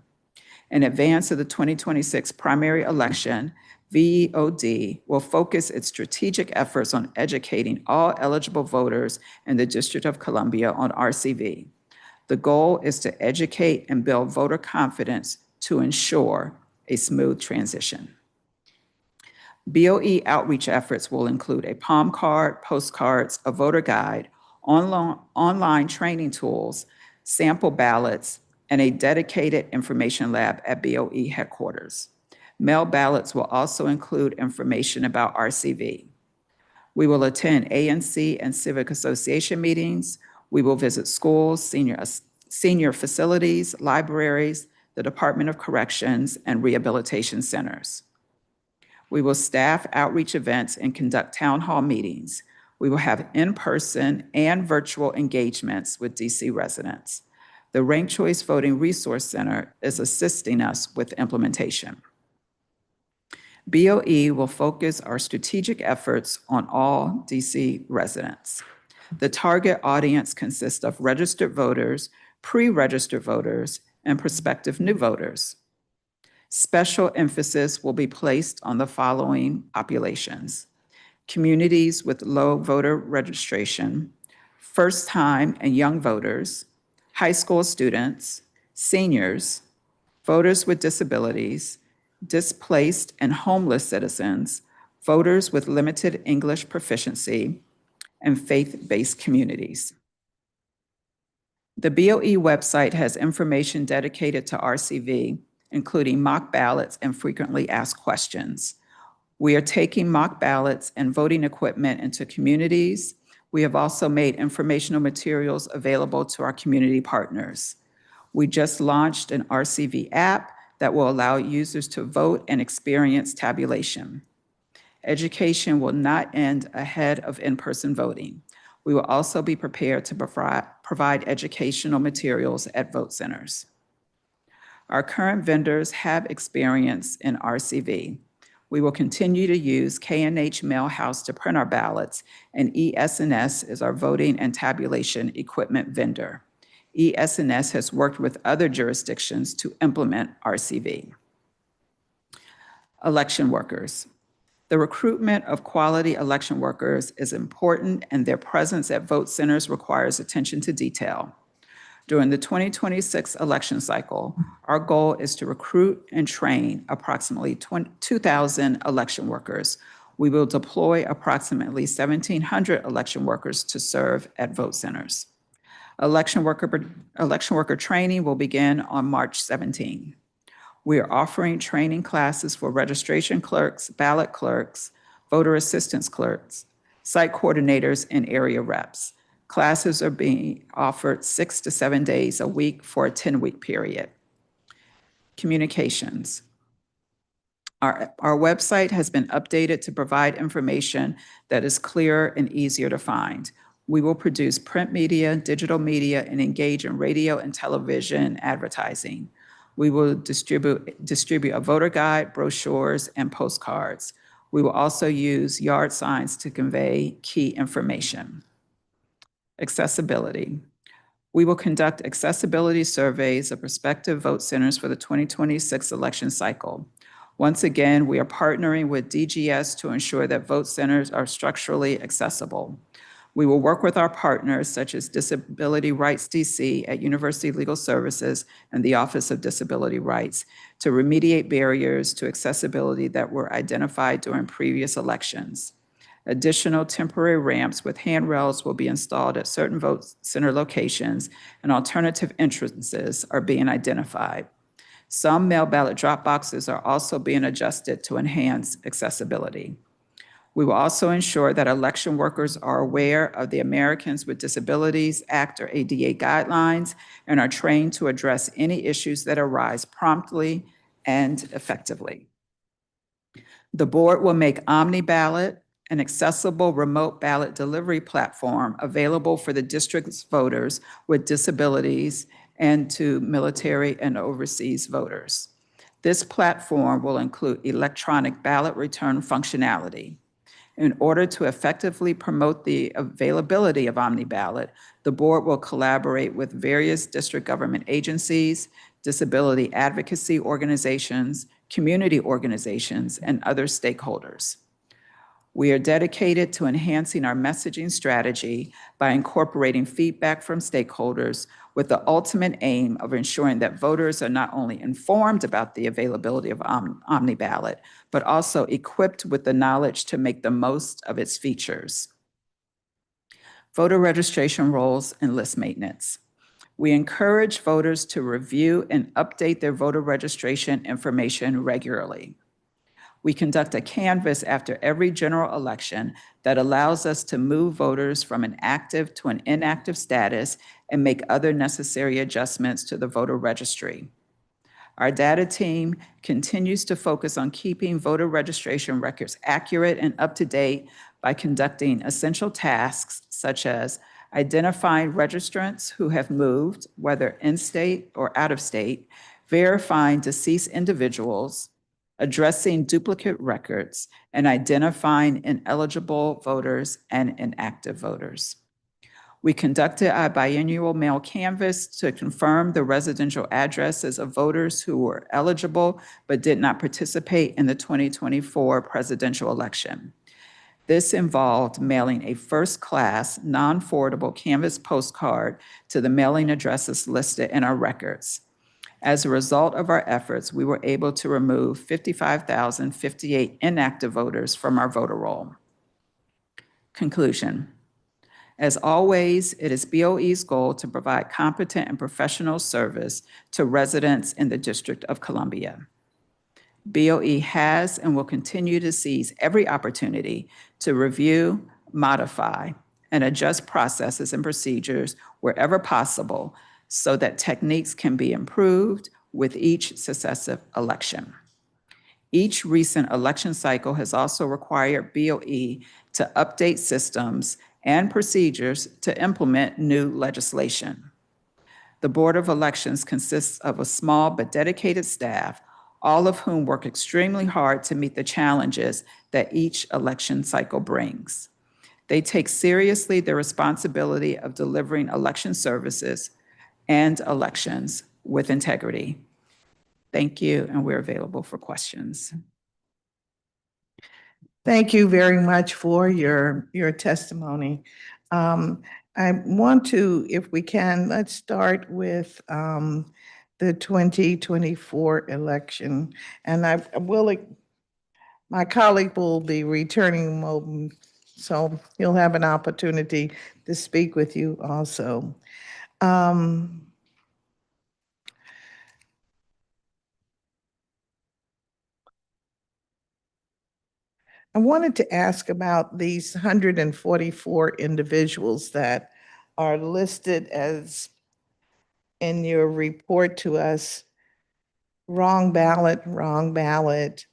In advance of the 2026 primary election, VEOD will focus its strategic efforts on educating all eligible voters in the District of Columbia on RCV. The goal is to educate and build voter confidence to ensure a smooth transition. BOE outreach efforts will include a palm card, postcards, a voter guide, online training tools, sample ballots, and a dedicated information lab at BOE headquarters. Mail ballots will also include information about RCV. We will attend ANC and civic association meetings. We will visit schools, senior facilities, libraries, the Department of Corrections, and rehabilitation centers. We will staff outreach events and conduct town hall meetings. We will have in-person and virtual engagements with DC residents. The Ranked Choice Voting Resource Center is assisting us with implementation. BOE will focus our strategic efforts on all DC residents. The target audience consists of registered voters, pre-registered voters, and prospective new voters. Special emphasis will be placed on the following populations: communities with low voter registration, first-time and young voters, high school students, seniors, voters with disabilities, displaced and homeless citizens, voters with limited English proficiency, and faith-based communities. The BOE website has information dedicated to RCV, including mock ballots and frequently asked questions. We are taking mock ballots and voting equipment into communities. We have also made informational materials available to our community partners. We just launched an RCV app that will allow users to vote and experience tabulation. Education will not end ahead of in-person voting. We will also be prepared to provide educational materials at vote centers. Our current vendors have experience in RCV. We will continue to use K&H Mail House to print our ballots, and ES&S is our voting and tabulation equipment vendor. ES&S has worked with other jurisdictions to implement RCV. Election workers. The recruitment of quality election workers is important, and their presence at vote centers requires attention to detail. During the 2026 election cycle, our goal is to recruit and train approximately 2,000 election workers. We will deploy approximately 1,700 election workers to serve at vote centers. Election worker training will begin on March 17. We are offering training classes for registration clerks, ballot clerks, voter assistance clerks, site coordinators, and area reps. Classes are being offered 6 to 7 days a week for a 10-week period. Communications. Our website has been updated to provide information that is clearer and easier to find. We will produce print media, digital media, and engage in radio and television advertising. We will distribute a voter guide, brochures, and postcards. We will also use yard signs to convey key information. Accessibility. We will conduct accessibility surveys of prospective vote centers for the 2026 election cycle. Once again, we are partnering with DGS to ensure that vote centers are structurally accessible. We will work with our partners such as Disability Rights DC at University Legal Services and the Office of Disability Rights to remediate barriers to accessibility that were identified during previous elections. Additional temporary ramps with handrails will be installed at certain vote center locations, and alternative entrances are being identified. Some mail ballot drop boxes are also being adjusted to enhance accessibility. We will also ensure that election workers are aware of the Americans with Disabilities Act or ADA guidelines and are trained to address any issues that arise promptly and effectively. The board will make OmniBallot an accessible remote ballot delivery platform available for the district's voters with disabilities and to military and overseas voters. This platform will include electronic ballot return functionality. In order to effectively promote the availability of OmniBallot, the board will collaborate with various district government agencies, disability advocacy organizations, community organizations, and other stakeholders. We are dedicated to enhancing our messaging strategy by incorporating feedback from stakeholders with the ultimate aim of ensuring that voters are not only informed about the availability of OmniBallot, but also equipped with the knowledge to make the most of its features. Voter registration rolls and list maintenance. We encourage voters to review and update their voter registration information regularly. We conduct a canvass after every general election that allows us to move voters from an active to an inactive status and make other necessary adjustments to the voter registry. Our data team continues to focus on keeping voter registration records accurate and up to date by conducting essential tasks such as identifying registrants who have moved, whether in-state or out-of-state, verifying deceased individuals, addressing duplicate records, and identifying ineligible voters and inactive voters. We conducted a biannual mail canvass to confirm the residential addresses of voters who were eligible but did not participate in the 2024 presidential election. This involved mailing a first-class, non-forwardable canvas postcard to the mailing addresses listed in our records. As a result of our efforts, we were able to remove 55,058 inactive voters from our voter roll. Conclusion. As always, it is BOE's goal to provide competent and professional service to residents in the District of Columbia. BOE has and will continue to seize every opportunity to review, modify, and adjust processes and procedures wherever possible so that techniques can be improved with each successive election. Each recent election cycle has also required BOE to update systems and procedures to implement new legislation. The Board of Elections consists of a small but dedicated staff, all of whom work extremely hard to meet the challenges that each election cycle brings. They take seriously the responsibility of delivering election services and elections with integrity. Thank you, and we're available for questions. Thank you very much for your testimony. I want to, if we can, let's start with the 2024 election. And my colleague will be returning, so he'll have an opportunity to speak with you also. I wanted to ask about these 144 individuals that are listed as in your report to us, wrong ballot, wrong ballot.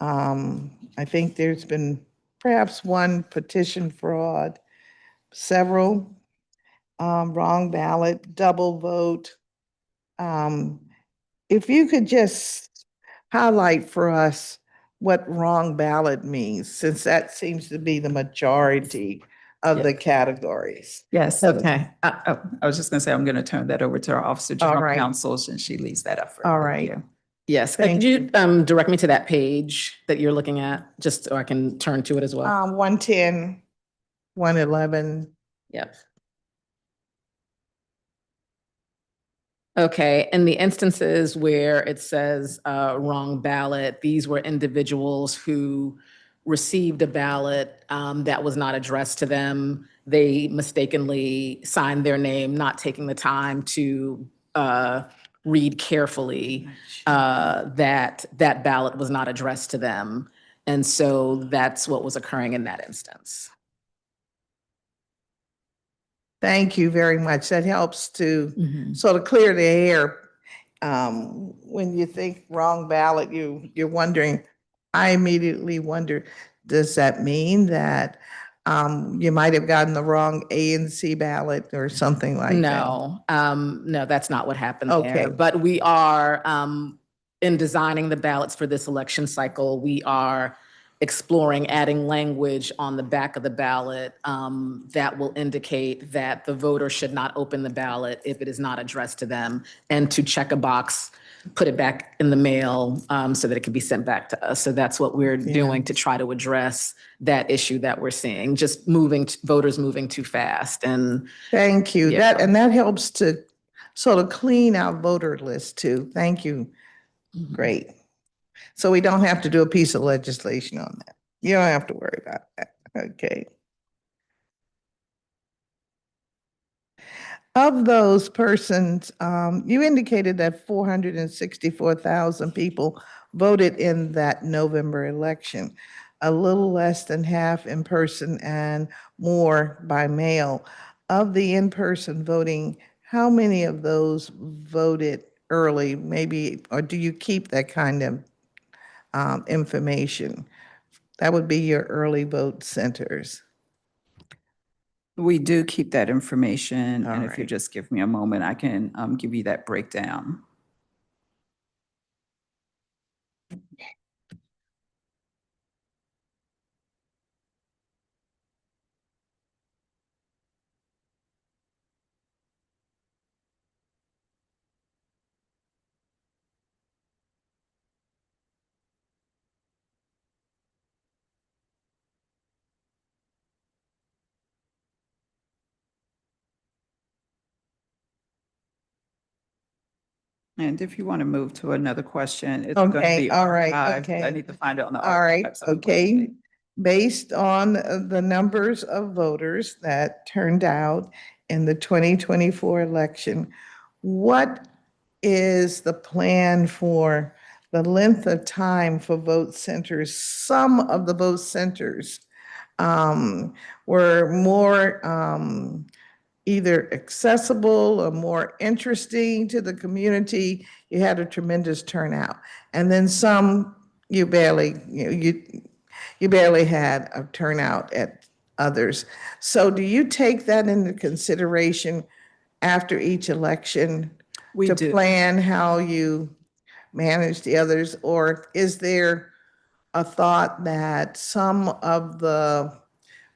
I think there's been perhaps one petition fraud, several wrong ballot, double vote. If you could just highlight for us what wrong ballot means, since that seems to be the majority of the categories. Yes. Okay. I was just going to say, I'm going to turn that over to our Officer General Counsel, and she leads that effort. All right. Yes. Could you direct me to that page that you're looking at, just so I can turn to it as well? 110, 111. Yep. Okay, in the instances where it says wrong ballot, these were individuals who received a ballot that was not addressed to them. They mistakenly signed their name, not taking the time to read carefully that that ballot was not addressed to them. And so that's what was occurring in that instance. Thank you very much. That helps to sort of clear the air. When you think wrong ballot, you're wondering, I immediately wonder, does that mean that you might have gotten the wrong A and C ballot or something like that? No, no, that's not what happened Okay. there. But we are, in designing the ballots for this election cycle, we are exploring adding language on the back of the ballot that will indicate that the voter should not open the ballot if it is not addressed to them, and to check a box, put it back in the mail so that it can be sent back to us. So that's what we're doing to try to address that issue that we're seeing, just voters moving too fast. And thank you. Yeah. That helps to sort of clean our voter list too. Thank you. Great. So we don't have to do a piece of legislation on that. You don't have to worry about that. Okay. Of those persons, you indicated that 464,000 people voted in that November election, a little less than half in person and more by mail. Of the in-person voting, how many of those voted early, maybe, or do you keep that kind of information? That would be your early vote centers. We do keep that information, and if you right. just give me a moment, I can give you that breakdown. And if you want to move to another question, it's going to Okay, be all right, archived. okay. I need to find it on the All right, archives. of the okay. website. Based on the numbers of voters that turned out in the 2024 election, what is the plan for the length of time for vote centers? Some of the vote centers were more either accessible or more interesting to the community. You had a tremendous turnout. And then some, you barely, you barely had a turnout at others. So do you take that into consideration after each election We to do. plan how you manage the others? Or is there a thought that some of the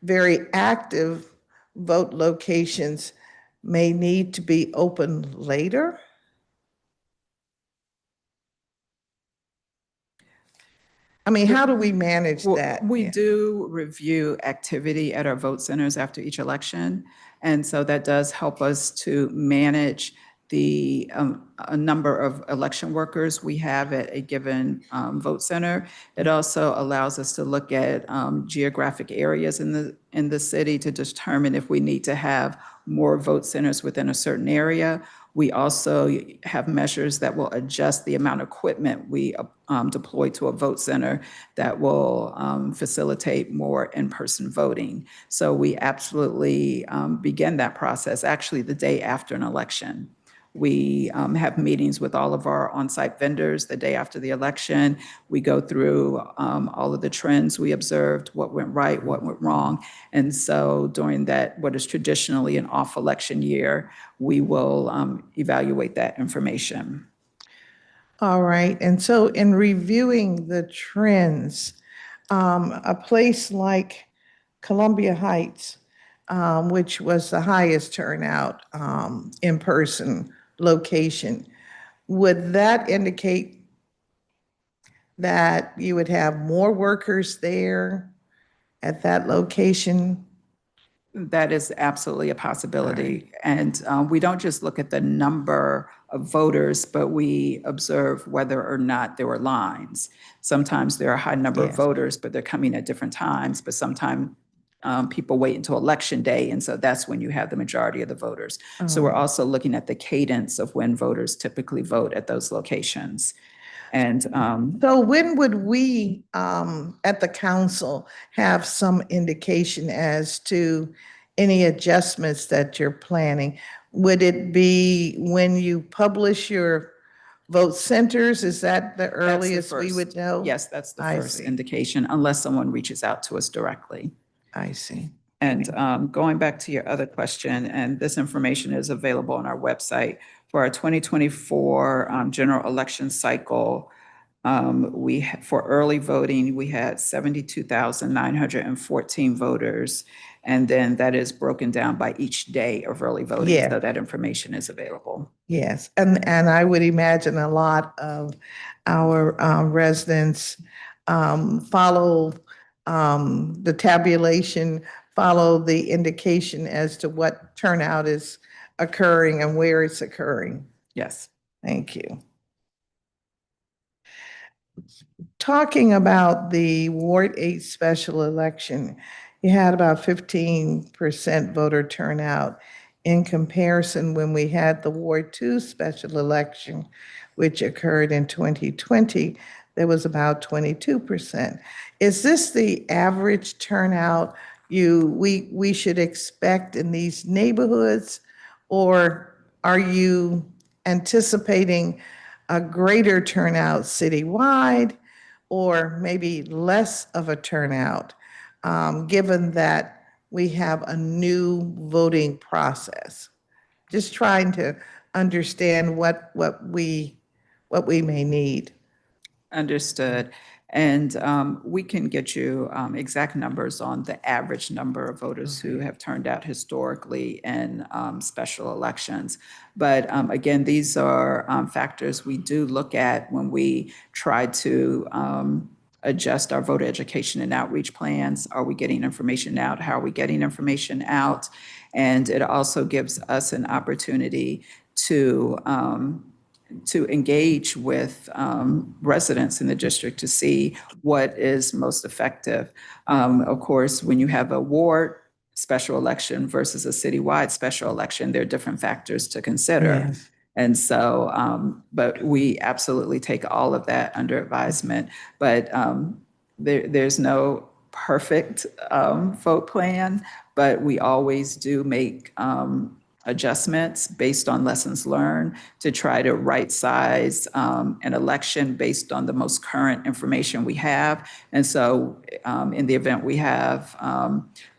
very active vote locations may need to be open later? I mean, how do we manage that? We Yeah. do review activity at our vote centers after each election. And so that does help us to manage the a number of election workers we have at a given vote center. It also allows us to look at geographic areas in the city to determine if we need to have more vote centers within a certain area. We also have measures that will adjust the amount of equipment we deploy to a vote center that will facilitate more in-person voting. So we absolutely begin that process actually the day after an election. We have meetings with all of our on-site vendors the day after the election. We go through all of the trends we observed, what went right, what went wrong. And so during that, what is traditionally an off-election year, we will evaluate that information. All right. And so in reviewing the trends, a place like Columbia Heights, which was the highest turnout in person location, would that indicate that you would have more workers there at that location? That is absolutely a possibility. And we don't just look at the number of voters, but we observe whether or not there were lines. Sometimes there are a high number of Yes. voters, but they're coming at different times, but sometimes people wait until election day, and so that's when you have the majority of the voters. So we're also looking at the cadence of when voters typically vote at those locations. And So when would we, at the council, have some indication as to any adjustments that you're planning? Would it be when you publish your vote centers? Is that the that's the earliest we first- would know? Yes, that's the I first see. indication, unless someone reaches out to us directly. I see. And going back to your other question, and this information is available on our website, for our 2024 general election cycle, for early voting, we had 72,914 voters. And then that is broken down by each day of early voting. Yeah. So that information is available. Yes, and I would imagine a lot of our residents follow the tabulation, follow the indication as to what turnout is occurring and where it's occurring. Yes. Thank you. Talking about the Ward 8 special election, you had about 15% voter turnout. In comparison, when we had the Ward 2 special election, which occurred in 2020, there was about 22%. Is this the average turnout we should expect in these neighborhoods? Or are you anticipating a greater turnout citywide, or maybe less of a turnout, given that we have a new voting process? Just trying to understand what we may need. Understood. And we can get you exact numbers on the average number of voters who have turned out historically in special elections. But again, these are factors we do look at when we try to adjust our voter education and outreach plans. Are we getting information out? How are we getting information out? And it also gives us an opportunity to engage with residents in the district to see what is most effective. Of course, when you have a ward special election versus a citywide special election, there are different factors to consider. Yes. And so, but we absolutely take all of that under advisement. But there's no perfect vote plan, but we always do make adjustments based on lessons learned to try to right size an election based on the most current information we have. And so in the event we have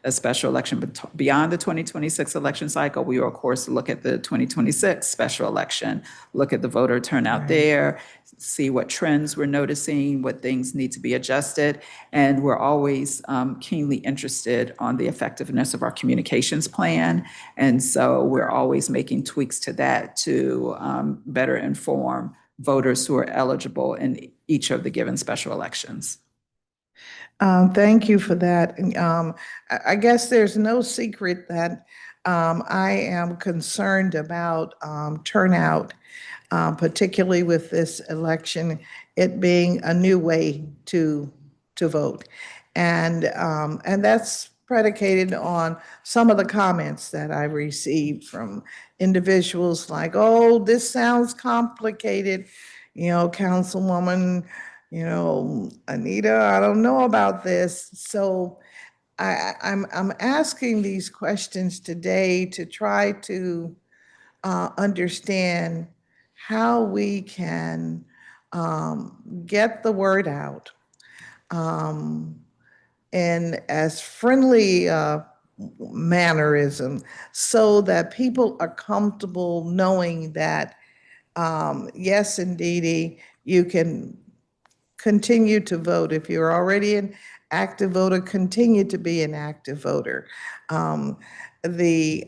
a special election beyond the 2026 election cycle, we will of course look at the 2026 special election, look at the voter turnout there, see what trends we're noticing, what things need to be adjusted. And we're always keenly interested on the effectiveness of our communications plan. And so we're always making tweaks to that to better inform voters who are eligible in each of the given special elections. Thank you for that. I guess there's no secret that I am concerned about turnout, particularly with this election, it being a new way to vote. And that's predicated on some of the comments that I received from individuals like, oh, this sounds complicated, Councilwoman, Anita, I don't know about this. So I'm asking these questions today to try to understand how we can get the word out in as friendly mannerism so that people are comfortable knowing that, yes, indeed, you can continue to vote. If you're already an active voter, continue to be an active voter. We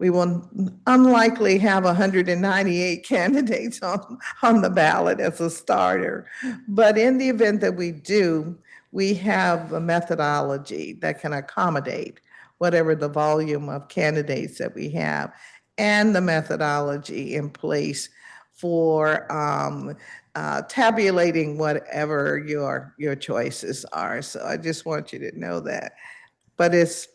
will unlikely have 198 candidates on the ballot as a starter. But in the event that we do, we have a methodology that can accommodate whatever the volume of candidates that we have. and the methodology in place for tabulating whatever your choices are. So I just want you to know that. But it's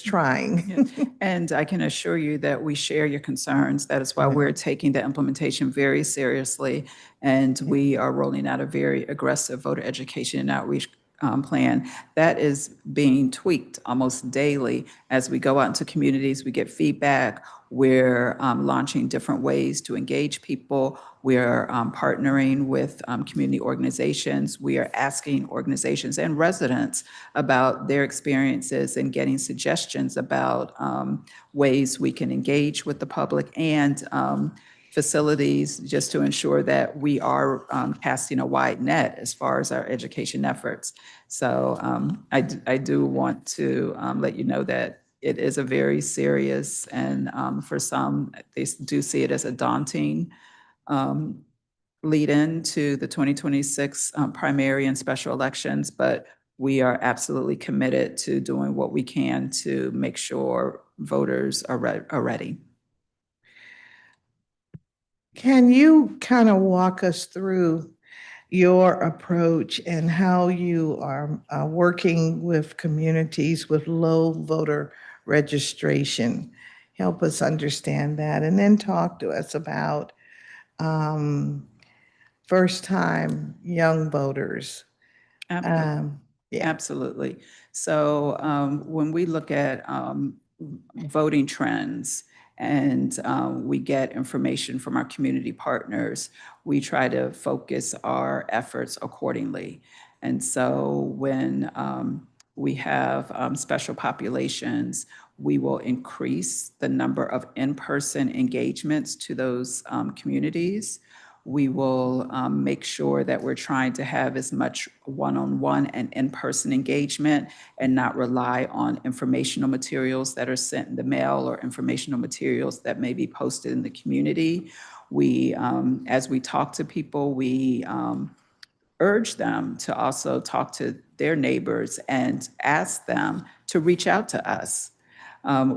trying. And I can assure you that we share your concerns. That is why we're taking the implementation very seriously. And we are rolling out a very aggressive voter education and outreach plan that is being tweaked almost daily as we go out into communities. We get feedback. We're launching different ways to engage people. We're partnering with community organizations. We are asking organizations and residents about their experiences and getting suggestions about ways we can engage with the public and facilities, just to ensure that we are casting a wide net as far as our education efforts. So I do want to let you know that it is a very serious, and for some, they do see it as a daunting lead in to the 2026 primary and special elections, but we are absolutely committed to doing what we can to make sure voters are ready. Can you kind of walk us through your approach and how you are working with communities with low voter registration? Help us understand that, and then talk to us about first-time young voters. Absolutely. So when we look at voting trends and we get information from our community partners, we try to focus our efforts accordingly. And so when we have special populations, we will increase the number of in-person engagements to those communities. We will make sure that we're trying to have as much one-on-one and in-person engagement and not rely on informational materials that are sent in the mail or informational materials that may be posted in the community. We, as we talk to people, we urge them to also talk to their neighbors and ask them to reach out to us.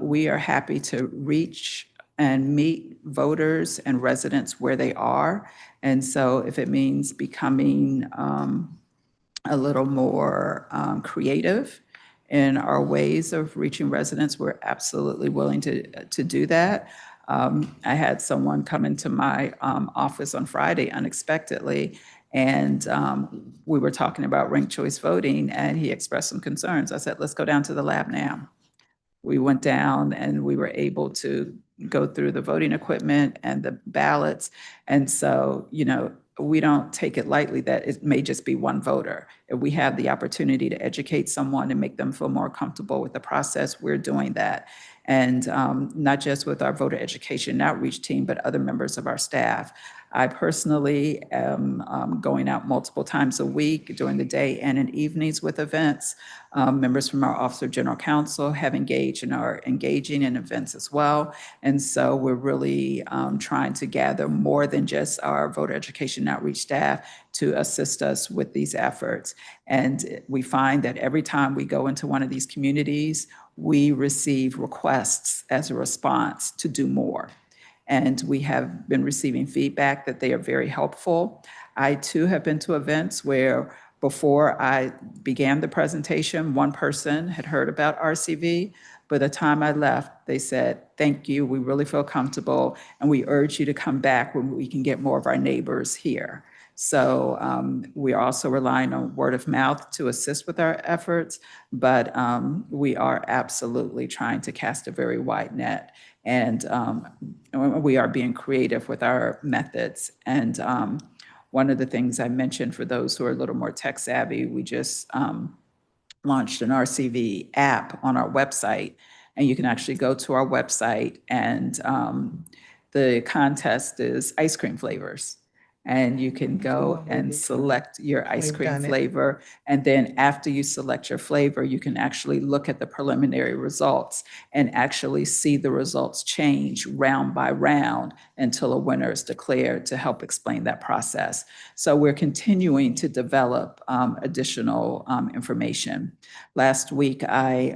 We are happy to reach and meet voters and residents where they are. And so if it means becoming a little more creative in our ways of reaching residents, we're absolutely willing to do that. I had someone come into my office on Friday unexpectedly, and we were talking about ranked choice voting, and he expressed some concerns. I said, let's go down to the lab now. We went down and we were able to go through the voting equipment and the ballots. And so, you know, we don't take it lightly that it may just be one voter. If we have the opportunity to educate someone and make them feel more comfortable with the process, we're doing that. And not just with our voter education and outreach team, but other members of our staff. I personally am going out multiple times a week during the day and in evenings with events. Members from our Office of General Counsel have engaged and are engaging in events as well. And so we're really trying to gather more than just our voter education and outreach staff to assist us with these efforts. And we find that every time we go into one of these communities, we receive requests as a response to do more. And we have been receiving feedback that they are very helpful. I too have been to events where before I began the presentation, one person had heard about RCV. By the time I left, they said, thank you, we really feel comfortable, and we urge you to come back when we can get more of our neighbors here. So we are also relying on word of mouth to assist with our efforts, but we are absolutely trying to cast a very wide net. And we are being creative with our methods. And one of the things I mentioned for those who are a little more tech savvy, we just launched an RCV app on our website. And you can actually go to our website, and the contest is ice cream flavors. And you can go and select your ice cream flavor. And then after you select your flavor, you can actually look at the preliminary results and actually see the results change round by round until a winner is declared, to help explain that process. So we're continuing to develop additional information. Last week, I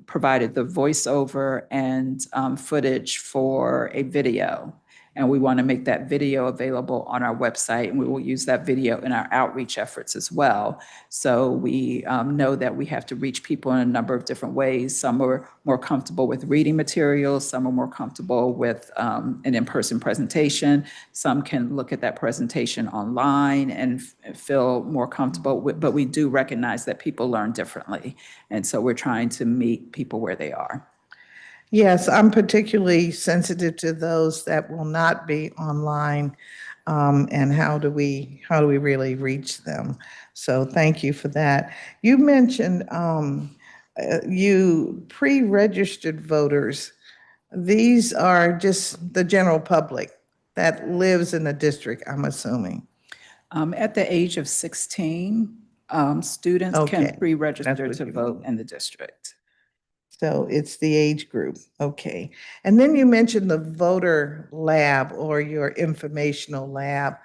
provided the voiceover and footage for a video. And we want to make that video available on our website, and we will use that video in our outreach efforts as well. So we know that we have to reach people in a number of different ways. Some are more comfortable with reading materials, some are more comfortable with an in-person presentation. Some can look at that presentation online and feel more comfortable with, but we do recognize that people learn differently. And so we're trying to meet people where they are. Yes, I'm particularly sensitive to those that will not be online, and how do we really reach them? So thank you for that. You mentioned you pre-registered voters. These are just the general public that lives in the district, I'm assuming. At the age of 16, students Okay, can pre-register that's to what you vote mean. in the district. So it's the age group, okay. And then you mentioned the voter lab or your informational lab.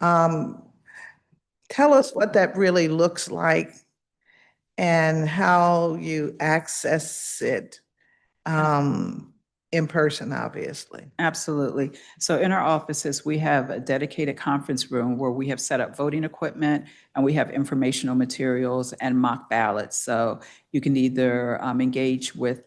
Tell us what that really looks like and how you access it in person, obviously. Absolutely. So in our offices, we have a dedicated conference room where we have set up voting equipment and we have informational materials and mock ballots. So you can either engage with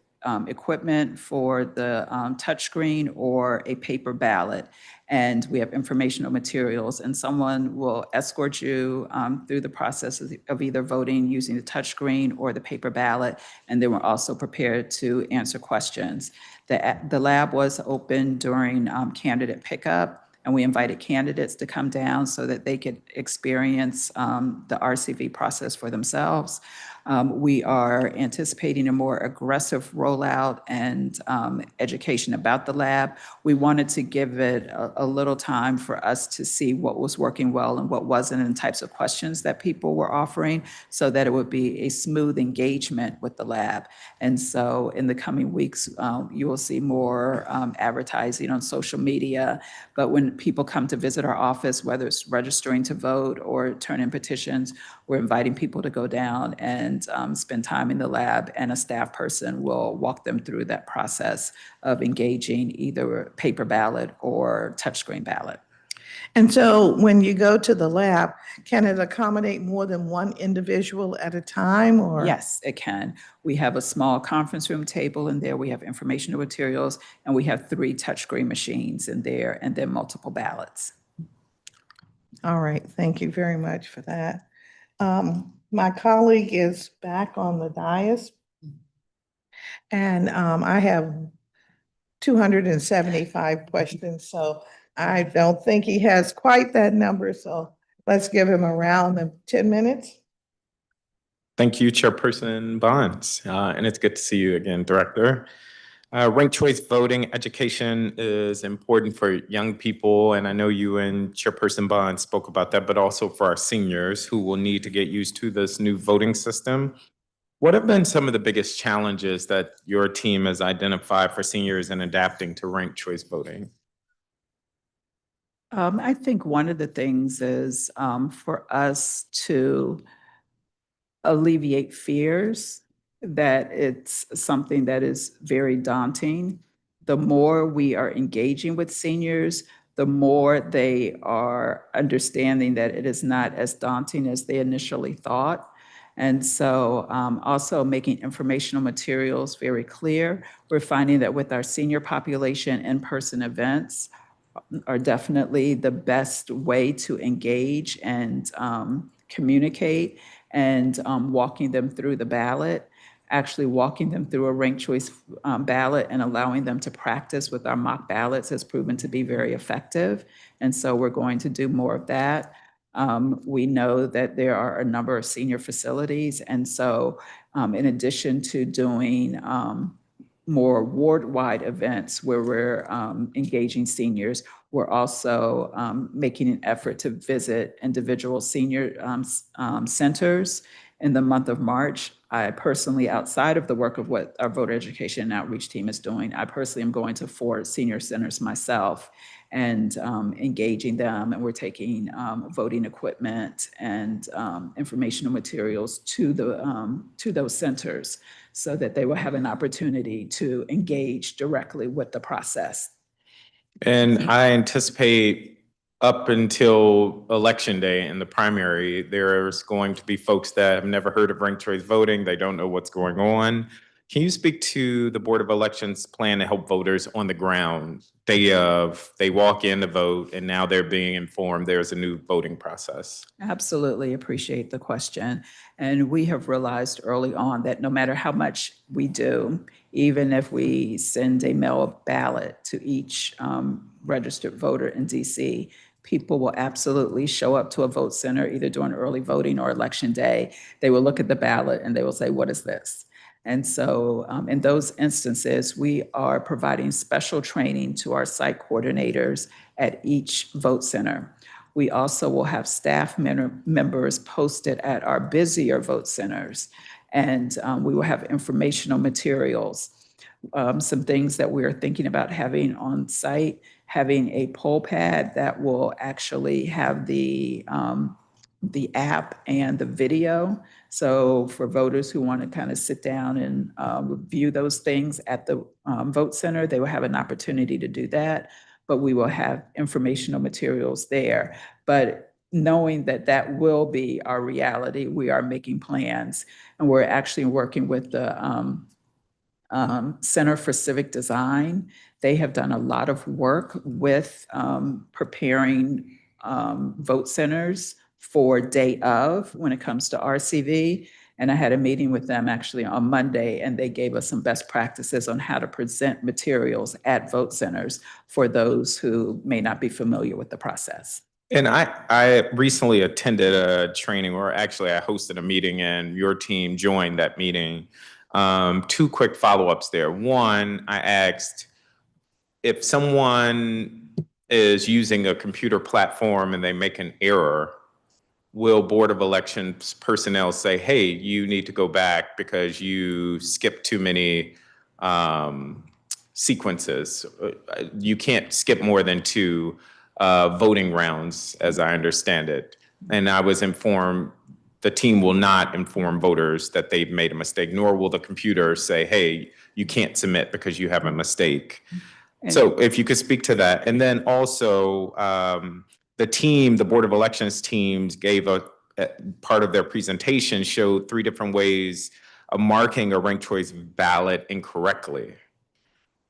equipment for the touchscreen or a paper ballot. And we have informational materials, and someone will escort you through the process of either voting using the touchscreen or the paper ballot. And then we're also prepared to answer questions. The lab was open during candidate pickup, and we invited candidates to come down so that they could experience the RCV process for themselves. We are anticipating a more aggressive rollout and education about the lab. We wanted to give it a little time for us to see what was working well and what wasn't, and types of questions that people were offering, so that it would be a smooth engagement with the lab. And so in the coming weeks, you will see more advertising on social media. But when people come to visit our office, whether it's registering to vote or turn in petitions, we're inviting people to go down and spend time in the lab, and a staff person will walk them through that process of engaging either paper ballot or touchscreen ballot. And so when you go to the lab, can it accommodate more than one individual at a time, or? Yes, it can. We have a small conference room table in there. We have informational materials, and we have 3 touchscreen machines in there, and then multiple ballots. All right, thank you very much for that. My colleague is back on the dais. And I have 275 questions, so I don't think he has quite that number. So let's give him a round of 10 minutes. Thank you, Chairperson Bonds. And it's good to see you again, Director. Ranked choice voting education is important for young people, and I know you and Chairperson Bond spoke about that, but also for our seniors who will need to get used to this new voting system. What have been some of the biggest challenges that your team has identified for seniors in adapting to ranked choice voting? I think one of the things is for us to alleviate fears that it's something that is very daunting. The more we are engaging with seniors, the more they are understanding that it is not as daunting as they initially thought. And so also making informational materials very clear. We're finding that with our senior population, in-person events are definitely the best way to engage and communicate, and walking them through the ballot, actually walking them through a ranked choice ballot and allowing them to practice with our mock ballots has proven to be very effective. And so we're going to do more of that. We know that there are a number of senior facilities. And so in addition to doing more ward-wide events where we're engaging seniors, we're also making an effort to visit individual senior centers in the month of March. I personally, outside of the work of what our voter education and outreach team is doing, I personally am going to 4 senior centers myself. and engaging them. And we're taking voting equipment and informational materials to those centers so that they will have an opportunity to engage directly with the process. And I anticipate up until Election Day in the primary, there's going to be folks that have never heard of ranked choice voting. They don't know what's going on. Can you speak to the Board of Elections plan to help voters on the ground? They walk in to vote and now they're being informed there's a new voting process. Absolutely appreciate the question. And we have realized early on that no matter how much we do, even if we send a mail ballot to each registered voter in DC, people will absolutely show up to a vote center either during early voting or Election Day. They will look at the ballot and they will say, what is this? And so in those instances, we are providing special training to our site coordinators at each vote center. We also will have staff members posted at our busier vote centers, and we will have informational materials. Some things that we're thinking about having on site, having a poll pad that will actually have the app and the video. So for voters who want to kind of sit down and review those things at the vote center, they will have an opportunity to do that, but we will have informational materials there. But knowing that that will be our reality, we are making plans, and we're actually working with the Center for Civic Design. They have done a lot of work with preparing vote centers for day of when it comes to RCV. And I had a meeting with them actually on Monday, and they gave us some best practices on how to present materials at vote centers for those who may not be familiar with the process. And I recently attended a training, or actually I hosted a meeting and your team joined that meeting. Two quick follow-ups there. One, I asked if someone is using a computer platform and they make an error, will Board of Elections personnel say, hey, you need to go back because you skipped too many sequences? You can't skip more than 2 voting rounds, as I understand it. And I was informed the team will not inform voters that they've made a mistake, nor will the computer say, hey, you can't submit because you have a mistake. So if you could speak to that. And then also, the Board of Elections teams gave a part of their presentation showed 3 different ways of marking a ranked choice ballot incorrectly.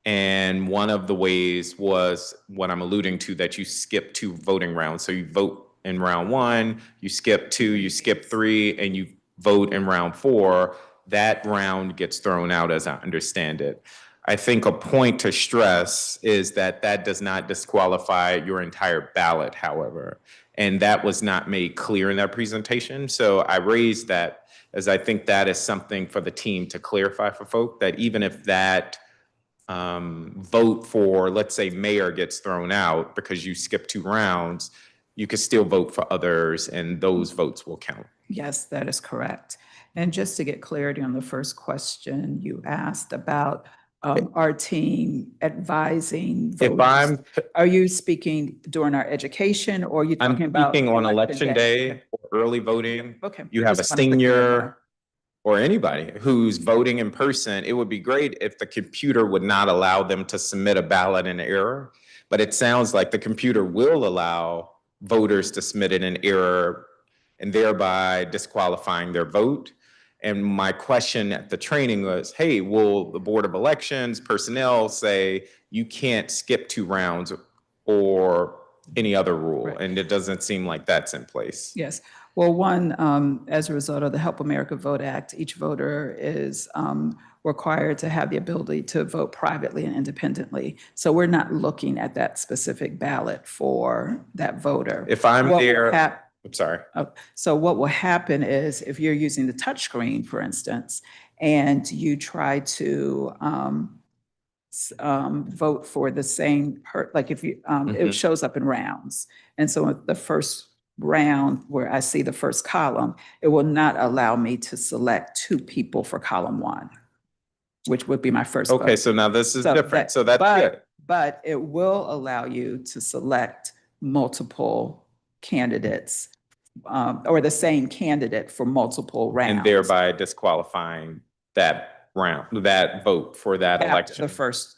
And one of the ways was what I'm alluding to, that you skip 2 voting rounds. So you vote in round 1, you skip 2, you skip 3, and you vote in round 4. That round gets thrown out, as I understand it. I think a point to stress is that that does not disqualify your entire ballot, however, and that was not made clear in that presentation. So I raised that as I think that is something for the team to clarify for folk, that even if that vote for, let's say, mayor gets thrown out because you skip 2 rounds, you could still vote for others and those votes will count. Yes, that is correct. And just to get clarity on the first question you asked about our team advising voters. Are you speaking during our education, or are you talking about? I'm speaking on Election Day or early voting. Okay. You have a senior or anybody who's voting in person. It would be great if the computer would not allow them to submit a ballot in error, but it sounds like the computer will allow voters to submit it in error and thereby disqualifying their vote. And my question at the training was, hey, will the Board of Elections personnel say you can't skip 2 rounds or any other rule? Right. And it doesn't seem like that's in place. Yes. Well, one, as a result of the Help America Vote Act, each voter is required to have the ability to vote privately and independently. So we're not looking at that specific ballot for that voter. If I'm there, I'm sorry. So what will happen is if you're using the touchscreen, for instance, and you try to vote for the same, like if you, it shows up in rounds. And so the first round where I see the first column, it will not allow me to select 2 people for column 1, which would be my first vote. Okay, so now this is different. So that's good. but it will allow you to select multiple candidates or the same candidate for multiple rounds. And thereby disqualifying that vote for that election.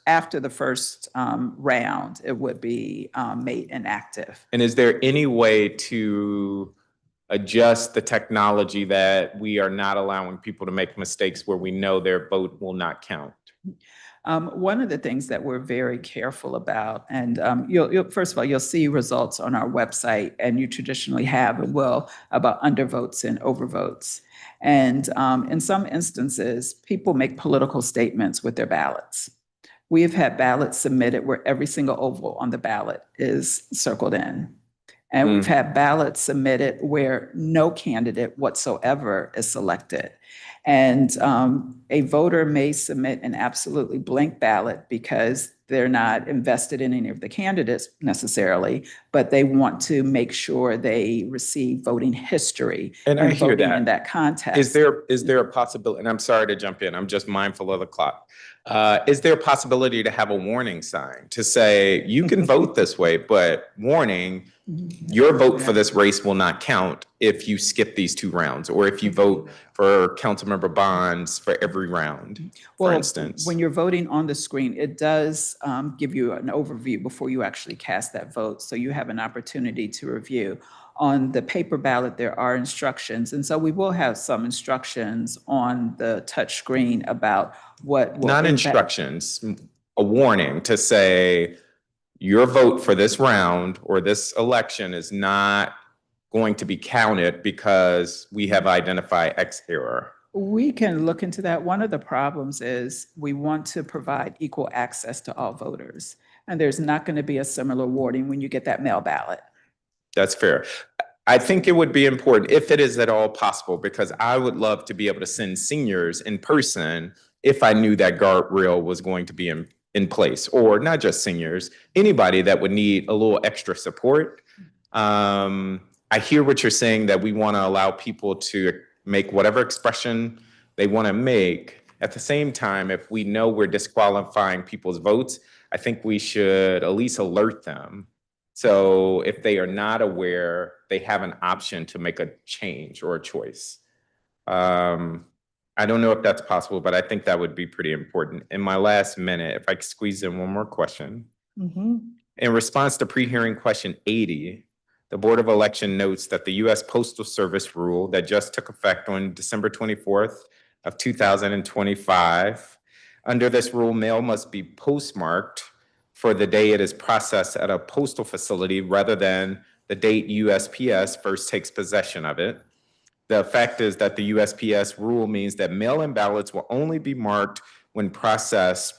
After the first round, it would be made inactive. And is there any way to adjust the technology that we are not allowing people to make mistakes where we know their vote will not count? One of the things that we're very careful about, and first of all, you'll see results on our website, and you traditionally have and will, about undervotes and overvotes. And in some instances, people make political statements with their ballots. We have had ballots submitted where every single oval on the ballot is circled in. And we've had ballots submitted where no candidate whatsoever is selected. And a voter may submit an absolutely blank ballot because they're not invested in any of the candidates necessarily, but they want to make sure they receive voting history And I hear voting that. in that context. Is there a possibility, and I'm sorry to jump in, I'm just mindful of the clock. Is there a possibility to have a warning sign to say, you can vote this way, but warning, your vote for this race will not count if you skip these 2 rounds, or if you vote for Councilmember Bonds for every round, for instance? When you're voting on the screen, it does give you an overview before you actually cast that vote. So you have an opportunity to review. On the paper ballot, there are instructions. And so we will have some instructions on the touch screen about what will Not impact- instructions, a warning to say, your vote for this round or this election is not going to be counted because we have identified X error. We can look into that. One of the problems is we want to provide equal access to all voters. And there's not going to be a similar wording when you get that mail ballot. That's fair. I think it would be important, if it is at all possible, because I would love to be able to send seniors in person if I knew that guardrail was going to be in place, or not just seniors, anybody that would need a little extra support. I hear what you're saying, that we want to allow people to make whatever expression they want to make. At the same time, if we know we're disqualifying people's votes, I think we should at least alert them. So if they are not aware, they have an option to make a change or a choice. I don't know if that's possible, but I think that would be pretty important. In my last minute, if I could squeeze in one more question. In response to pre-hearing question 80, the Board of Election notes that the U.S. Postal Service rule that just took effect on December 24th of 2025, under this rule, mail must be postmarked for the day it is processed at a postal facility rather than the date USPS first takes possession of it. The fact is that the USPS rule means that mail-in ballots will only be marked when processed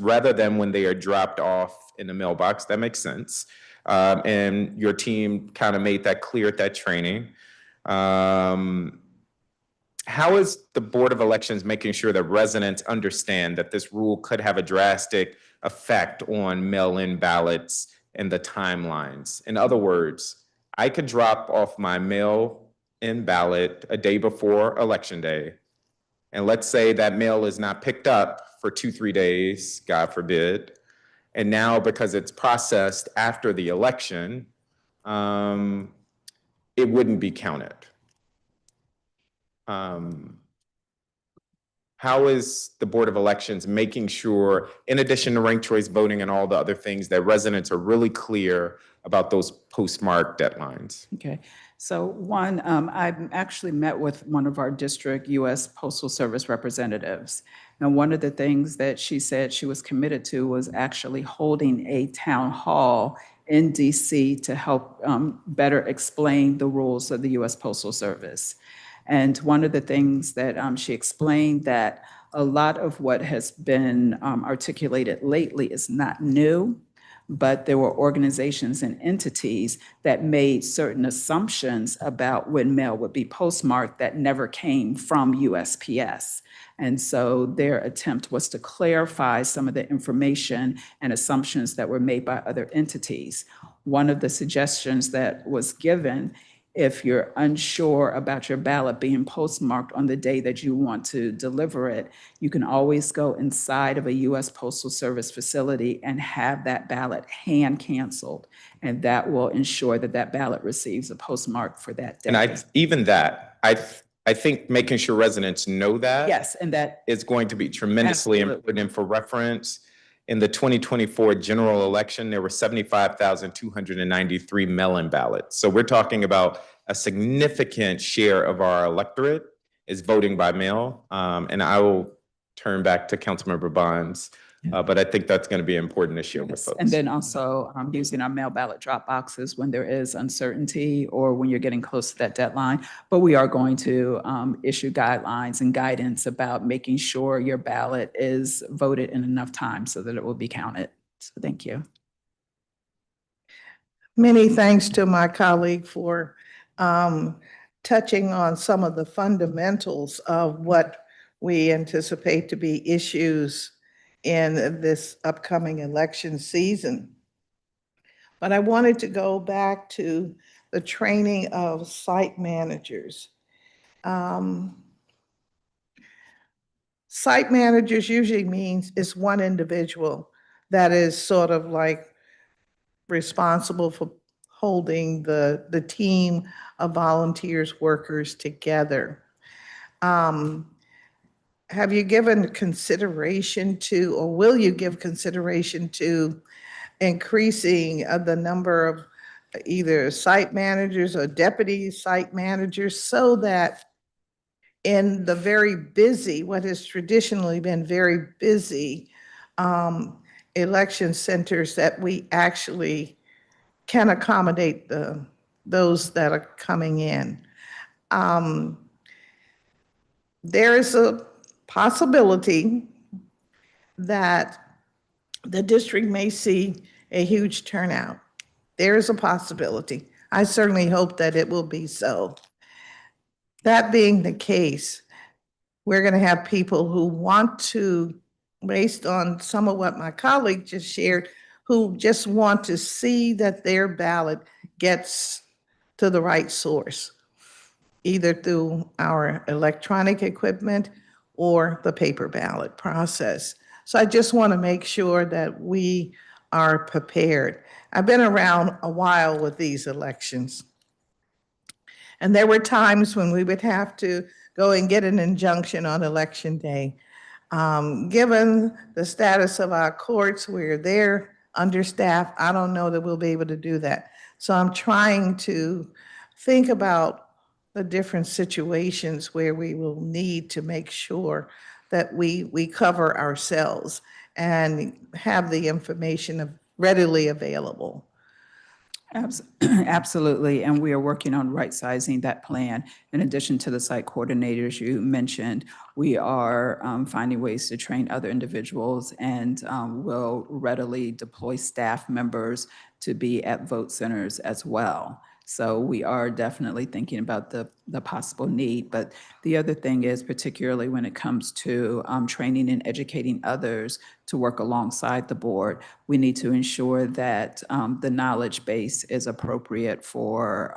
rather than when they are dropped off in the mailbox. That makes sense. And your team kind of made that clear at that training. How is the Board of Elections making sure that residents understand that this rule could have a drastic effect on mail-in ballots and the timelines? In other words, I could drop off my mail-in ballot a day before Election Day, and let's say that mail is not picked up for 2-3 days, God forbid, and now because it's processed after the election, it wouldn't be counted. How is the Board of Elections making sure, in addition to ranked choice voting and all the other things, that residents are really clear about those postmark deadlines? Okay. So one, I actually met with one of our district U.S. Postal Service representatives. And one of the things that she said she was committed to was actually holding a town hall in DC to help better explain the rules of the U.S. Postal Service. And one of the things that she explained, that a lot of what has been articulated lately is not new, but there were organizations and entities that made certain assumptions about when mail would be postmarked that never came from USPS. And so their attempt was to clarify some of the information and assumptions that were made by other entities. One of the suggestions that was given If you're unsure about your ballot being postmarked on the day that you want to deliver it, you can always go inside of a U.S. Postal Service facility and have that ballot hand canceled. And that will ensure that that ballot receives a postmark for that day. And even that, I think making sure residents know that. Yes, and that is going to be tremendously Absolutely. important. And for reference, in the 2024 general election, there were 75,293 mail-in ballots. So we're talking about a significant share of our electorate is voting by mail. And I will turn back to Councilmember Bonds, but I think that's going to be important to share with folks. And then also using our mail ballot drop boxes when there is uncertainty or when you're getting close to that deadline. But we are going to issue guidelines and guidance about making sure your ballot is voted in enough time so that it will be counted. So thank you. Many thanks to my colleague for touching on some of the fundamentals of what we anticipate to be issues in this upcoming election season. But I wanted to go back to the training of site managers. Site managers usually means it's one individual that is sort of like responsible for holding the team of volunteers, workers together. Have you given consideration to, or will you give consideration to increasing the number of either site managers or deputy site managers so that in the very busy, what has traditionally been very busy election centers, that we actually can accommodate those that are coming in? There is a possibility that the district may see a huge turnout. There is a possibility. I certainly hope that it will be so. That being the case, we're going to have people who want to, based on some of what my colleague just shared, who just want to see that their ballot gets to the right source, either through our electronic equipment or the paper ballot process. So I just want to make sure that we are prepared. I've been around a while with these elections. And there were times when we would have to go and get an injunction on election day. Given the status of our courts, where they're understaffed, I don't know that we'll be able to do that. So I'm trying to think about the different situations where we will need to make sure that we cover ourselves and have the information readily available. Absolutely, and we are working on right-sizing that plan. In addition to the site coordinators you mentioned, we are finding ways to train other individuals and will readily deploy staff members to be at vote centers as well. So we are definitely thinking about the possible need. But the other thing is, particularly when it comes to training and educating others to work alongside the board, we need to ensure that the knowledge base is appropriate for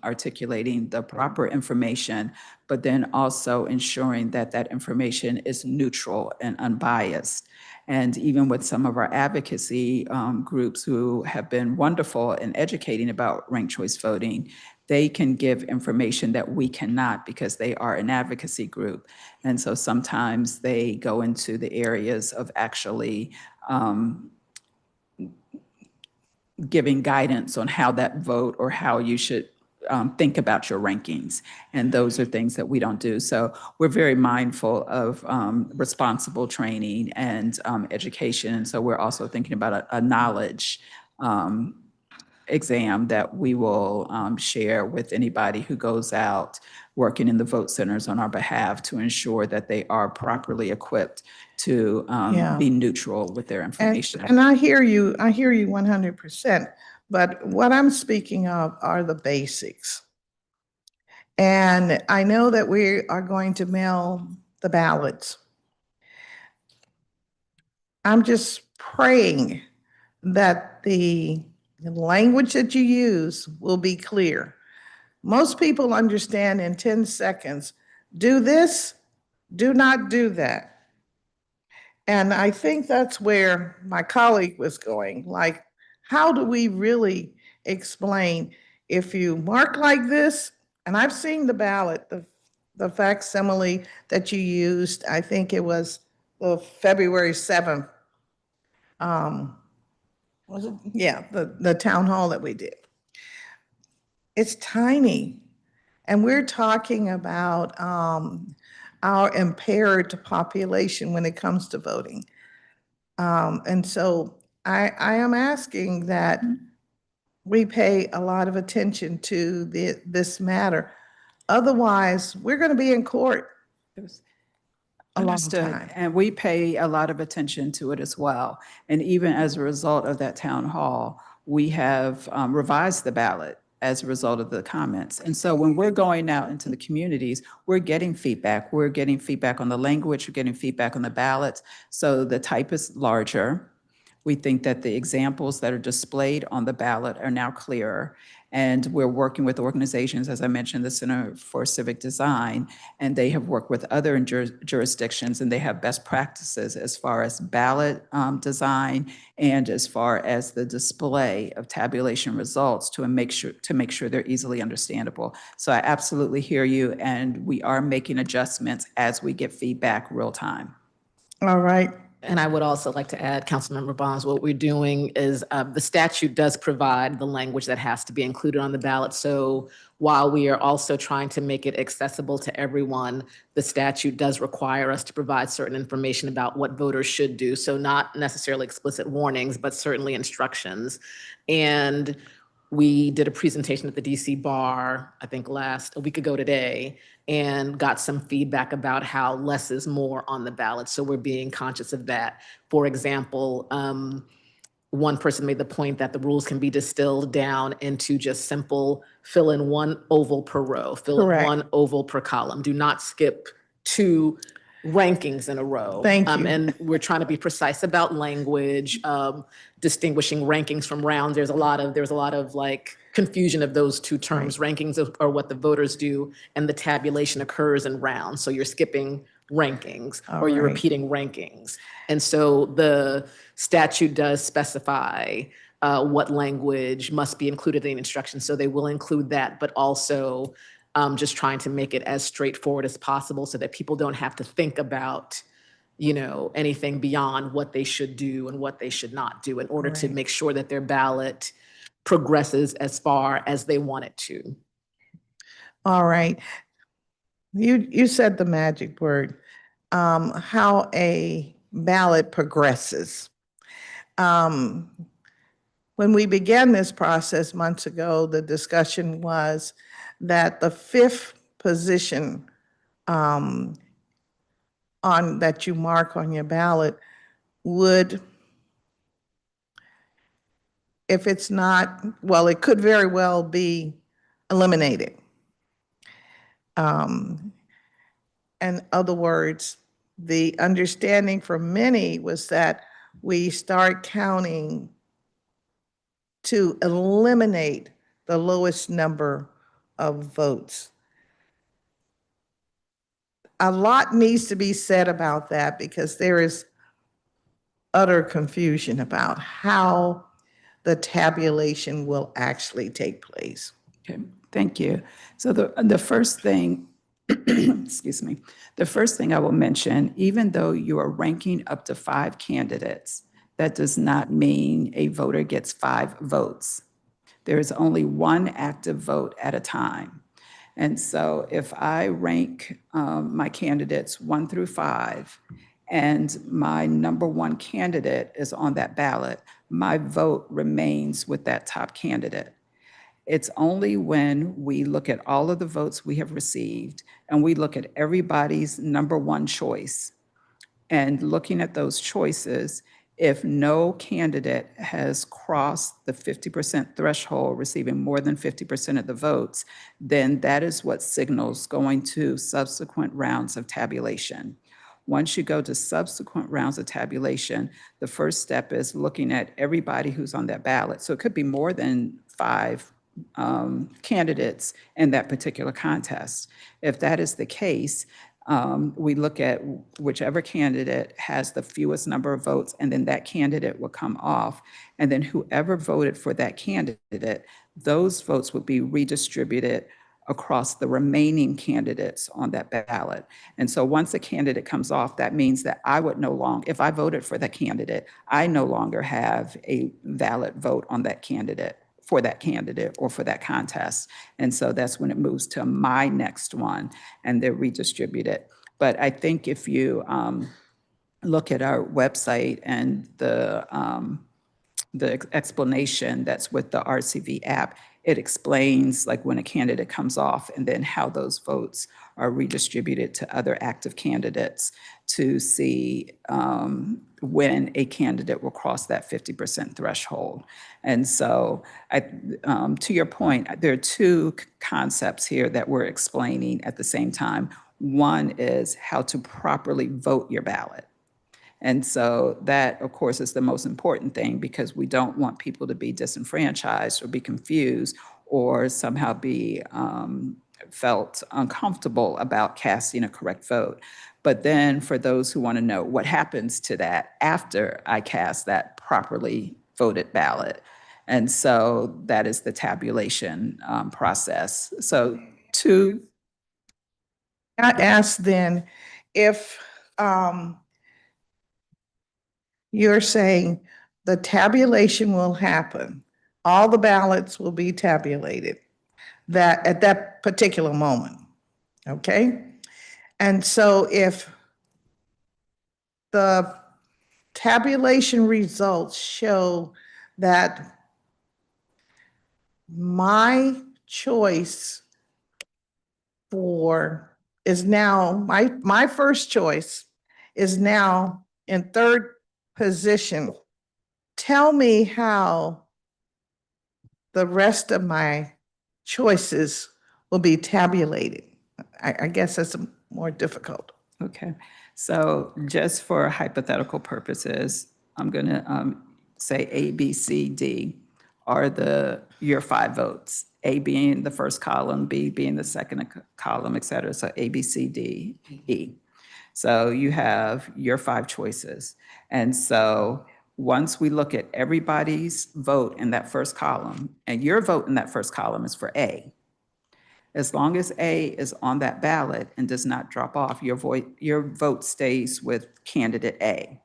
articulating the proper information, but then also ensuring that that information is neutral and unbiased. And even with some of our advocacy groups who have been wonderful in educating about ranked choice voting, they can give information that we cannot because they are an advocacy group. And so sometimes they go into the areas of actually giving guidance on how that vote or how you should think about your rankings. And those are things that we don't do. So we're very mindful of responsible training and education. And so we're also thinking about a knowledge exam that we will share with anybody who goes out working in the vote centers on our behalf to ensure that they are properly equipped to be neutral with their information. And I hear you 100%. But what I'm speaking of are the basics. And I know that we are going to mail the ballots. I'm just praying that the language that you use will be clear. Most people understand in 10 seconds, do this, do not do that. And I think that's where my colleague was going. Like, how do we really explain if you mark like this? And I've seen the ballot, the facsimile that you used, I think it was the February 7th. Was it? Yeah, the town hall that we did. It's tiny. And we're talking about our impaired population when it comes to voting. And so I am asking that we pay a lot of attention to this matter. Otherwise, we're going to be in court a long Understood. time. And we pay a lot of attention to it as well. And even as a result of that town hall, we have revised the ballot as a result of the comments. And so when we're going out into the communities, we're getting feedback. We're getting feedback on the language, we're getting feedback on the ballots. So the type is larger. We think that the examples that are displayed on the ballot are now clearer. And we're working with organizations, as I mentioned, the Center for Civic Design, and they have worked with other jurisdictions, and they have best practices as far as ballot design and as far as the display of tabulation results to make sure they're easily understandable. So I absolutely hear you, and we are making adjustments as we get feedback real time. All right. And I would also like to add, Councilmember Bonds, what we're doing is the statute does provide the language that has to be included on the ballot. So while we are also trying to make it accessible to everyone, the statute does require us to provide certain information about what voters should do. So not necessarily explicit warnings, but certainly instructions. And we did a presentation at the DC Bar, I think a week ago today, and got some feedback about how less is more on the ballot. So we're being conscious of that. For example, one person made the point that the rules can be distilled down into just simple fill in one oval per row, fill in one oval per column. Do not skip 2 rankings in a row. Thank you. And we're trying to be precise about language, distinguishing rankings from rounds. There's a lot of like confusion of those 2 terms. Right. Rankings are what the voters do, and the tabulation occurs in rounds. So you're skipping rankings or you're repeating rankings. And so the statute does specify what language must be included in the instructions. So they will include that, but also just trying to make it as straightforward as possible so that people don't have to think about, anything beyond what they should do and what they should not do in order to make sure that their ballot progresses as far as they want it to. All right. You said the magic word, how a ballot progresses. When we began this process months ago, the discussion was that the 5th position that you mark on your ballot would, if it's not, well, it could very well be eliminated. In other words, the understanding for many was that we start counting to eliminate the lowest number of votes. A lot needs to be said about that because there is utter confusion about how the tabulation will actually take place. Okay, thank you. So the first thing, excuse me, the first thing I will mention, even though you are ranking up to 5 candidates, that does not mean a voter gets 5 votes. There is only 1 active vote at a time. And so if I rank my candidates 1 through 5, and my number 1 candidate is on that ballot, my vote remains with that top candidate. It's only when we look at all of the votes we have received and we look at everybody's number 1 choice, and looking at those choices, if no candidate has crossed the 50% threshold, receiving more than 50% of the votes, then that is what signals going to subsequent rounds of tabulation. Once you go to subsequent rounds of tabulation, the first step is looking at everybody who's on that ballot. So it could be more than 5 candidates in that particular contest. If that is the case, we look at whichever candidate has the fewest number of votes, and then that candidate will come off. And then whoever voted for that candidate, those votes would be redistributed across the remaining candidates on that ballot. And so once a candidate comes off, that means that I would no longer, if I voted for that candidate, I no longer have a valid vote on that candidate, for that candidate or for that contest. And so that's when it moves to my next one and they're redistributed. But I think if you look at our website and the explanation that's with the RCV app, it explains like when a candidate comes off and then how those votes are redistributed to other active candidates to see when a candidate will cross that 50% threshold. And so to your point, there are two concepts here that we're explaining at the same time. One is how to properly vote your ballot. And so that, of course, is the most important thing because we don't want people to be disenfranchised or be confused or somehow be felt uncomfortable about casting a correct vote. But then for those who want to know what happens to that after I cast that properly voted ballot. And so that is the tabulation process. So I asked then if you're saying the tabulation will happen, all the ballots will be tabulated that at that particular moment, okay? And so if the tabulation results show that my choice is now, my first choice is now in third position, tell me how the rest of my choices will be tabulated. I guess that's more difficult. Okay, so just for hypothetical purposes, I'm going to say A, B, C, D are your 5 votes. A being the first column, B being the second column, et cetera. So A, B, C, D, E. So you have your 5 choices. And so once we look at everybody's vote in that first column, and your vote in that first column is for A, as long as A is on that ballot and does not drop off, your vote stays with candidate A.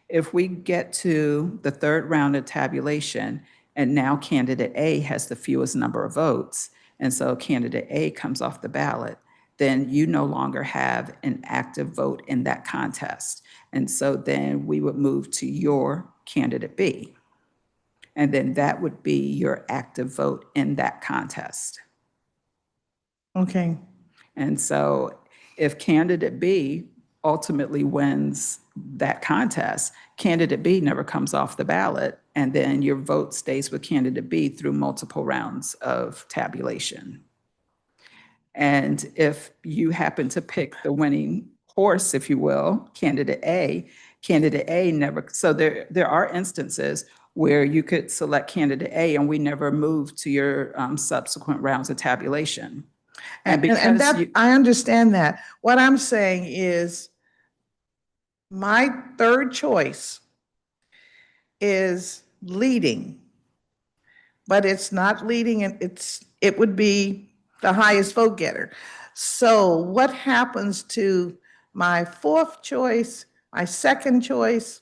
If we get to the third round of tabulation, and now candidate A has the fewest number of votes, and so candidate A comes off the ballot, then you no longer have an active vote in that contest. And so then we would move to your candidate B. And then that would be your active vote in that contest. Okay. And so if candidate B ultimately wins that contest, candidate B never comes off the ballot, and then your vote stays with candidate B through multiple rounds of tabulation. And if you happen to pick the winning horse, if you will, candidate A never, so there are instances where you could select candidate A and we never move to your subsequent rounds of tabulation. And that, I understand that. What I'm saying is my third choice is leading, but it's not leading, it would be the highest vote getter. So what happens to my fourth choice, my second choice?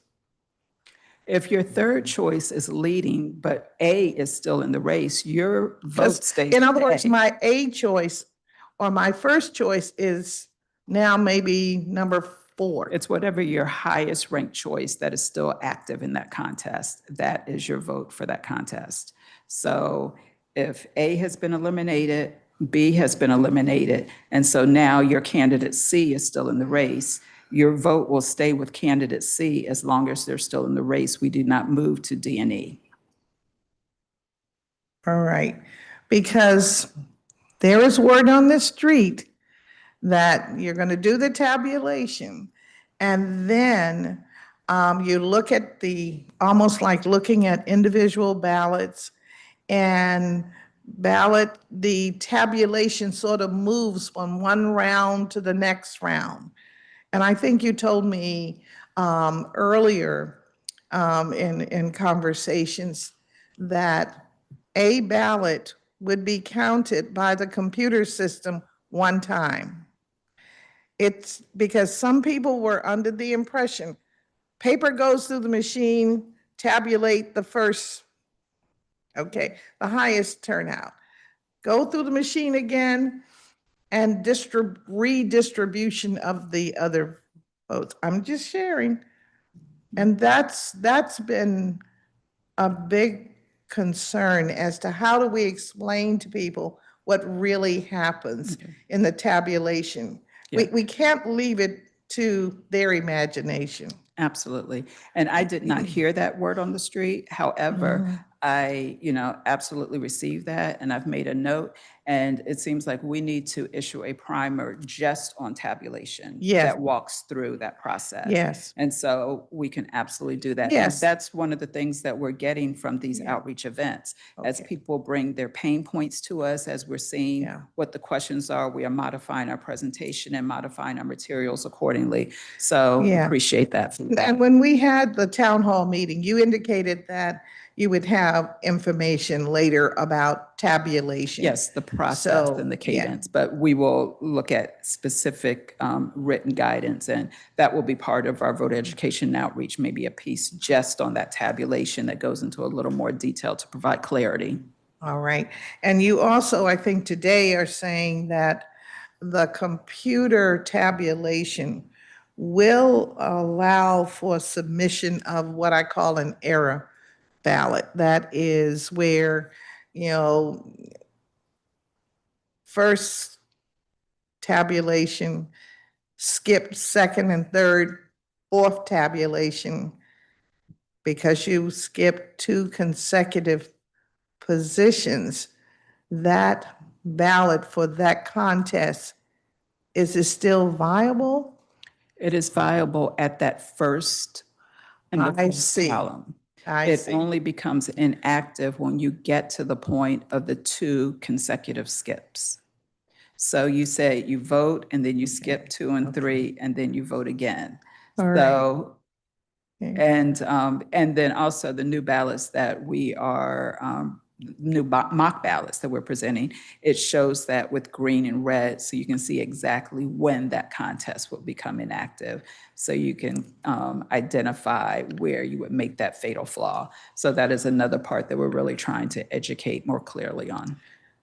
If your third choice is leading, but A is still in the race, your vote stays. In other words, my A choice or my first choice is now maybe number 4. It's whatever your highest ranked choice that is still active in that contest. That is your vote for that contest. So if A has been eliminated, B has been eliminated, and so now your candidate C is still in the race, your vote will stay with candidate C as long as they're still in the race. We do not move to D and E. All right, because there is word on the street that you're going to do the tabulation, and then you look at almost like looking at individual ballots, and ballot, the tabulation sort of moves from one round to the next round. And I think you told me earlier in conversations that a ballot would be counted by the computer system one time. It's because some people were under the impression paper goes through the machine, tabulate the first, okay, the highest turnout. Go through the machine again and redistribution of the other votes. I'm just sharing. And that's been a big concern as to how do we explain to people what really happens in the tabulation. Yeah. We can't leave it to their imagination. Absolutely. And I did not hear that word on the street. However, I, absolutely received that, and I've made a note. And it seems like we need to issue a primer just on tabulation Yes. that walks through that process. Yes. And so we can absolutely do that. And Yes. that's one of the things that we're getting from these outreach events. As Okay. people bring their pain points to us, as we're seeing Yeah. what the questions are, we are modifying our presentation and modifying our materials accordingly. So Yeah. appreciate that feedback. And when we had the town hall meeting, you indicated that you would have information later about tabulation. Yes, the process So, and the yeah. cadence, but we will look at specific written guidance, and that will be part of our voter education outreach, maybe a piece just on that tabulation that goes into a little more detail to provide clarity. All right. And you also, I think today are saying that the computer tabulation will allow for submission of what I call an error ballot. That is where, first tabulation, skip second and third, fourth tabulation, because you skipped 2 consecutive positions, that ballot for that contest, is it still viable? It is viable at that first and the I first see. column. I It see. only becomes inactive when you get to the point of the 2 consecutive skips. So you say you vote and then you skip 2 and 3 and then you vote again. All right. So, Okay. and then also the new ballots that we are, mock ballots that we're presenting, it shows that with green and red, so you can see exactly when that contest will become inactive. So you can identify where you would make that fatal flaw. So that is another part that we're really trying to educate more clearly on.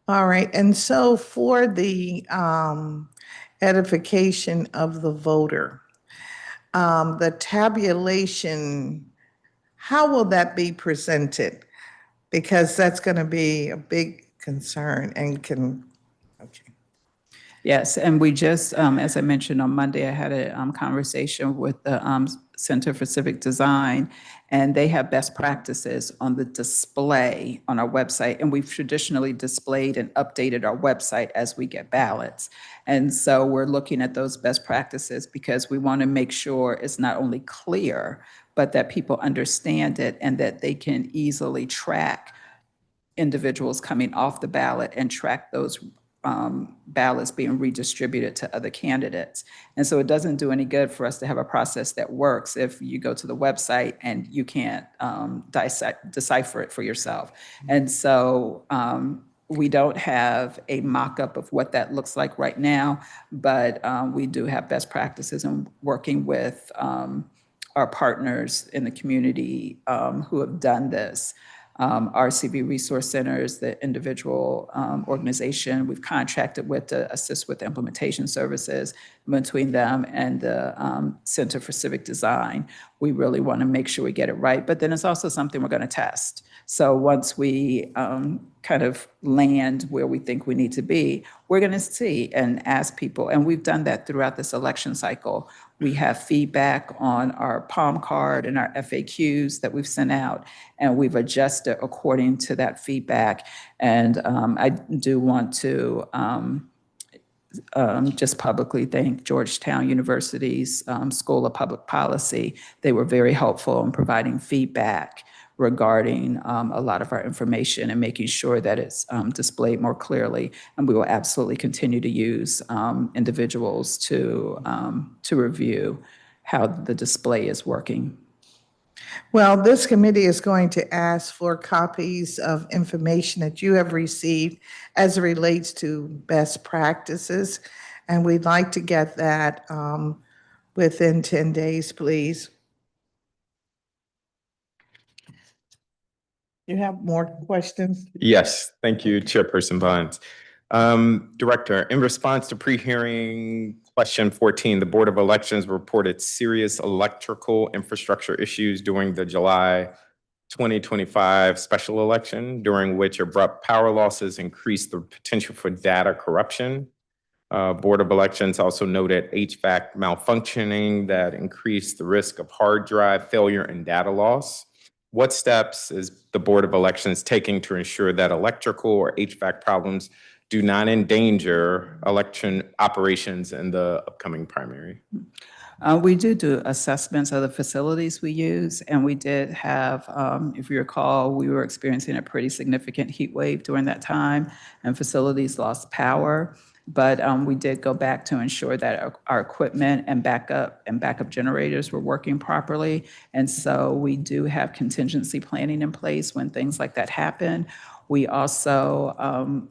All right. And so for the edification of the voter, the tabulation, how will that be presented? Because that's going to be a big concern and okay. Yes, and we just, as I mentioned on Monday, I had a conversation with the Center for Civic Design, and they have best practices on the display on our website. And we've traditionally displayed and updated our website as we get ballots. And so we're looking at those best practices because we want to make sure it's not only clear, but that people understand it and that they can easily track individuals coming off the ballot and track those ballots being redistributed to other candidates. And so it doesn't do any good for us to have a process that works if you go to the website and you can't decipher it for yourself. And so we don't have a mock-up of what that looks like right now, but we do have best practices in working with our partners in the community who have done this. RCV Resource Centers, the individual organization we've contracted with to assist with implementation services between them and the Center for Civic Design. We really want to make sure we get it right, but then it's also something we're going to test. So once we kind of land where we think we need to be, we're going to see and ask people, and we've done that throughout this election cycle. We have feedback on our palm card and our FAQs that we've sent out, and we've adjusted according to that feedback. And I do want to just publicly thank Georgetown University's School of Public Policy. They were very helpful in providing feedback regarding a lot of our information and making sure that it's displayed more clearly. And we will absolutely continue to use individuals to review how the display is working. Well, this committee is going to ask for copies of information that you have received as it relates to best practices. And we'd like to get that within 10 days, please. You have more questions? Yes, thank you, Chairperson Bonds. Director, in response to pre-hearing question 14, the Board of Elections reported serious electrical infrastructure issues during the July 2025 special election, during which abrupt power losses increased the potential for data corruption. Board of Elections also noted HVAC malfunctioning that increased the risk of hard drive failure and data loss. What steps is the Board of Elections taking to ensure that electrical or HVAC problems do not endanger election operations in the upcoming primary? We do assessments of the facilities we use, and we did have, if you recall, we were experiencing a pretty significant heat wave during that time, and facilities lost power. But we did go back to ensure that our equipment and backup generators were working properly. And so we do have contingency planning in place when things like that happen. We also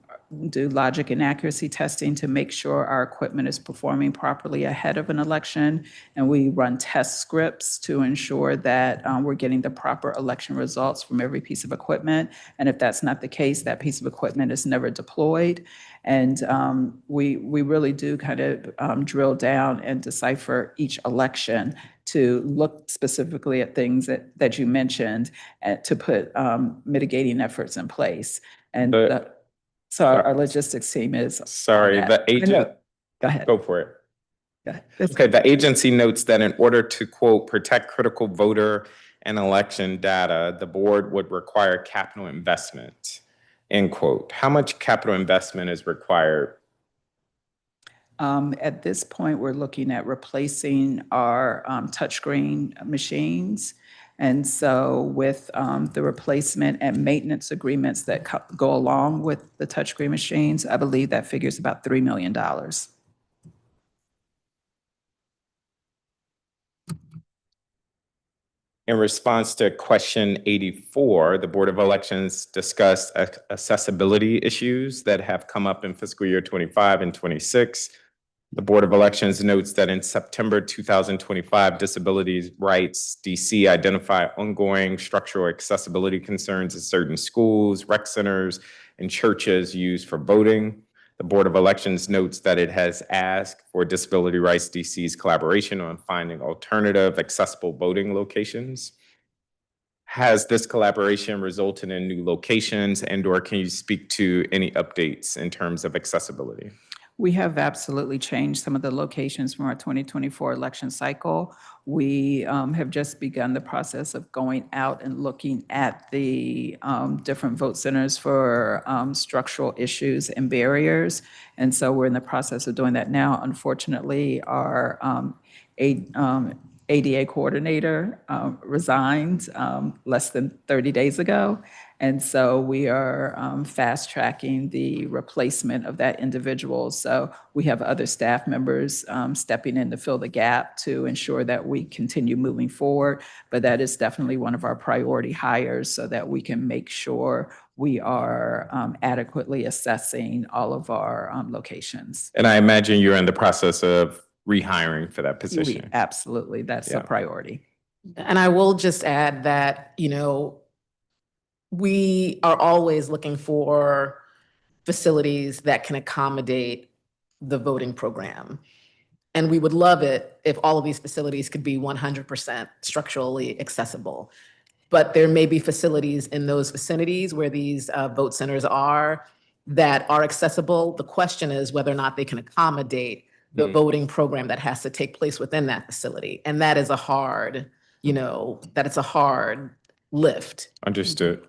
do logic and accuracy testing to make sure our equipment is performing properly ahead of an election. And we run test scripts to ensure that we're getting the proper election results from every piece of equipment. And if that's not the case, that piece of equipment is never deployed. And we really do kind of drill down and decipher each election to look specifically at things that you mentioned and to put mitigating efforts in place. And so our logistics team is. Sorry, the agent. Go ahead. Go for it. Go ahead. Okay, the agency notes that in order to, quote, protect critical voter and election data, the board would require capital investment, end quote. How much capital investment is required? At this point, we're looking at replacing our touchscreen machines. And so with the replacement and maintenance agreements that go along with the touchscreen machines, I believe that figures about $3 million. In response to question 84, the Board of Elections discussed accessibility issues that have come up in fiscal year 25 and 26. The Board of Elections notes that in September 2025, Disability Rights DC identified ongoing structural accessibility concerns at certain schools, rec centers, and churches used for voting. The Board of Elections notes that it has asked for Disability Rights DC's collaboration on finding alternative accessible voting locations. Has this collaboration resulted in new locations, and/or can you speak to any updates in terms of accessibility? We have absolutely changed some of the locations from our 2024 election cycle. We have just begun the process of going out and looking at the different vote centers for structural issues and barriers. And so we're in the process of doing that now. Unfortunately, our ADA coordinator resigned less than 30 days ago. And so we are fast tracking the replacement of that individual. So we have other staff members stepping in to fill the gap to ensure that we continue moving forward. But that is definitely one of our priority hires so that we can make sure we are adequately assessing all of our locations. And I imagine you're in the process of rehiring for that position. Absolutely, that's a priority. And I will just add that, we are always looking for facilities that can accommodate the voting program. And we would love it if all of these facilities could be 100% structurally accessible. But there may be facilities in those vicinities where these vote centers are that are accessible. The question is whether or not they can accommodate the voting program that has to take place within that facility. And that is a hard, that it's a hard lift. Understood.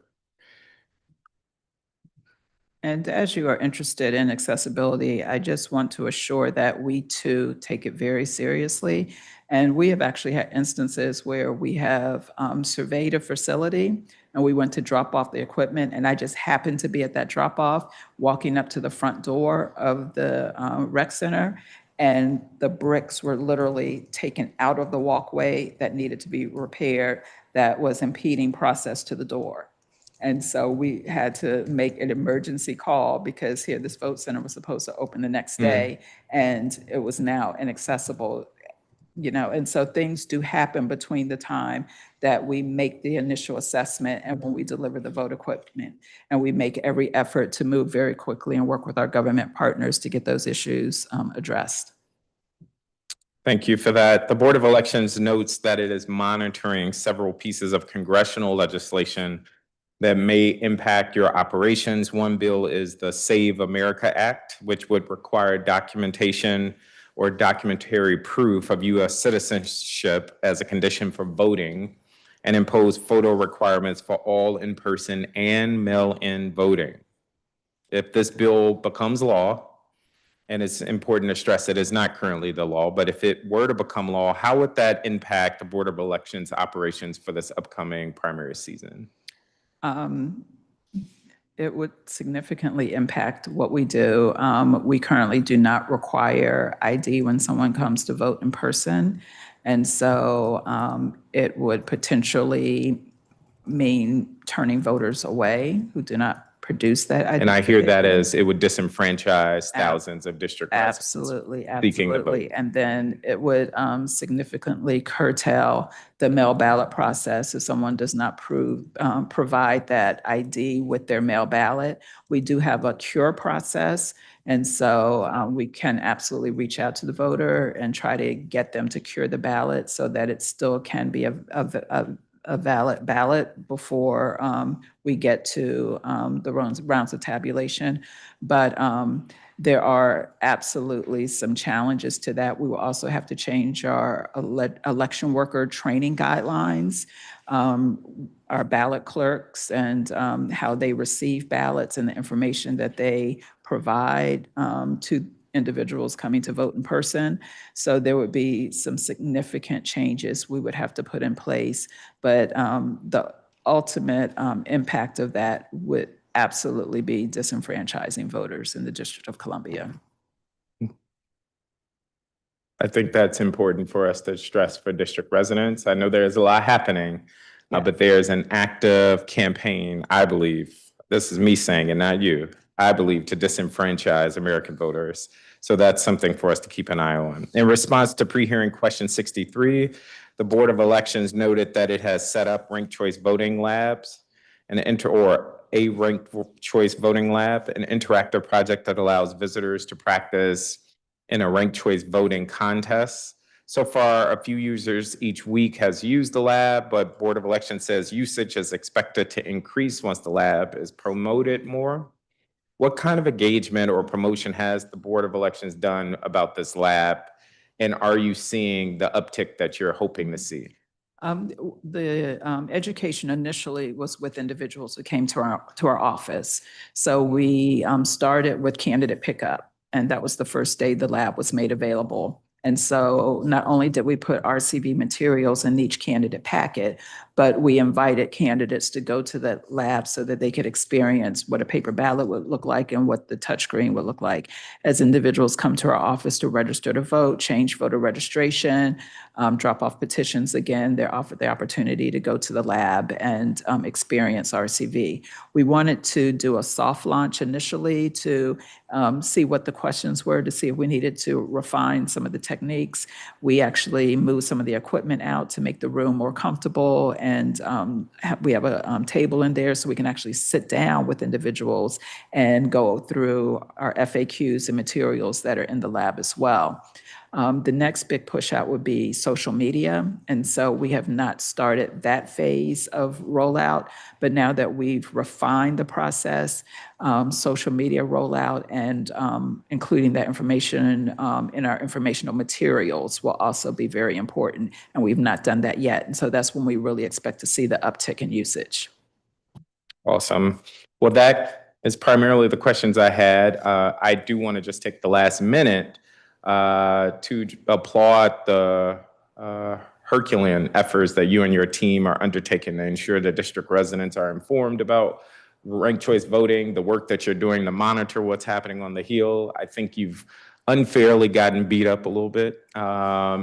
And as you are interested in accessibility, I just want to assure that we too take it very seriously. And we have actually had instances where we have surveyed a facility and we went to drop off the equipment, and I just happened to be at that drop off, walking up to the front door of the rec center, and the bricks were literally taken out of the walkway that needed to be repaired, that was impeding process to the door. And so we had to make an emergency call because here this vote center was supposed to open the next day, and it was now inaccessible, you know. And so things do happen between the time that we make the initial assessment and when we deliver the vote equipment. And we make every effort to move very quickly and work with our government partners to get those issues addressed. Thank you for that. The Board of Elections notes that it is monitoring several pieces of congressional legislation that may impact your operations. One bill is the Save America Act, which would require documentation or documentary proof of U.S. citizenship as a condition for voting, and impose photo requirements for all in-person and mail-in voting. If this bill becomes law, and it's important to stress it is not currently the law, but if it were to become law, how would that impact the Board of Elections operations for this upcoming primary season? It would significantly impact what we do. We currently do not require ID when someone comes to vote in person. And so it would potentially mean turning voters away who do not produce that ID. And I hear that as it would disenfranchise thousands of district residents. Absolutely, seeking to absolutely. vote. And then it would significantly curtail the mail ballot process if someone does not provide that ID with their mail ballot. We do have a cure process, and so we can absolutely reach out to the voter and try to get them to cure the ballot so that it still can be a valid ballot before we get to the rounds of tabulation. But there are absolutely some challenges to that. We will also have to change our election worker training guidelines, our ballot clerks, and how they receive ballots and the information that they provide to individuals coming to vote in person. So there would be some significant changes we would have to put in place, but the ultimate impact of that would absolutely be disenfranchising voters in the District of Columbia. I think that's important for us to stress for district residents. I know there's a lot happening, but there's an active campaign, I believe, this is me saying it, not you, I believe, to disenfranchise American voters. So that's something for us to keep an eye on. In response to pre-hearing question 63, the Board of Elections noted that it has set up ranked choice voting labs and a ranked choice voting lab, an interactive project that allows visitors to practice in a ranked choice voting contest. So far, a few users each week has used the lab, but Board of Elections says usage is expected to increase once the lab is promoted more. What kind of engagement or promotion has the Board of Elections done about this lab? And are you seeing the uptick that you're hoping to see? The education initially was with individuals who came to our office. So we started with candidate pickup, and that was the first day the lab was made available. And so not only did we put RCV materials in each candidate packet, but we invited candidates to go to the lab so that they could experience what a paper ballot would look like and what the touchscreen would look like. As individuals come to our office to register to vote, change voter registration, drop off petitions, again, they're offered the opportunity to go to the lab and experience RCV. We wanted to do a soft launch initially to see what the questions were, to see if we needed to refine some of the techniques. We actually moved some of the equipment out to make the room more comfortable, and we have a table in there so we can actually sit down with individuals and go through our FAQs and materials that are in the lab as well. The next big push out would be social media. And so we have not started that phase of rollout, but now that we've refined the process, social media rollout and including that information in our informational materials will also be very important. And we've not done that yet. And so that's when we really expect to see the uptick in usage. Awesome. Well, that is primarily the questions I had. I do want to just take the last minute to applaud the Herculean efforts that you and your team are undertaking to ensure that district residents are informed about ranked choice voting, the work that you're doing to monitor what's happening on the Hill. I think you've unfairly gotten beat up a little bit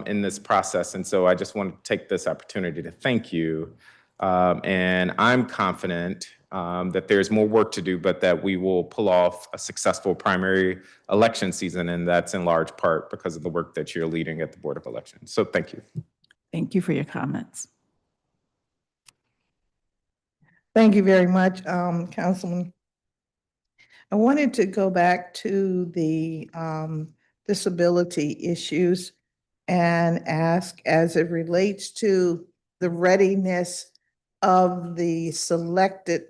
in this process. And so I just want to take this opportunity to thank you. And I'm confident that there's more work to do, but that we will pull off a successful primary election season. And that's in large part because of the work that you're leading at the Board of Elections. So thank you. Thank you for your comments. Thank you very much, Councilman. I wanted to go back to the disability issues and ask, as it relates to the readiness of the selected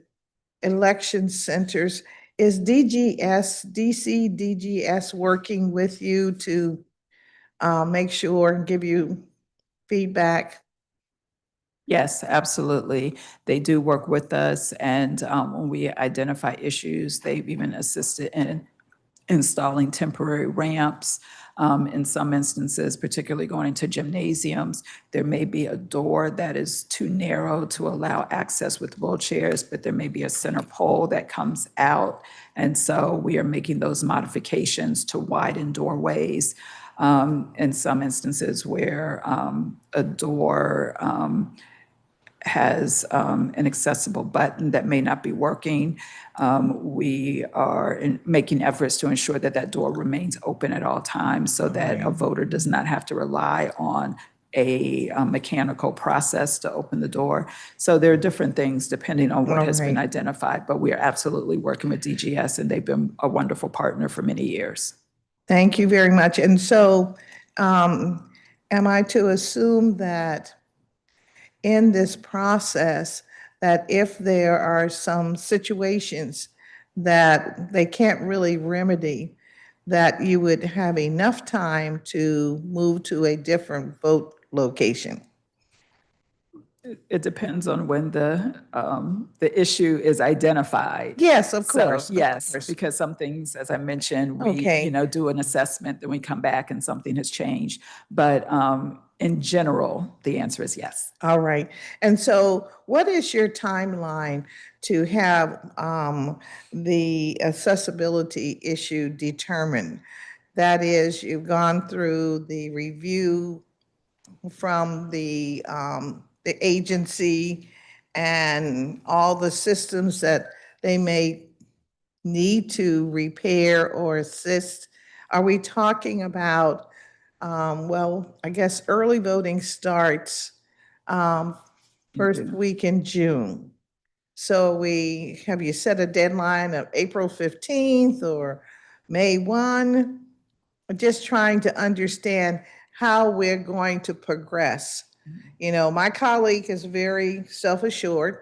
election centers, is DC DGS working with you to make sure and give you feedback? Yes, absolutely. They do work with us, and when we identify issues, they've even assisted in installing temporary ramps. In some instances, particularly going into gymnasiums, there may be a door that is too narrow to allow access with wheelchairs, but there may be a center pole that comes out. And so we are making those modifications to widen doorways. In some instances where a door has an accessible button that may not be working, we are making efforts to ensure that that door remains open at all times so that a voter does not have to rely on a mechanical process to open the door. So there are different things depending on what has been identified, but we are absolutely working with DGS, and they've been a wonderful partner for many years. Thank you very much. And so am I to assume that in this process, that if there are some situations that they can't really remedy, that you would have enough time to move to a different vote location? It depends on when the issue is identified. Yes, of So, course. yes, because some things, as I mentioned, we Okay. do an assessment, then we come back and something has changed. But in general, the answer is yes. All right. And so what is your timeline to have the accessibility issue determined? That is, you've gone through the review from the agency and all the systems that they may need to repair or assist. Are we talking about, well, I guess early voting starts first week in June. So have you set a deadline of April 15th or May 1? Just trying to understand how we're going to progress. You know, my colleague is very self-assured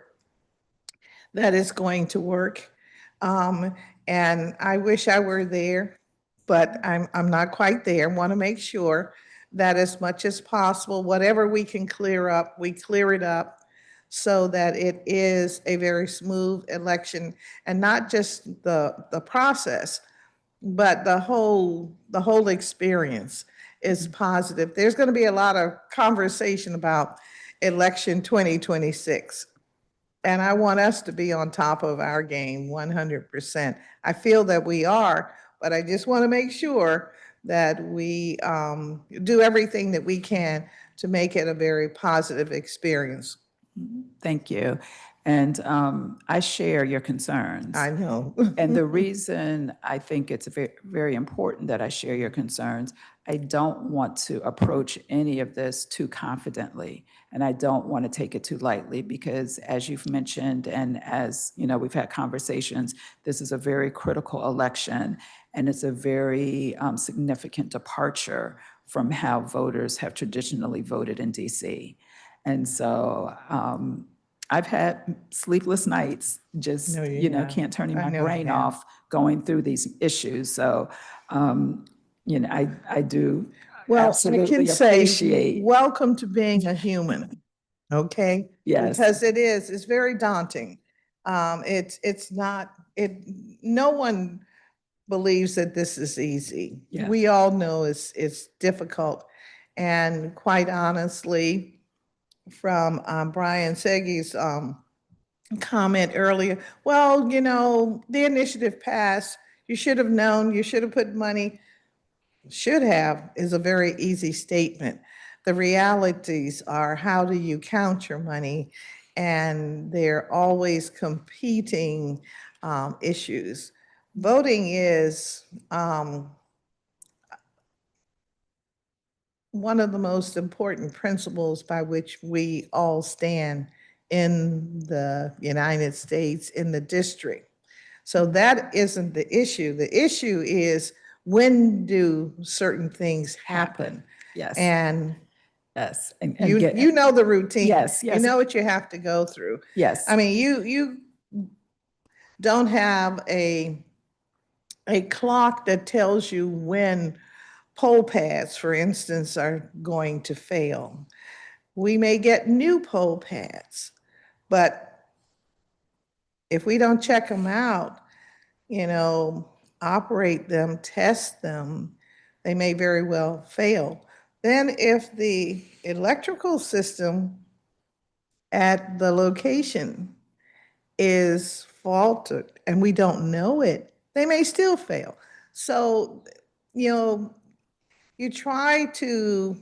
that it's going to work. And I wish I were there, but I'm not quite there. Want to make sure that as much as possible, whatever we can clear up, we clear it up so that it is a very smooth election, and not just the process, but the whole experience is positive. There's going to be a lot of conversation about election 2026. And I want us to be on top of our game 100%. I feel that we are, but I just want to make sure that we do everything that we can to make it a very positive experience. Thank you. And I share your concerns. I know. And the reason I think it's very, very important that I share your concerns, I don't want to approach any of this too confidently, and I don't want to take it too lightly because, as you've mentioned, and as you know, we've had conversations, this is a very critical election, and it's a very significant departure from how voters have traditionally voted in DC. And so I've had sleepless nights, just, can't turn my brain off going through these issues. So, I do absolutely I can say, appreciate. welcome to being a human, okay? Yes. Because it's very daunting. No one believes that this is easy. Yes. We all know it's difficult. And quite honestly, from Brian Segi's comment earlier. Well, you know, the initiative passed. You should have known, you should have put money. Should have is a very easy statement. The realities are, how do you count your money? And they're always competing issues. Voting is one of the most important principles by which we all stand in the United States, in the district. So that isn't the issue. The issue is, when do certain things happen? Yes. And Yes. And you know the routine. Yes, yes. You know what you have to go through. Yes. I mean, you don't have a clock that tells you when poll pads, for instance, are going to fail. We may get new poll pads, but if we don't check them out, you know, operate them, test them, they may very well fail. Then if the electrical system at the location is faulted and we don't know it, they may still fail. So, you know, you try to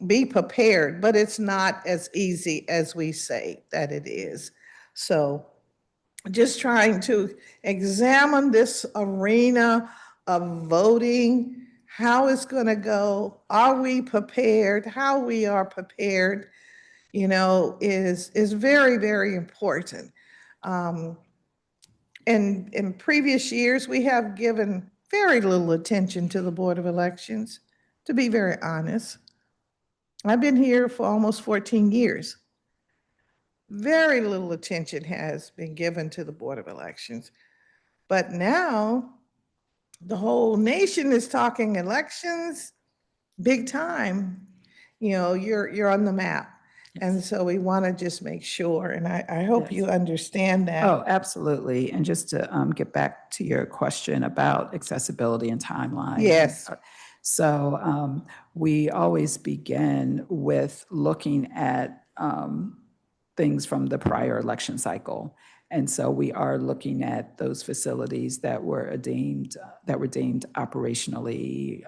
be prepared, but it's not as easy as we say that it is. So just trying to examine this arena of voting, how it's going to go, are we prepared, how we are prepared, you know, is very, very important. In previous years, we have given very little attention to the Board of Elections, to be very honest. I've been here for almost 14 years. Very little attention has been given to the Board of Elections. But now, the whole nation is talking elections, big time. You know, you're on the map. And so we want to just make sure, and I hope you understand that. Oh, absolutely. And just to get back to your question about accessibility and timeline. Yes. So we always begin with looking at things from the prior election cycle. And so we are looking at those facilities that were deemed operationally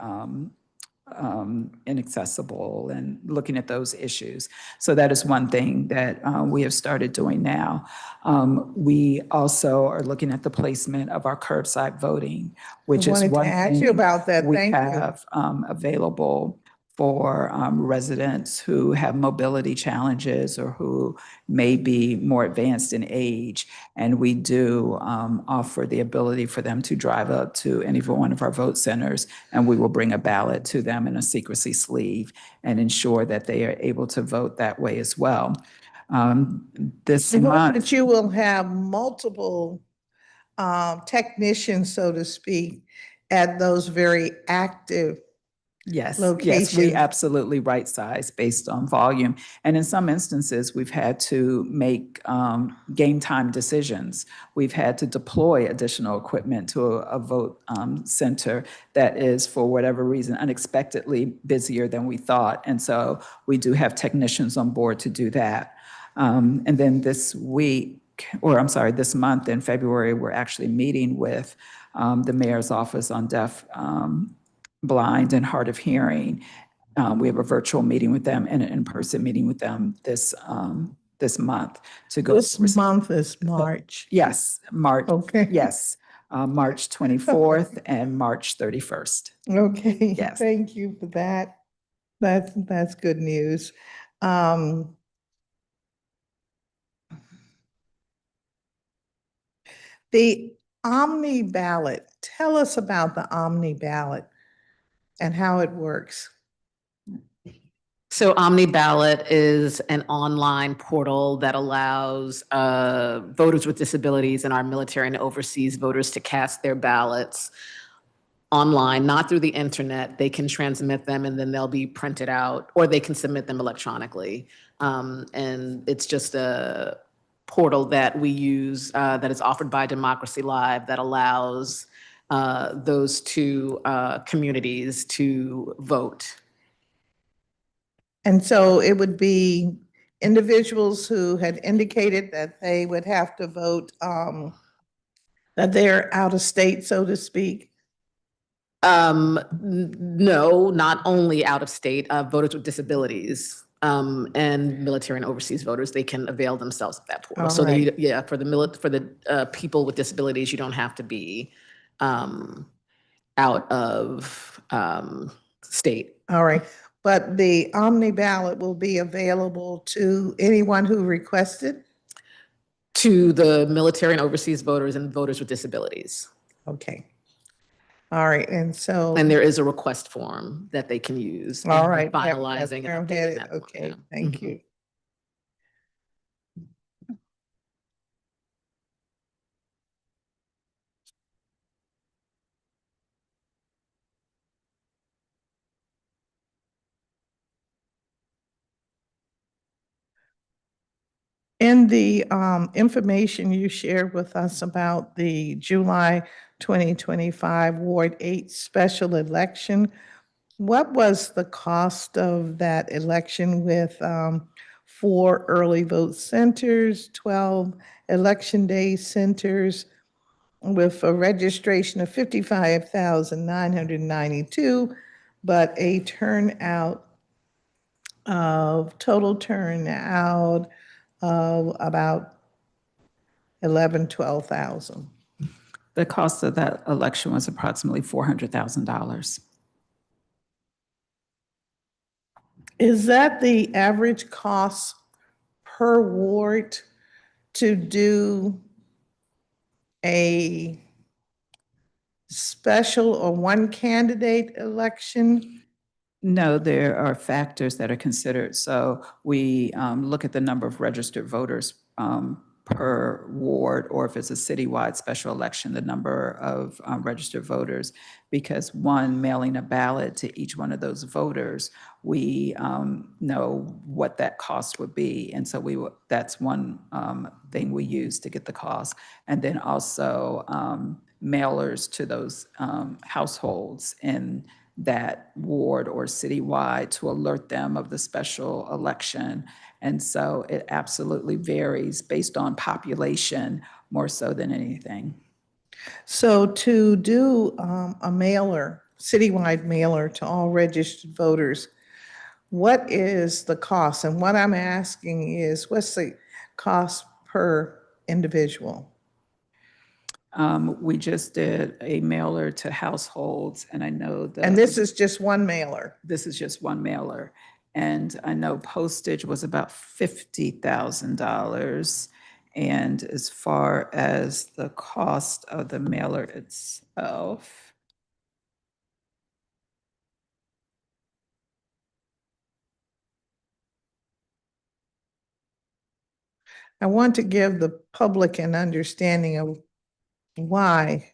inaccessible, and looking at those issues. So that is one thing that we have started doing now. We also are looking at the placement of our curbside voting, which is wanted to one ask thing you about that. we Thank you. have available for residents who have mobility challenges or who may be more advanced in age. And we do offer the ability for them to drive up to any one of our vote centers, and we will bring a ballot to them in a secrecy sleeve and ensure that they are able to vote that way as well. This I hope month, that you will have multiple technicians, so to speak, at those very active yes, locations. we absolutely right size based on volume. And in some instances, we've had to make game time decisions. We've had to deploy additional equipment to a vote center that is, for whatever reason, unexpectedly busier than we thought. And so we do have technicians on board to do that. And then this month in February, we're actually meeting with the mayor's office on deaf, blind, and hard of hearing. We have a virtual meeting with them and an in-person meeting with them this month to go. This month is March. Yes, March. Okay. Yes, March 24th and March 31st. Okay. Yes. Thank you for that. That's good news. The Omni ballot. Tell us about the Omni ballot and how it works. So Omni Ballot is an online portal that allows voters with disabilities and our military and overseas voters to cast their ballots online, not through the internet. They can transmit them and then they'll be printed out, or they can submit them electronically. And it's just a portal that we use that is offered by Democracy Live that allows those two communities to vote. And so it would be individuals who had indicated that they would have to vote, that they're out of state, so to speak. No, not only out of state, voters with disabilities, and military and overseas voters, they can avail themselves of that portal. All So right. yeah, for the people with disabilities, you don't have to be, out of, state. All right, but the Omni ballot will be available to anyone who requested? To the military and overseas voters and voters with disabilities. Okay. All right, and so. And there is a request form that they can use. All and we're right. that's Finalizing where I'm and updating headed. that. form, Okay, yeah. thank Mhm. you. In the information you shared with us about the July 2025 Ward 8 special election, what was the cost of that election with 4 early vote centers, 12 election day centers, with a registration of 55,992, but a total turnout of about 12,000. The cost of that election was approximately $400,000. Is that the average cost per ward to do a special or one candidate election? No, there are factors that are considered. So we look at the number of registered voters per ward, or if it's a citywide special election, the number of registered voters. Because one, mailing a ballot to each one of those voters, we know what that cost would be. And so that's one thing we use to get the cost. And then also mailers to those households in that ward or citywide to alert them of the special election. And so it absolutely varies based on population more so than anything. So to do a mailer, citywide mailer to all registered voters, what is the cost? And what I'm asking is, what's the cost per individual? We just did a mailer to households, and I know that. And this is just one mailer? This is just one mailer. And I know postage was about $50,000. And as far as the cost of the mailer itself, I want to give the public an understanding of why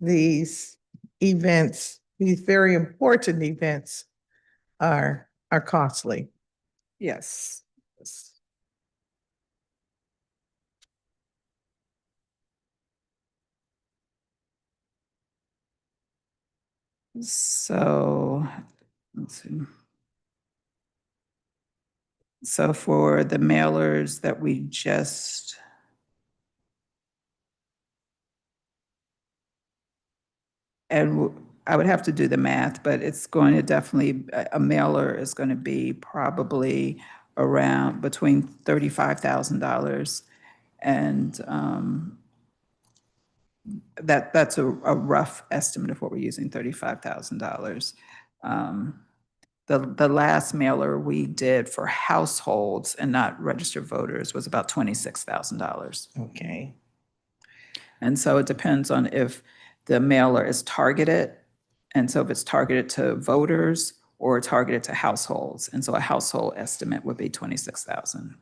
these events, these very important events, are costly. yes. So, let's see. So for the mailers that we just I would have to do the math, but it's going to definitely, a mailer is going to be probably around between $35,000 and that's a rough estimate of what we're using, $35,000. The last mailer we did for households and not registered voters was about $26,000. Okay. And so it depends on if the mailer is targeted. And so if it's targeted to voters or targeted to households. And so a household estimate would be 26,000.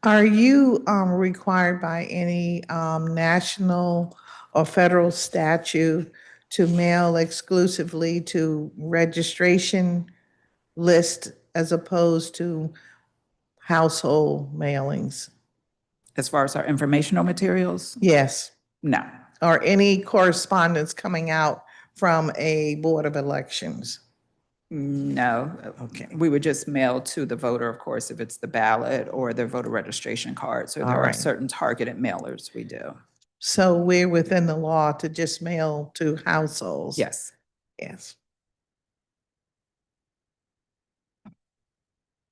Are you required by any national or federal statute to mail exclusively to registration list as opposed to household mailings? As far as our informational materials? Yes. No. Or any correspondence coming out from a Board of Elections? No. Okay. We would just mail to the voter, of course, if it's the ballot or their voter registration card. So All there are right. certain targeted mailers we do. So we're within the law to just mail to households? Yes. Yes.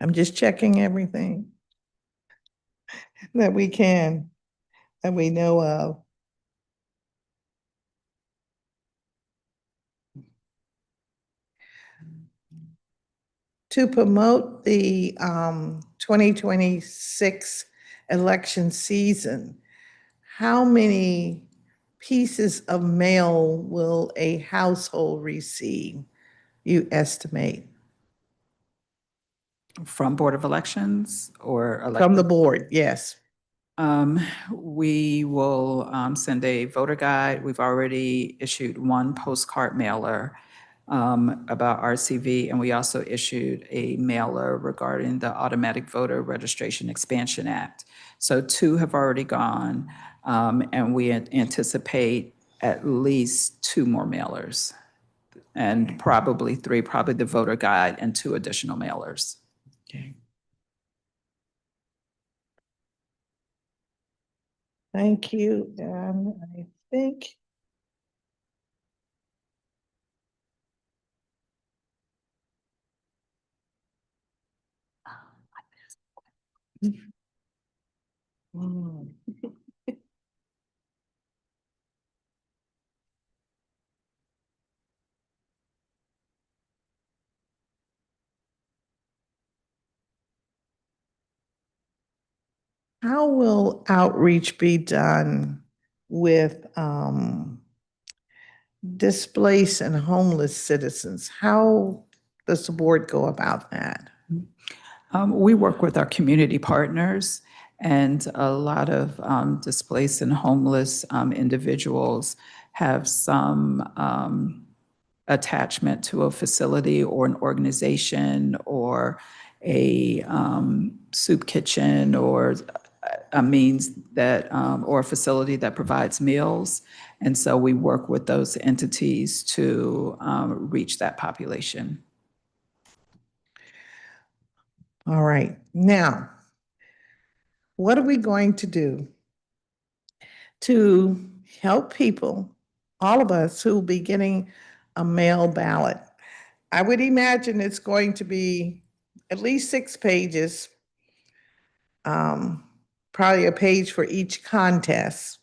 I'm just checking everything that we can, that we know of. To promote the 2026 election season, how many pieces of mail will a household receive, you estimate? From Board of Elections or From the elected? board, yes. We will send a voter guide. We've already issued one postcard mailer about RCV, and we also issued a mailer regarding the Automatic Voter Registration Expansion Act. So 2 have already gone, and we anticipate at least 2 more mailers, and probably 3, probably the voter guide and 2 additional mailers. Okay. Thank you, and I think how will outreach be done with displaced and homeless citizens? How does the board go about that? We work with our community partners, and a lot of displaced and homeless individuals have some attachment to a facility or an organization or a soup kitchen or a means that, or a facility that provides meals. And so we work with those entities to reach that population. All right, now, what are we going to do to help people, all of us who will be getting a mail ballot? I would imagine it's going to be at least 6 pages, probably a page for each contest.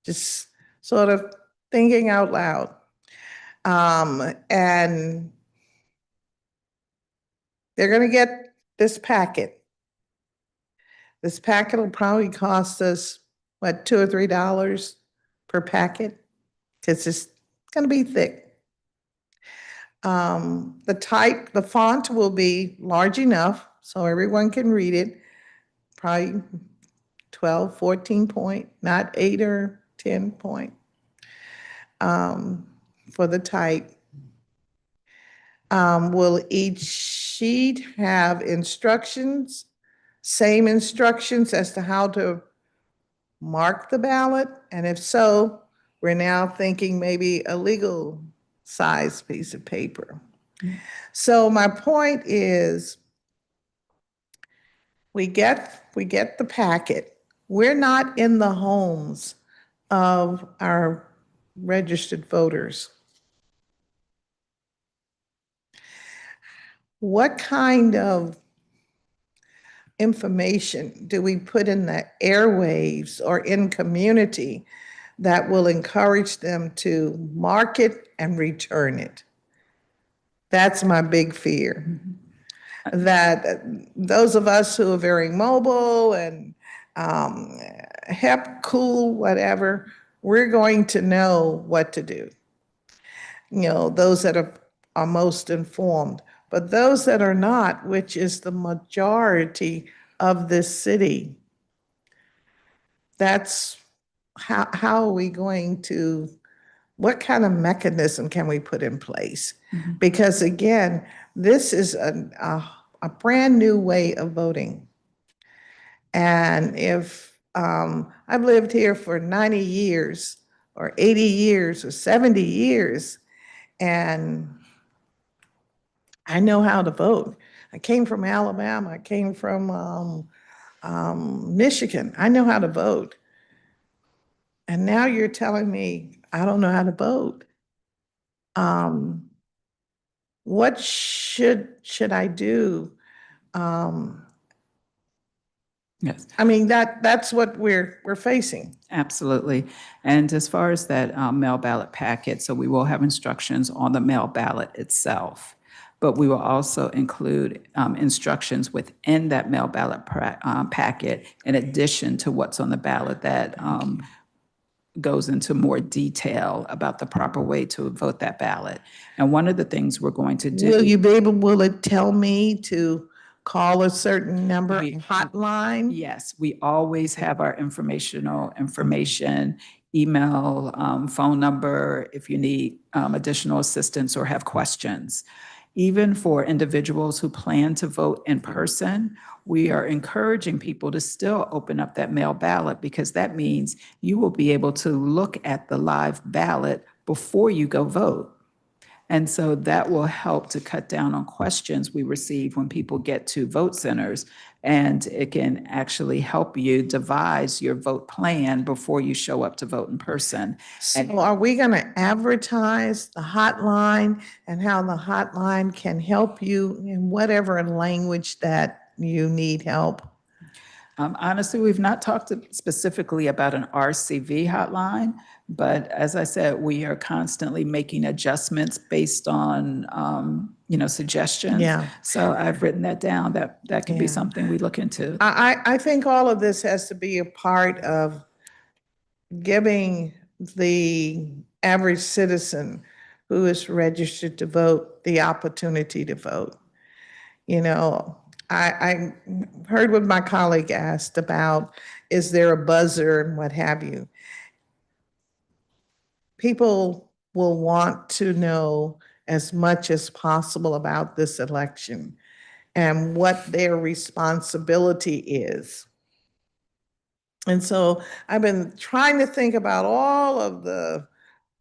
Just sort of thinking out loud. And they're going to get this packet. This packet will probably cost us, what, $2 or $3 per packet? Because it's going to be thick. The font will be large enough so everyone can read it. Probably 12, 14 point, not 8 or 10 point for the type. Will each sheet have instructions, same instructions as to how to mark the ballot? And if so, we're now thinking maybe a legal size piece of paper. So my point is, we get the packet. We're not in the homes of our registered voters. What kind of information do we put in the airwaves or in community that will encourage them to mark it and return it? That's my big fear. That those of us who are very mobile and hip, cool, whatever, we're going to know what to do. You know, those that are most informed. But those that are not, which is the majority of this city, that's how are we going to, what kind of mechanism can we put in place? Because again, this is a brand new way of voting. And if I've lived here for 90 years or 80 years or 70 years, and I know how to vote. I came from Alabama. I came from Michigan. I know how to vote. And now you're telling me I don't know how to vote. What should I do? Yes. I mean, that's what we're facing. Absolutely. And as far as that mail ballot packet, so we will have instructions on the mail ballot itself, but we will also include instructions within that mail ballot packet in addition to what's on the ballot that goes into more detail about the proper way to vote that ballot. And one of the things we're going to do. Will it tell me to call a certain number hotline? Yes, we always have our information, email, phone number, if you need additional assistance or have questions. Even for individuals who plan to vote in person, we are encouraging people to still open up that mail ballot because that means you will be able to look at the live ballot before you go vote. And so that will help to cut down on questions we receive when people get to vote centers. And it can actually help you devise your vote plan before you show up to vote in person. So are we going to advertise the hotline and how the hotline can help you in whatever language that you need help? Honestly, we've not talked specifically about an RCV hotline, but as I said, we are constantly making adjustments based on, suggestions. Yeah. So I've written that down. That could be something we look into. I think all of this has to be a part of giving the average citizen who is registered to vote the opportunity to vote. You know, I heard what my colleague asked about, is there a buzzer and what have you? People will want to know as much as possible about this election and what their responsibility is. And so I've been trying to think about all of the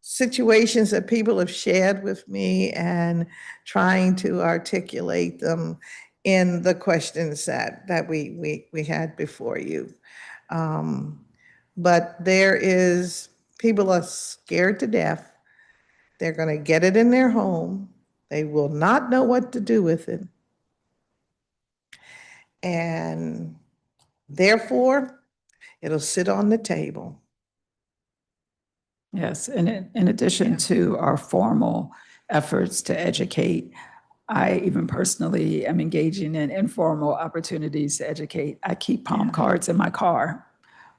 situations that people have shared with me and trying to articulate them in the questions that we had before you. But people are scared to death. They're going to get it in their home. They will not know what to do with it. And therefore, it'll sit on the table. Yes, and in addition to our formal efforts to educate, I even personally am engaging in informal opportunities to educate. I keep palm cards in my car.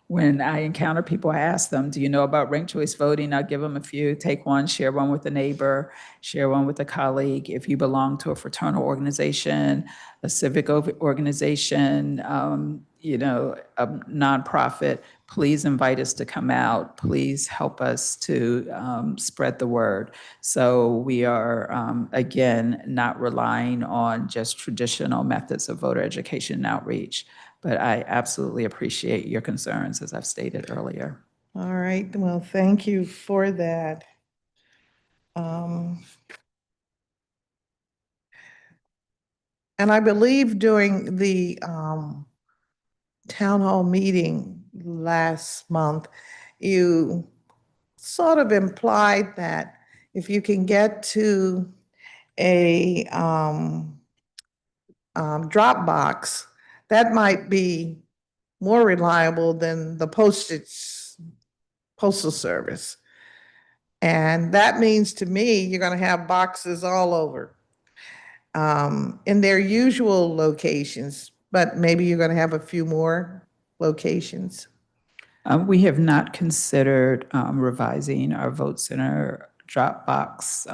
When I encounter people, I ask them, do you know about ranked choice voting? I'll give them a few, take one, share one with a neighbor, share one with a colleague. If you belong to a fraternal organization, a civic organization, a nonprofit, please invite us to come out. Please help us to spread the word. So we are, again, not relying on just traditional methods of voter education and outreach. But I absolutely appreciate your concerns, as I've stated earlier. All right, well, thank you for that. And I believe during the town hall meeting last month, you sort of implied that if you can get to a drop box, that might be more reliable than the postal service. And that means to me, you're going to have boxes all over in their usual locations, but maybe you're going to have a few more locations. We have not considered revising our vote center drop box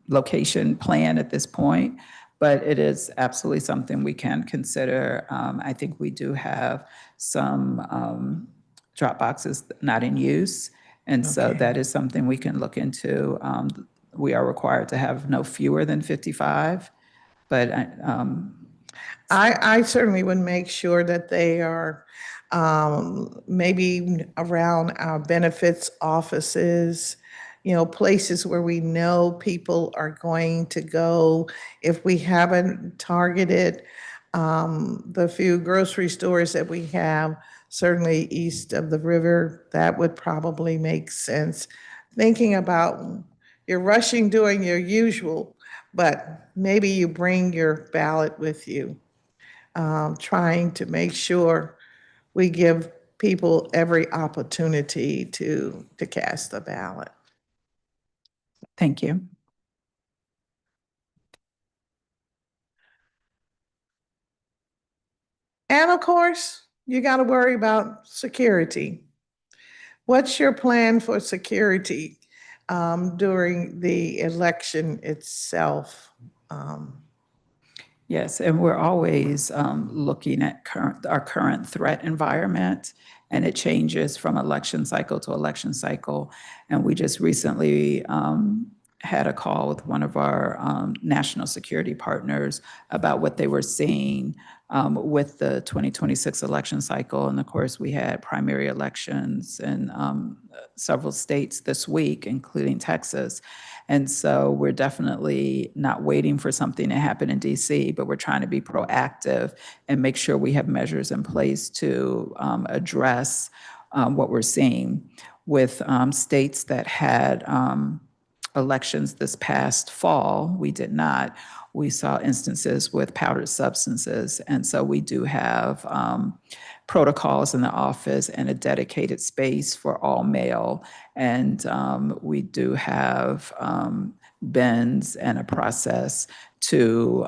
location plan at this point, but it is absolutely something we can consider. I think we do have some drop boxes not in use, and so that is something we can look into. We are required to have no fewer than 55, but I certainly would make sure that they are maybe around our benefits offices places where we know people are going to go. If we haven't targeted the few grocery stores that we have, certainly east of the river, that would probably make sense. Thinking about, you're rushing doing your usual, but maybe you bring your ballot with you, trying to make sure we give people every opportunity to cast a ballot. Thank you. And of course, you got to worry about security. What's your plan for security during the election itself? Yes, and we're always looking at our current threat environment, and it changes from election cycle to election cycle. And we just recently had a call with one of our national security partners about what they were seeing with the 2026 election cycle. And of course, we had primary elections in several states this week, including Texas. And so we're definitely not waiting for something to happen in DC, but we're trying to be proactive and make sure we have measures in place to address what we're seeing with states that had elections this past fall. We did not. We saw instances with powdered substances. And so we do have protocols in the office and a dedicated space for all mail. And we do have bins and a process to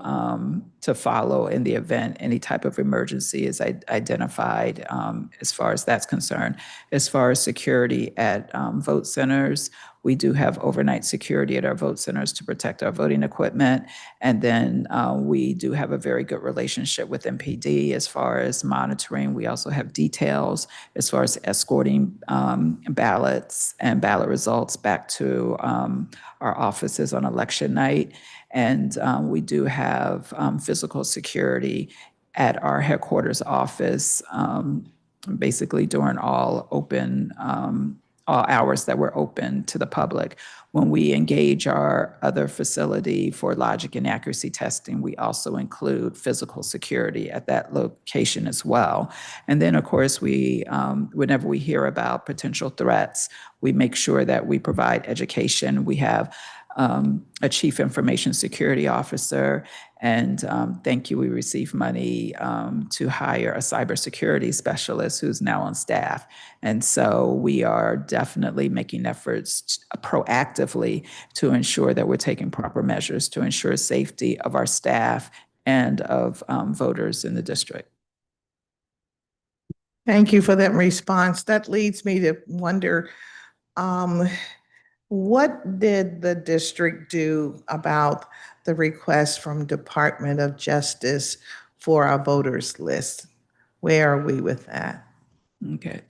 follow in the event any type of emergency is identified as far as that's concerned. As far as security at vote centers, we do have overnight security at our vote centers to protect our voting equipment. And then we do have a very good relationship with MPD as far as monitoring. We also have details as far as escorting ballots and ballot results back to our offices on election night. And we do have physical security at our headquarters office, basically during all hours that we're open to the public. When we engage our other facility for logic and accuracy testing, we also include physical security at that location as well. And then, of course, we, whenever we hear about potential threats, we make sure that we provide education. We have a chief information security officer, and thank you, we received money to hire a cybersecurity specialist who's now on staff. And so we are definitely making efforts proactively to ensure that we're taking proper measures to ensure safety of our staff and of voters in the district. Thank you for that response. That leads me to wonder, what did the district do about the request from Department of Justice for our voters list? Where are we with that? Okay.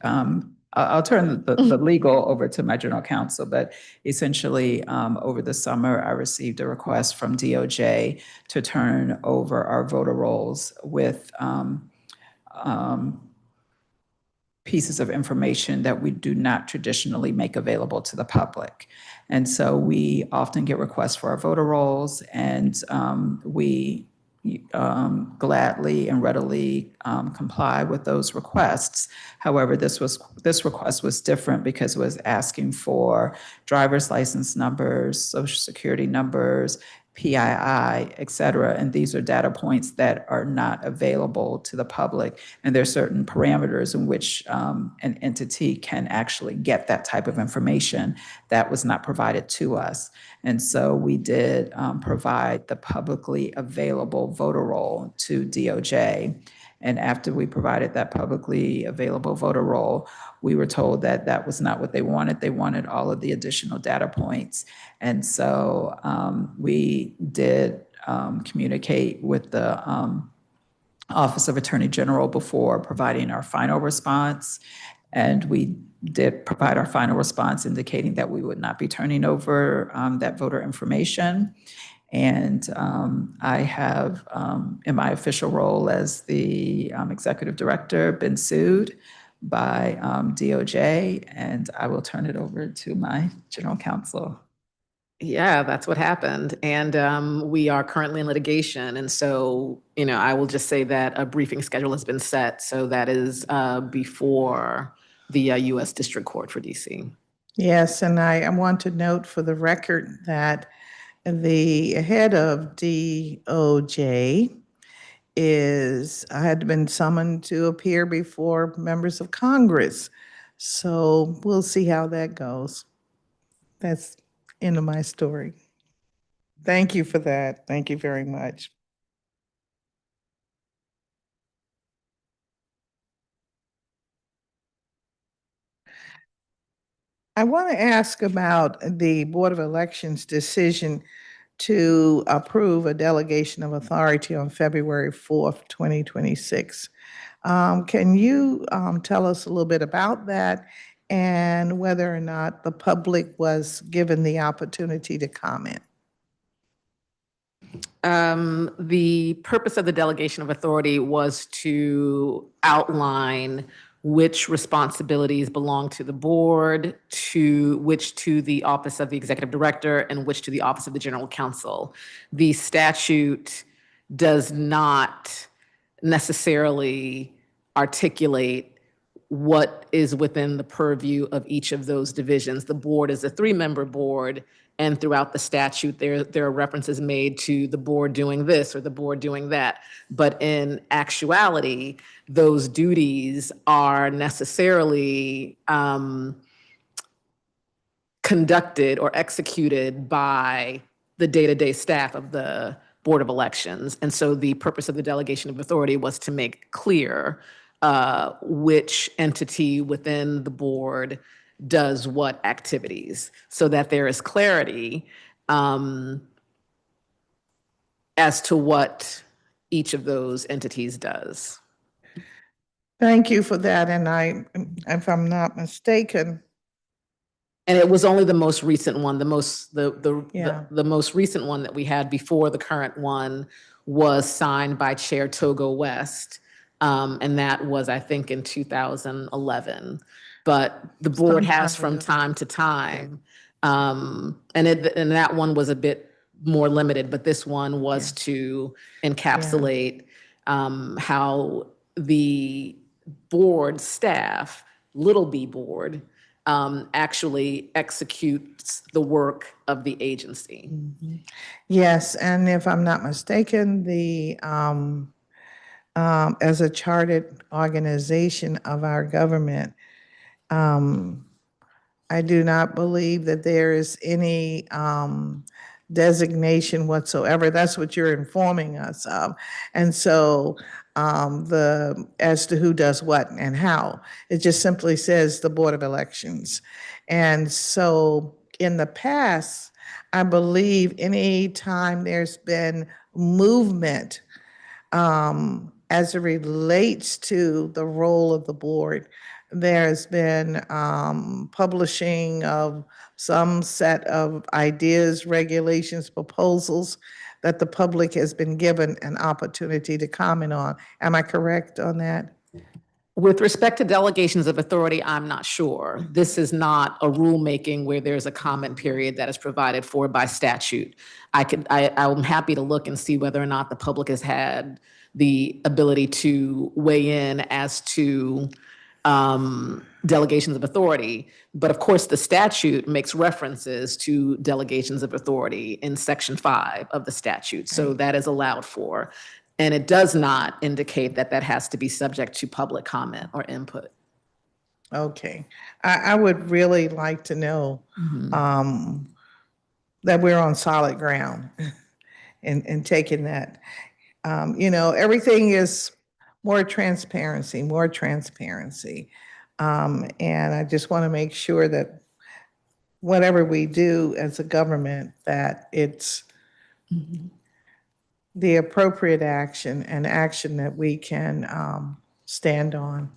I'll turn the legal over to my general counsel, but essentially over the summer, I received a request from DOJ to turn over our voter rolls with pieces of information that we do not traditionally make available to the public. And so we often get requests for our voter rolls, and we gladly and readily comply with those requests. However, this request was different because it was asking for driver's license numbers, social security numbers, PII, et cetera. And these are data points that are not available to the public. And there are certain parameters in which an entity can actually get that type of information that was not provided to us. And so we did provide the publicly available voter roll to DOJ. And after we provided that publicly available voter roll, we were told that that was not what they wanted. They wanted all of the additional data points. And so we did communicate with the Office of Attorney General before providing our final response. And we did provide our final response indicating that we would not be turning over that voter information. And I have, in my official role as the executive director, been sued by DOJ, and I will turn it over to my general counsel. Yeah, that's what happened. And we are currently in litigation. And so, I will just say that a briefing schedule has been set. So that is before the U.S. District Court for DC. Yes, and I want to note for the record that the head of DOJ had been summoned to appear before members of Congress. So we'll see how that goes. That's end of my story. Thank you for that. Thank you very much. I want to ask about the Board of Elections decision to approve a delegation of authority on February 4th, 2026. Can you tell us a little bit about that and whether or not the public was given the opportunity to comment? The purpose of the delegation of authority was to outline which responsibilities belong to the board, which to the office of the executive director, and which to the office of the general counsel. The statute does not necessarily articulate what is within the purview of each of those divisions. The board is a 3-member board, and throughout the statute, there are references made to the board doing this or the board doing that. But in actuality, those duties are necessarily conducted or executed by the day-to-day staff of the Board of Elections. And so the purpose of the delegation of authority was to make clear which entity within the board does what activities, so that there is clarity as to what each of those entities does. Thank you for that. And if I'm not mistaken. And it was only the most recent one, the most recent one that we had before the current one was signed by Chair Togo West. And that was, I think, in 2011. But the board has from time to time, and that one was a bit more limited, but this one was to encapsulate how the board staff, little b board, actually executes the work of the agency. Yes, and if I'm not mistaken, as a chartered organization of our government, I do not believe that there is any designation whatsoever. That's what you're informing us of. And so as to who does what and how, it just simply says the Board of Elections. And so in the past, I believe any time there's been movement as it relates to the role of the board, there's been publishing of some set of ideas, regulations, proposals that the public has been given an opportunity to comment on. Am I correct on that? With respect to delegations of authority, I'm not sure. This is not a rulemaking where there's a comment period that is provided for by statute. I'm happy to look and see whether or not the public has had the ability to weigh in as to delegations of authority. But of course, the statute makes references to delegations of authority in Section 5 of the statute. So that is allowed for. And it does not indicate that that has to be subject to public comment or input. Okay. I would really like to know that we're on solid ground in taking that. Everything is more transparency. And I just want to make sure that whatever we do as a government, that it's the appropriate action and action that we can stand on.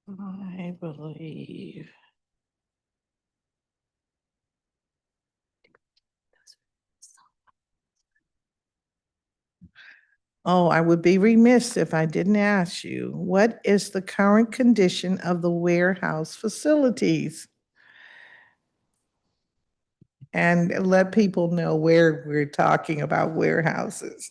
I believe. Oh, I would be remiss if I didn't ask you, what is the current condition of the warehouse facilities? And let people know where we're talking about warehouses.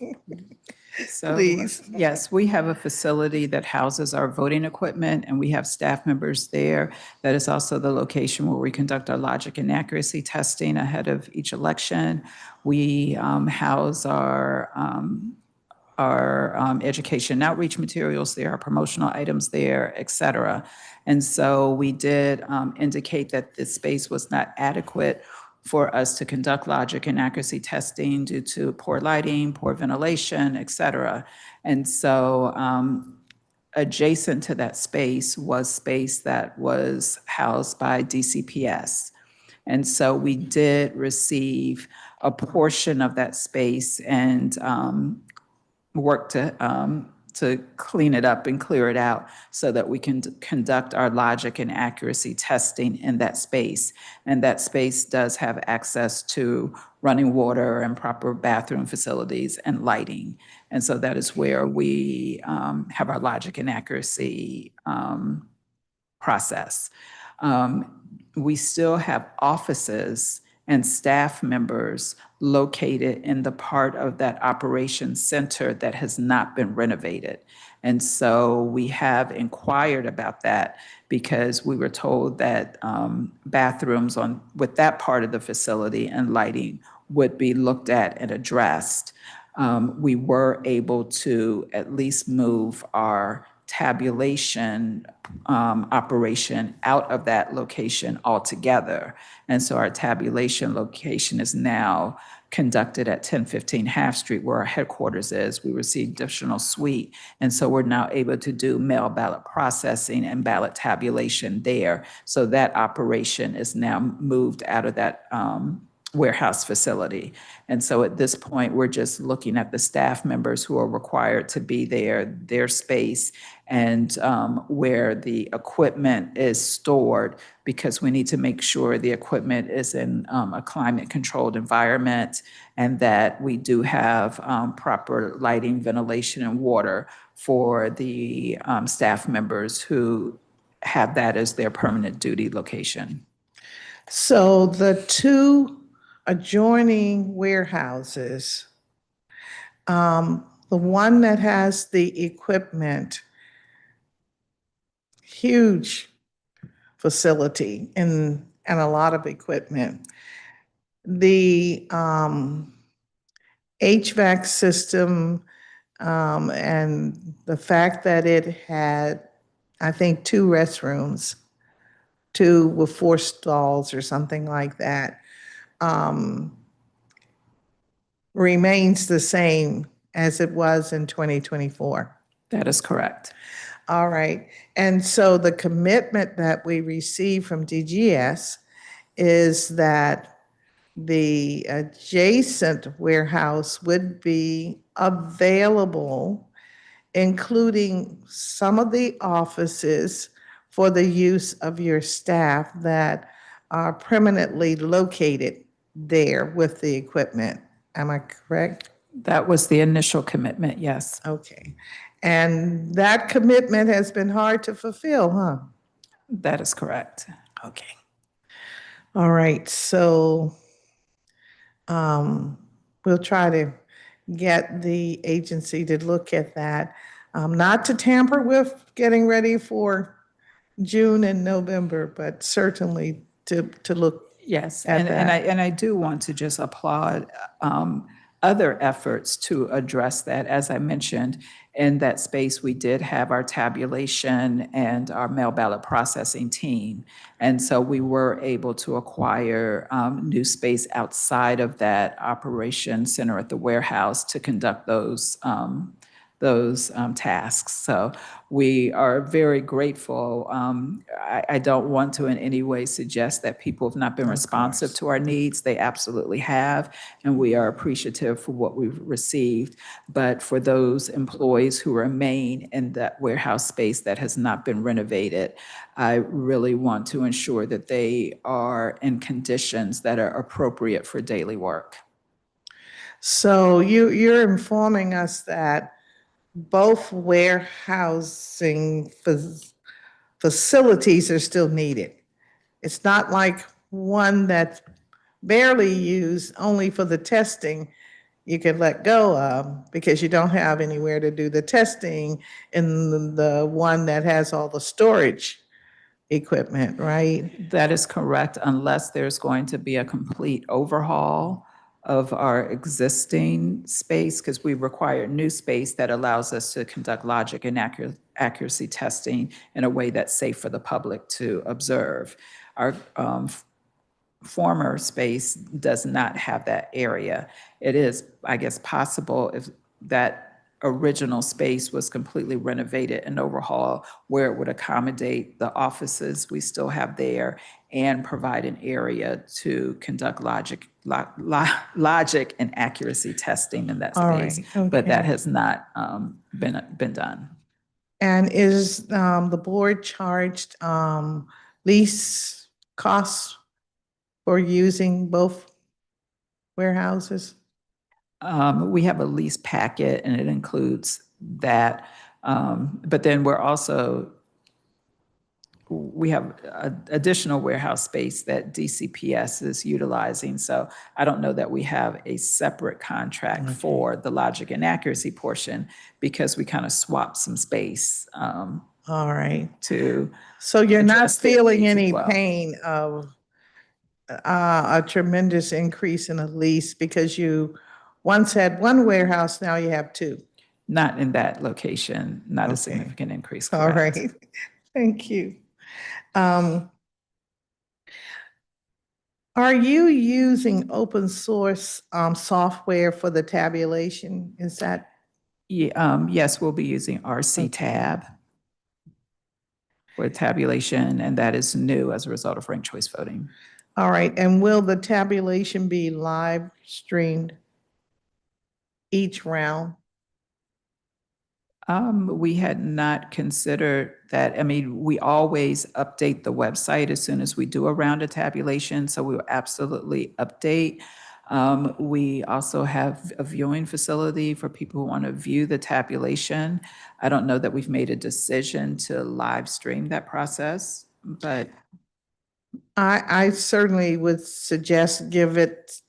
So, Please. yes, we have a facility that houses our voting equipment, and we have staff members there. That is also the location where we conduct our logic and accuracy testing ahead of each election. We house our education and outreach materials there, our promotional items there, et cetera. And so we did indicate that the space was not adequate for us to conduct logic and accuracy testing due to poor lighting, poor ventilation, et cetera. And so adjacent to that space was space that was housed by DCPS. And so we did receive a portion of that space and work to clean it up and clear it out so that we can conduct our logic and accuracy testing in that space. And that space does have access to running water and proper bathroom facilities and lighting. And so that is where we have our logic and accuracy process. We still have offices and staff members located in the part of that operations center that has not been renovated. And so we have inquired about that because we were told that bathrooms with that part of the facility and lighting would be looked at and addressed. We were able to at least move our tabulation operation out of that location altogether. And so our tabulation location is now conducted at 1015 Half Street, where our headquarters is. We received additional suite. And so we're now able to do mail ballot processing and ballot tabulation there. So that operation is now moved out of that warehouse facility. And so at this point, we're just looking at the staff members who are required to be there, their space, and where the equipment is stored, because we need to make sure the equipment is in a climate-controlled environment and that we do have proper lighting, ventilation, and water for the staff members who have that as their permanent duty location. So the two adjoining warehouses, the one that has the equipment, huge facility and a lot of equipment. The HVAC system and the fact that it had, I think, 2 restrooms, 2 with 4 stalls or something like that, remains the same as it was in 2024. That is correct. All right. And so the commitment that we received from DGS is that the adjacent warehouse would be available, including some of the offices for the use of your staff that are permanently located there with the equipment. Am I correct? That was the initial commitment, yes. Okay. And that commitment has been hard to fulfill, huh? That is correct. Okay. All right. So we'll try to get the agency to look at that, not to tamper with getting ready for June and November, but certainly to look. Yes, at that. and I do want to just applaud other efforts to address that. As I mentioned, in that space, we did have our tabulation and our mail ballot processing team. And so we were able to acquire new space outside of that operation center at the warehouse to conduct those tasks. So we are very grateful. I don't want to in any way suggest that people have not been responsive to our needs. They absolutely have, and we are appreciative for what we've received. But for those employees who remain in that warehouse space that has not been renovated, I really want to ensure that they are in conditions that are appropriate for daily work. So you're informing us that both warehousing facilities are still needed. It's not like one that's barely used only for the testing you could let go of because you don't have anywhere to do the testing in the one that has all the storage equipment, right? That is correct, unless there's going to be a complete overhaul of our existing space, because we require new space that allows us to conduct logic and accuracy testing in a way that's safe for the public to observe. Our former space does not have that area. It is, I guess, possible if that original space was completely renovated and overhauled where it would accommodate the offices we still have there and provide an area to conduct logic and accuracy testing in that All space. right, But that okay. has not been done. And is the board charged lease costs for using both warehouses? We have a lease packet and it includes that. But then we have additional warehouse space that DCPS is utilizing. So I don't know that we have a separate contract for the logic and accuracy portion because we kind of swap some space. All right. So you're not address their feeling needs as any well. pain of a tremendous increase in a lease because you once had one warehouse, now you have two? Not in that location, not a significant increase. All Correct. right, thank you. Are you using open source software for the tabulation? Is that? Yeah, yes, we'll be using RCTab for tabulation, and that is new as a result of ranked choice voting. All right, and will the tabulation be live streamed each round? We had not considered that. I mean, we always update the website as soon as we do a round of tabulation, so we will absolutely update. We also have a viewing facility for people who want to view the tabulation. I don't know that we've made a decision to live stream that process, but I certainly would suggest give it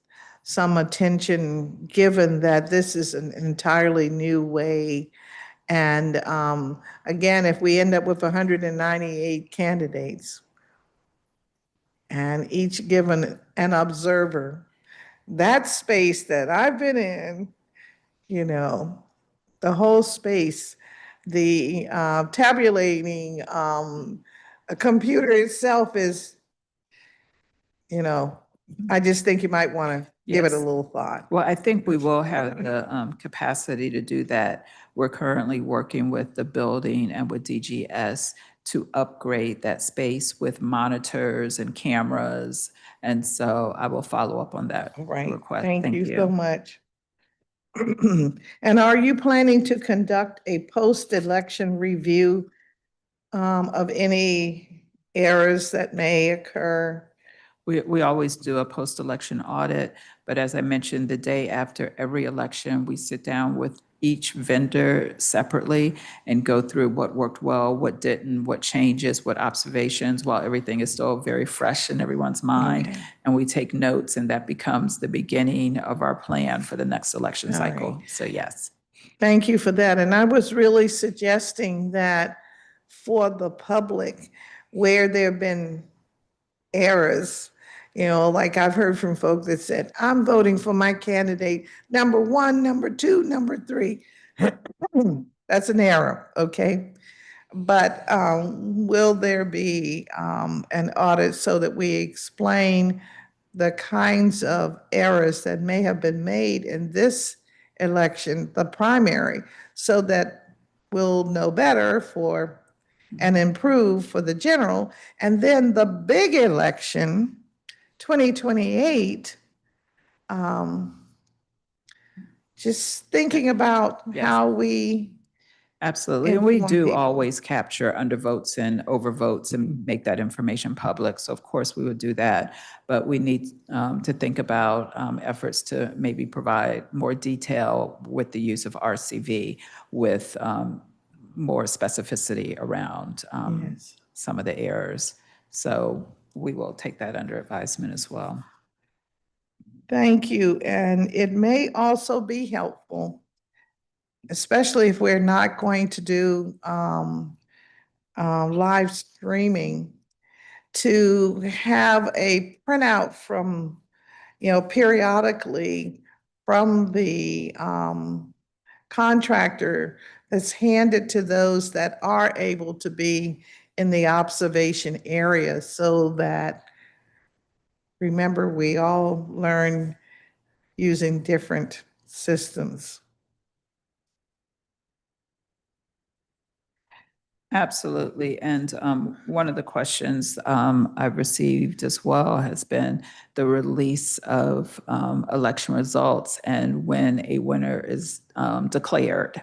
some attention, given that this is an entirely new way. And again, if we end up with 198 candidates and each given an observer, that space that I've been in, you know, the whole space, the tabulating a computer itself is, you know, I just think you might want to give it a Yes. little thought. Well, I think we will have the capacity to do that. We're currently working with the building and with DGS to upgrade that space with monitors and cameras. And so I will follow up on that Right. request. Thank you so much. And are you planning to conduct a post-election review of any errors that may occur? We always do a post-election audit, but as I mentioned, the day after every election, we sit down with each vendor separately and go through what worked well, what didn't, what changes, what observations, while everything is still very fresh in everyone's mind. Okay. And we take notes, and that becomes the beginning of our plan for the next election All cycle. right. So yes. Thank you for that. And I was really suggesting that for the public, where there have been errors, you know, like I've heard from folks that said, I'm voting for my candidate, number 1, number 2, number 3. That's an error, okay? But will there be an audit so that we explain the kinds of errors that may have been made in this election, the primary, so that we'll know better for and improve for the general, and then the big election, 2028, just thinking about Yes. how we Absolutely. And we inform do people. always capture undervotes and overvotes and make that information public. So of course we would do that. But we need to think about efforts to maybe provide more detail with the use of RCV with more specificity around Yes. some of the errors. So we will take that under advisement as well. Thank you. And it may also be helpful, especially if we're not going to do live streaming, to have a printout from, periodically from the contractor that's handed to those that are able to be in the observation area, so that, remember, we all learn using different systems. Absolutely. And one of the questions I've received as well has been the release of election results and when a winner is declared.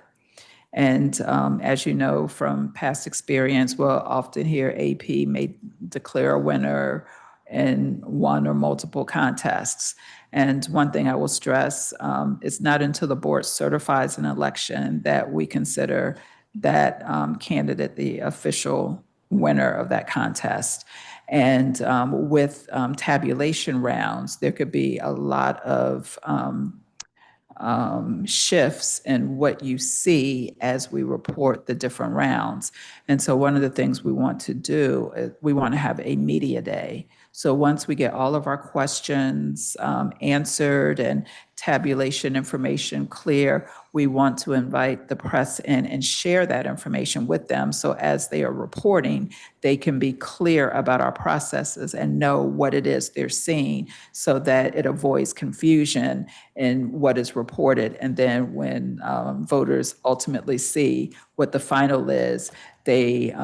And as you know from past experience, we'll often hear AP may declare a winner in one or multiple contests. And one thing I will stress, it's not until the board certifies an election that we consider that candidate the official winner of that contest. And with tabulation rounds, there could be a lot of shifts in what you see as we report the different rounds. And so one of the things we want to do is we want to have a media day. So once we get all of our questions answered and tabulation information clear, we want to invite the press in and share that information with them. So as they are reporting, they can be clear about our processes and know what it is they're seeing, so that it avoids confusion in what is reported. And then when voters ultimately see what the final is, they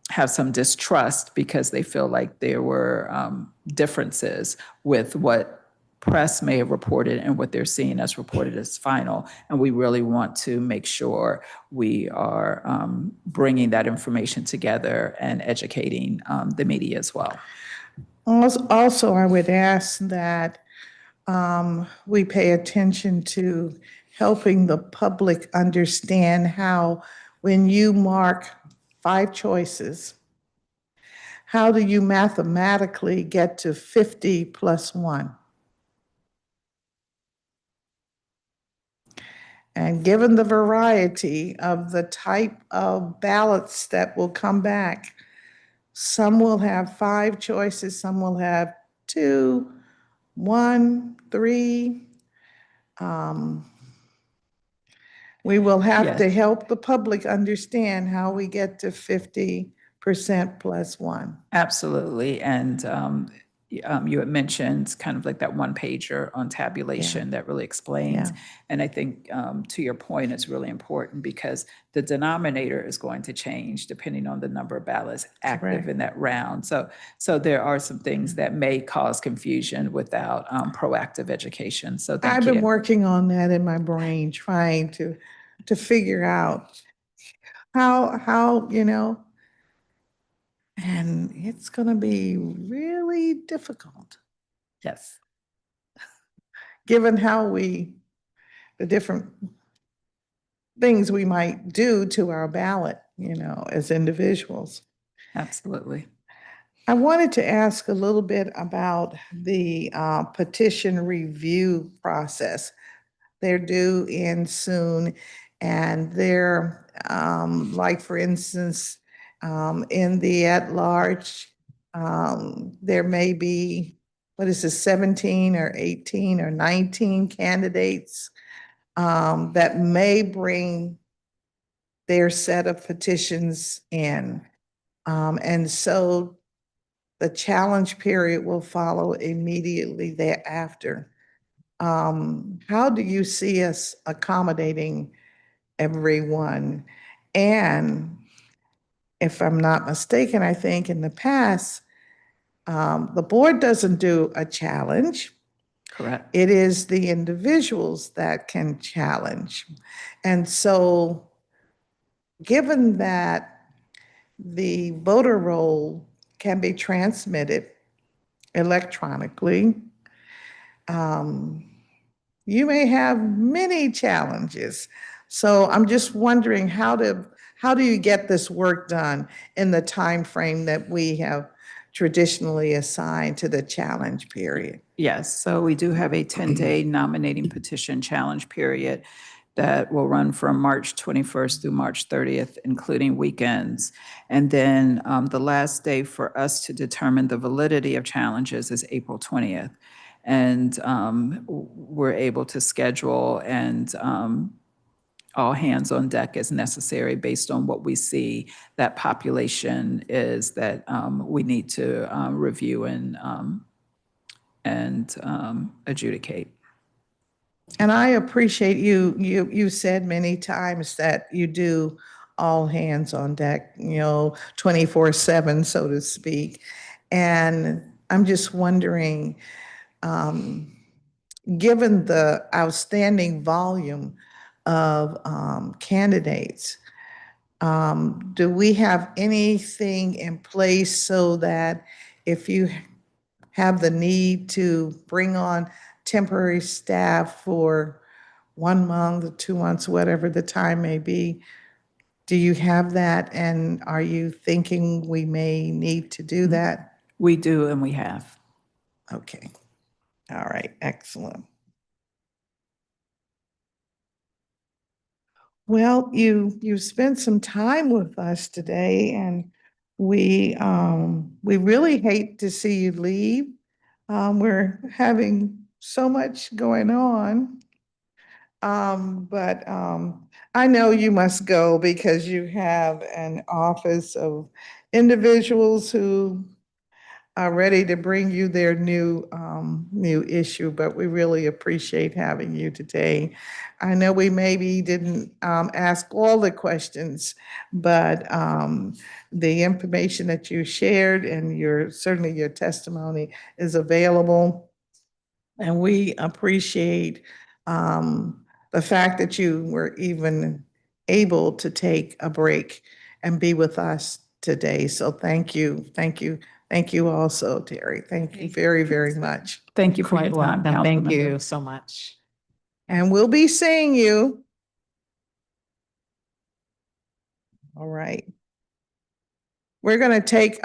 have some distrust because they feel like there were differences with what press may have reported and what they're seeing as reported as final. And we really want to make sure we are bringing that information together and educating the media as well. Also, I would ask that we pay attention to helping the public understand how, when you mark 5 choices, how do you mathematically get to 50 plus 1? And given the variety of the type of ballots that will come back, some will have 5 choices, some will have 2, 1, 3. We will have to help the public understand how we get to 50% plus 1. Absolutely. And you had mentioned kind of like that one pager on tabulation that really explains. Yeah. And I think to your point, it's really important because the denominator is going to change depending on the number of ballots active Correct. in that round. So there are some things that may cause confusion without proactive education. So thank I've you. been working on that in my brain, trying to figure out how, and it's going to be really difficult. Yes. Given the different things we might do to our ballot, as individuals. Absolutely. I wanted to ask a little bit about the petition review process. They're due in soon, and they're, like, for instance, in the at-large, there may be, 17 or 18 or 19 candidates that may bring their set of petitions in. And so the challenge period will follow immediately thereafter. How do you see us accommodating everyone? And if I'm not mistaken, I think in the past, the board doesn't do a challenge. Correct. It is the individuals that can challenge. And so given that the voter roll can be transmitted electronically, you may have many challenges. So I'm just wondering how do you get this work done in the time frame that we have traditionally assigned to the challenge period? Yes, so we do have a 10-day nominating petition challenge period that will run from March 21st through March 30th, including weekends. And then the last day for us to determine the validity of challenges is April 20th. And we're able to schedule and all hands on deck as necessary based on what we see that population is that we need to review and adjudicate. And I appreciate you said many times that you do all hands on deck, 24/7, so to speak. And I'm just wondering, given the outstanding volume of candidates, do we have anything in place so that if you have the need to bring on temporary staff for 1 month or 2 months, whatever the time may be, do you have that? And are you thinking we may need to do that? We do, and we have. Okay. All right, excellent. Well, you spent some time with us today, and we really hate to see you leave. We're having so much going on. But I know you must go because you have an office of individuals who are ready to bring you their new issue, but we really appreciate having you today. I know we maybe didn't ask all the questions, but the information that you shared and certainly your testimony is available. And we appreciate the fact that you were even able to take a break and be with us today. So thank you. Thank you. Thank you also, Terry. Thank you very, very much. Thank you for your time, Welcome. Thank Councilmember. you so much. And we'll be seeing you. All right. We're going to take,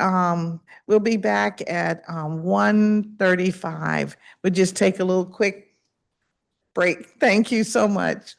we'll be back at 1:35. We'll just take a little quick break. Thank you so much.